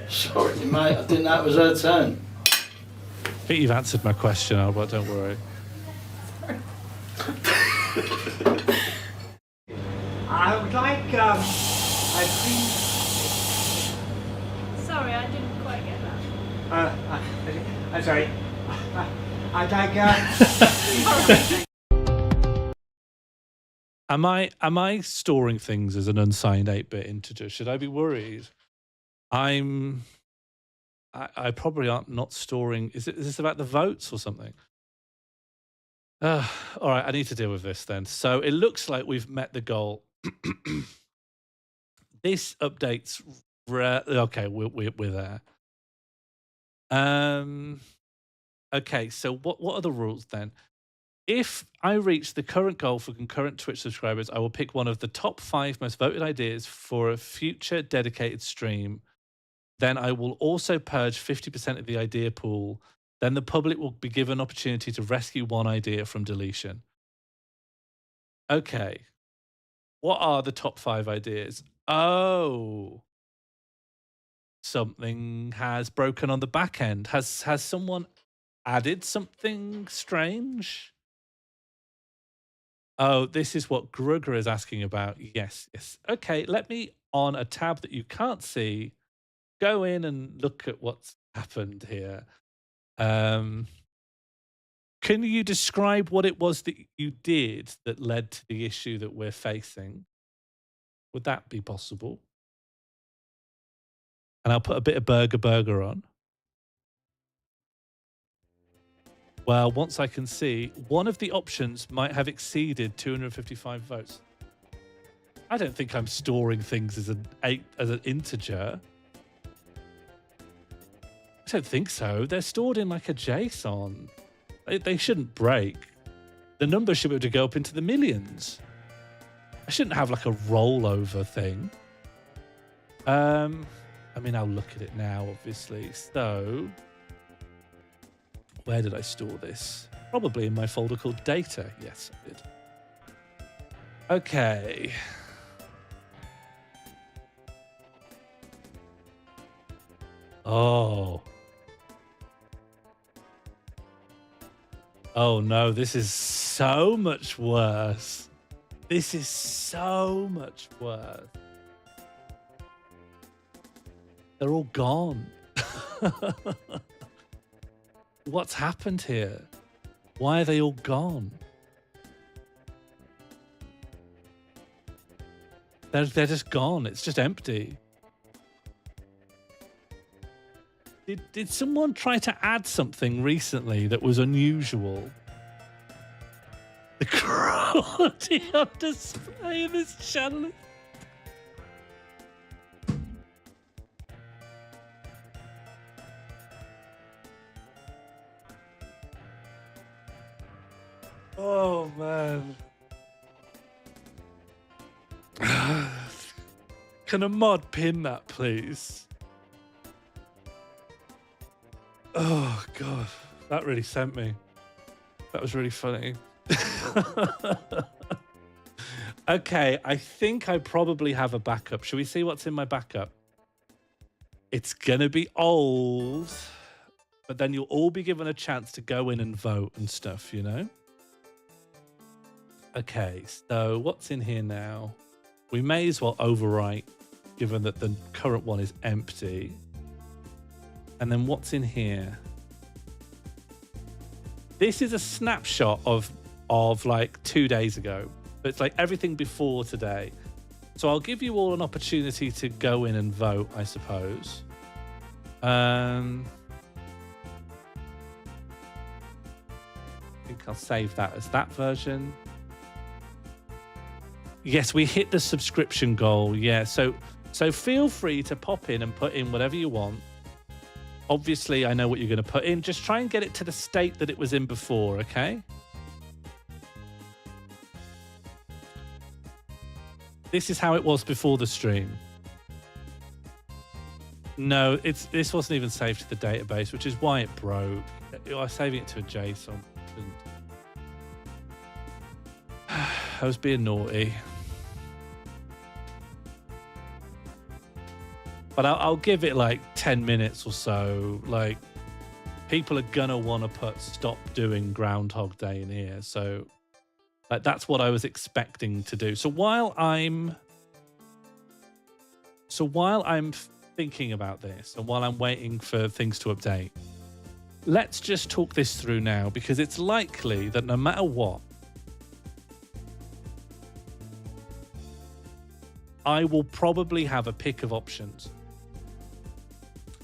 S8: Sorry, mate. I didn't know it was her turn.
S1: I think you've answered my question, Albert. Don't worry.
S9: I would like, I think...
S4: Sorry, I didn't quite get that.
S9: I'm sorry. I'd like,
S1: Am I storing things as an unsigned 8-bit integer? Should I be worried? I probably aren't not storing. Is this about the votes or something? All right, I need to deal with this then. So it looks like we've met the goal. This updates. Okay, we're there. Okay, so what are the rules then? If I reach the current goal for concurrent Twitch subscribers, I will pick one of the top 5 most voted ideas for a future dedicated stream. Then I will also purge 50% of the idea pool Then the public will be given an opportunity to rescue one idea from deletion. Okay. What are the top 5 ideas? Oh. Something has broken on the back end. Has someone added something strange? Oh, this is what Grugger is asking about. Yes. Okay, let me, on a tab that you can't see, go in and look at what's happened here. Can you describe what it was that you did that led to the issue that we're facing? Would that be possible? And I'll put a bit of burger on. Well, once I can see, one of the options might have exceeded 255 votes. I don't think I'm storing things as an integer. I don't think so. They're stored in like a JSON. They shouldn't break. The number should be able to go up into the millions. I shouldn't have like a rollover thing. I mean, I'll look at it now, obviously. So, where did I store this? Probably in my folder called data. Yes, I did. Okay. Oh. Oh no, this is so much worse. This is so much worse. They're all gone. What's happened here? Why are they all gone? They're just gone. It's just empty. Did someone try to add something recently that was unusual? The cruelty on display in this channel. Oh man. Can a mod pin that, please? Oh god, that really sent me. That was really funny. Okay, I think I probably have a backup. Should we see what's in my backup? It's gonna be old, but then you'll all be given a chance to go in and vote and stuff, you know? Okay, so what's in here now? We may as well overwrite, given that the current one is empty. And then what's in here? This is a snapshot of like 2 days ago. But it's like everything before today. So I'll give you all an opportunity to go in and vote, I suppose. I think I'll save that as that version. Yes, we hit the subscription goal. Yeah, so feel free to pop in and put in whatever you want. Obviously, I know what you're going to put in. Just try and get it to the state that it was in before, okay? This is how it was before the stream. No, this wasn't even saved to the database, which is why it broke. I was saving it to a JSON. I was being naughty. But I'll give it like 10 minutes or so. Like, people are gonna want to put stop doing Groundhog Day in here. So like, that's what I was expecting to do. So while I'm thinking about this and while I'm waiting for things to update, let's just talk this through now, because it's likely that no matter what, I will probably have a pick of options.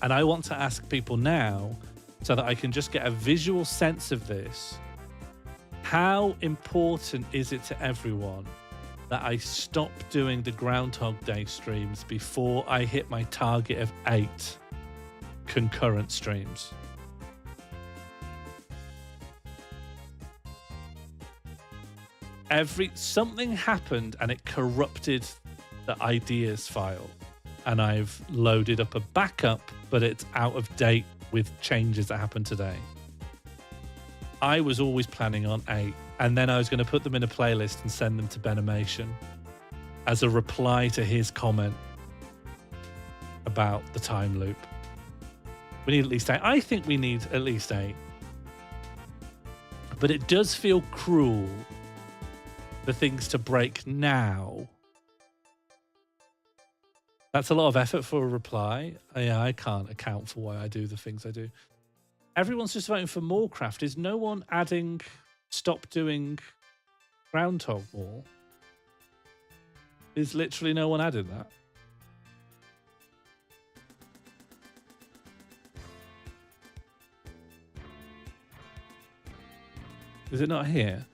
S1: And I want to ask people now, so that I can just get a visual sense of this. How important is it to everyone that I stop doing the Groundhog Day streams before I hit my target of 8 concurrent streams? Something happened and it corrupted the ideas file, and I've loaded up a backup, but it's out of date with changes that happened today. I was always planning on 8, and then I was going to put them in a playlist and send them to Benimation as a reply to his comment about the time loop. We need at least 8. I think we need at least 8. But it does feel cruel for things to break now. That's a lot of effort for a reply. I can't account for why I do the things I do. Everyone's just voting for more craft. Is no one adding stop doing groundhog more? Is literally no one adding that? Is it not here?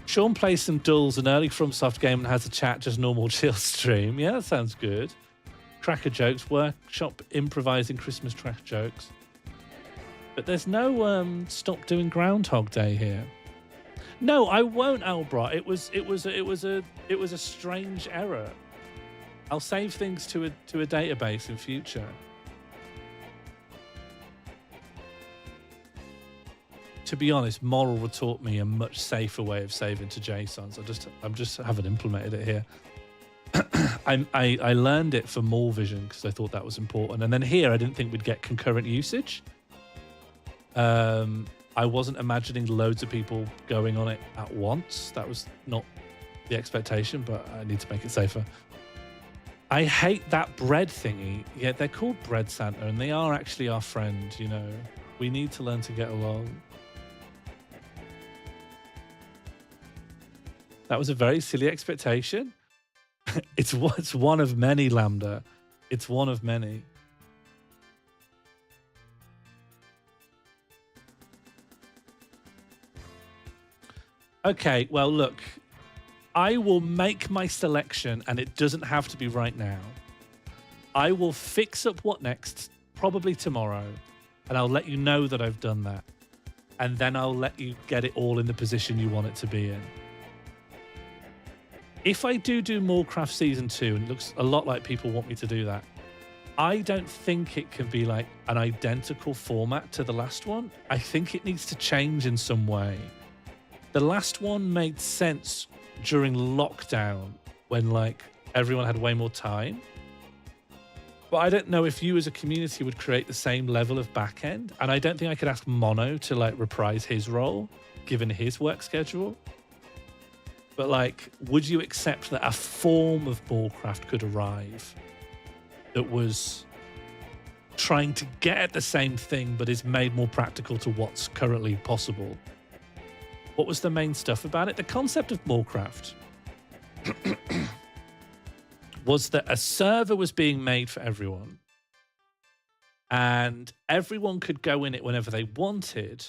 S1: Sean plays some dulls, an early FromSoft game, and has a chat, just normal chill stream. Yeah, that sounds good. Cracker jokes, workshop improvising Christmas track jokes. But there's no stop doing Groundhog Day here. No, I won't, Albra. It was a strange error. I'll save things to a database in future. To be honest, Moral taught me a much safer way of saving to JSON. So I just haven't implemented it here. I learned it for Mall Vision because I thought that was important, and then here I didn't think we'd get concurrent usage. I wasn't imagining loads of people going on it at once. That was not the expectation, but I need to make it safer. I hate that bread thingy. Yeah, they're called Bread Santa, and they are actually our friend, you know. We need to learn to get along. That was a very silly expectation. It's one of many, Lambda. It's one of many. Okay, well, look. I will make my selection, and it doesn't have to be right now. I will fix up what next, probably tomorrow, and I'll let you know that I've done that. And then I'll let you get it all in the position you want it to be in. If I do Morecraft Season 2, and it looks a lot like people want me to do that, I don't think it can be like an identical format to the last one. I think it needs to change in some way. The last one made sense during lockdown when like everyone had way more time. But I don't know if you as a community would create the same level of back end. And I don't think I could ask Mono to like reprise his role given his work schedule. But like, would you accept that a form of Morecraft could arrive that was trying to get at the same thing but is made more practical to what's currently possible? What was the main stuff about it? The concept of Morecraft was that a server was being made for everyone and everyone could go in it whenever they wanted,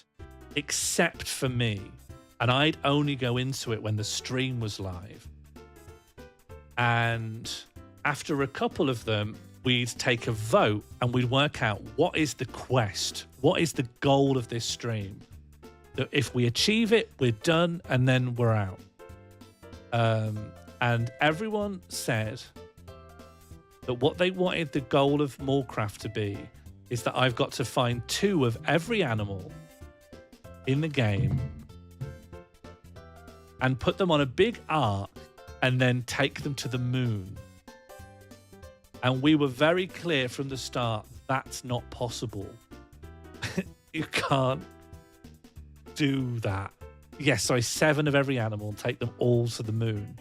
S1: except for me. And I'd only go into it when the stream was live. And after a couple of them, we'd take a vote and we'd work out what is the quest, what is the goal of this stream. That if we achieve it, we're done, and then we're out. And everyone said that what they wanted the goal of Morecraft to be is that I've got to find 2 of every animal in the game and put them on a big ark and then take them to the moon. And we were very clear from the start, that's not possible. You can't do that. Yes, sorry, 7 of every animal and take them all to the moon.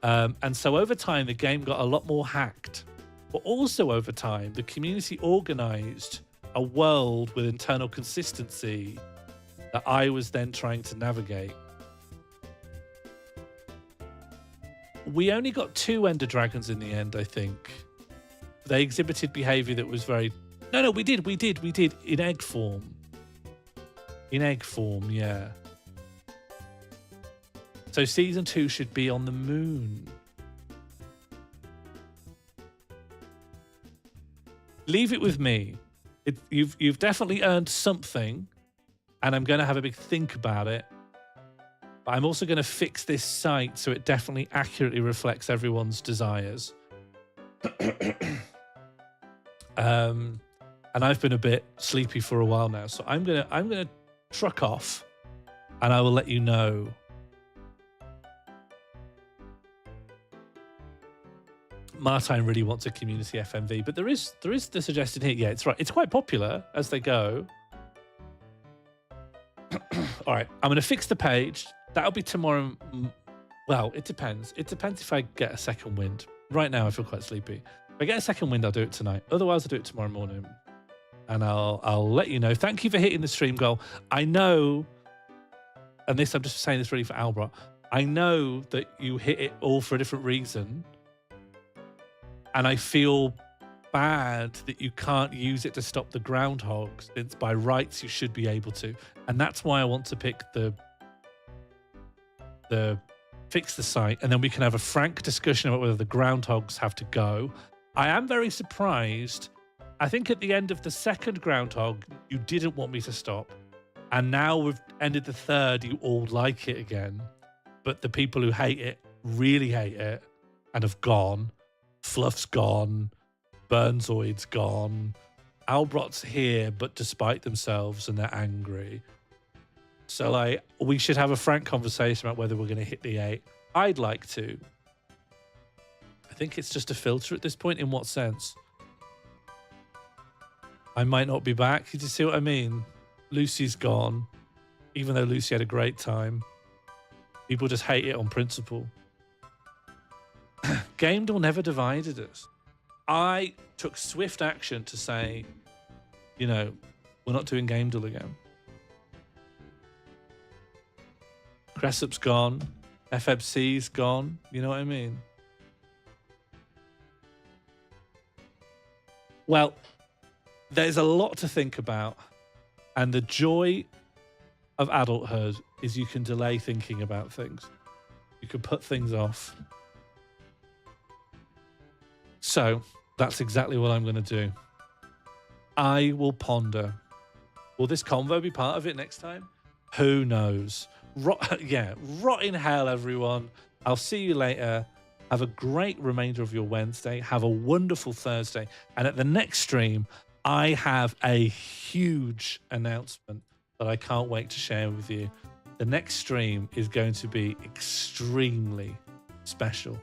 S1: And so over time, the game got a lot more hacked. But also over time, the community organized a world with internal consistency that I was then trying to navigate. We only got 2 Ender Dragons in the end, I think. They exhibited behavior that was very... No, we did. In egg form. In egg form, yeah. So Season 2 should be on the moon. Leave it with me. You've definitely earned something, and I'm going to have a big think about it. But I'm also going to fix this site so it definitely accurately reflects everyone's desires. And I've been a bit sleepy for a while now, so I'm gonna truck off, and I will let you know. Martine really wants a community FMV, but there is the suggestion here. Yeah, it's right. It's quite popular as they go. All right, I'm going to fix the page. That'll be tomorrow. Well, it depends. It depends if I get a second wind. Right now, I feel quite sleepy. If I get a second wind, I'll do it tonight. Otherwise, I'll do it tomorrow morning. And I'll let you know. Thank you for hitting the stream goal. I know, and this I'm just saying this really for Albert. I know that you hit it all for a different reason. And I feel bad that you can't use it to stop the groundhogs, since by rights you should be able to. And that's why I want to pick the fix the site, and then we can have a frank discussion about whether the groundhogs have to go. I am very surprised. I think at the end of the second groundhog, you didn't want me to stop. And now we've ended the third, you all like it again. But the people who hate it really hate it and have gone. Fluff's gone. Burnzoid's gone. Albrot's here, but despite themselves, and they're angry. So, we should have a frank conversation about whether we're going to hit the 8. I'd like to. I think it's just a filter at this point. In what sense? I might not be back. Did you see what I mean? Lucy's gone, even though Lucy had a great time. People just hate it on principle. Game Door never divided us. I took swift action to say, you know, we're not doing Game Duel again. Cressup's gone. FFC's gone. You know what I mean? Well, there's a lot to think about. And the joy of adulthood is you can delay thinking about things. You can put things off. So that's exactly what I'm going to do. I will ponder. Will this convo be part of it next time? Who knows? Rot in hell, everyone. I'll see you later. Have a great remainder of your Wednesday. Have a wonderful Thursday. And at the next stream, I have a huge announcement that I can't wait to share with you. The next stream is going to be extremely special.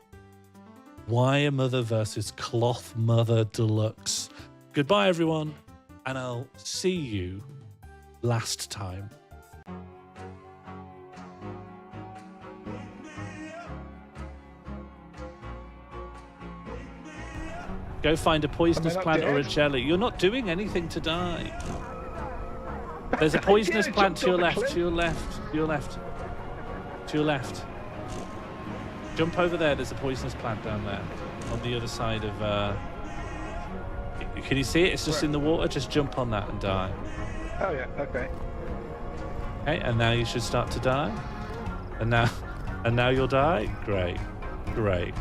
S1: Wire Mother versus Cloth Mother Deluxe. Goodbye, everyone, and I'll see you last time. Go find a poisonous plant or a jelly. You're not doing anything to die. There's a poisonous plant to your left, to your left, to your left, to your left. Jump over there. There's a poisonous plant down there on the other side of... Can you see it? It's just in the water. Just jump on that and die.
S7: Oh, yeah. Okay.
S1: Okay, and now you should start to die. And now you'll die? Great. Great.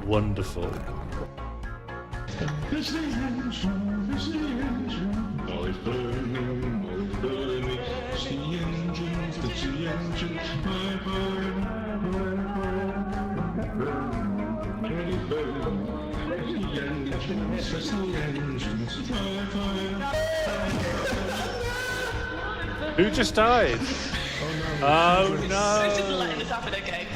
S1: Wonderful.
S10: It's the engine, it's the engine. All is burning, all is burning. It's the engines, it's the engine. Bye bye, let it burn. It's the engines, it's the engines. Bye bye.
S1: Who just died? Oh no!
S11: This isn't letting this happen again.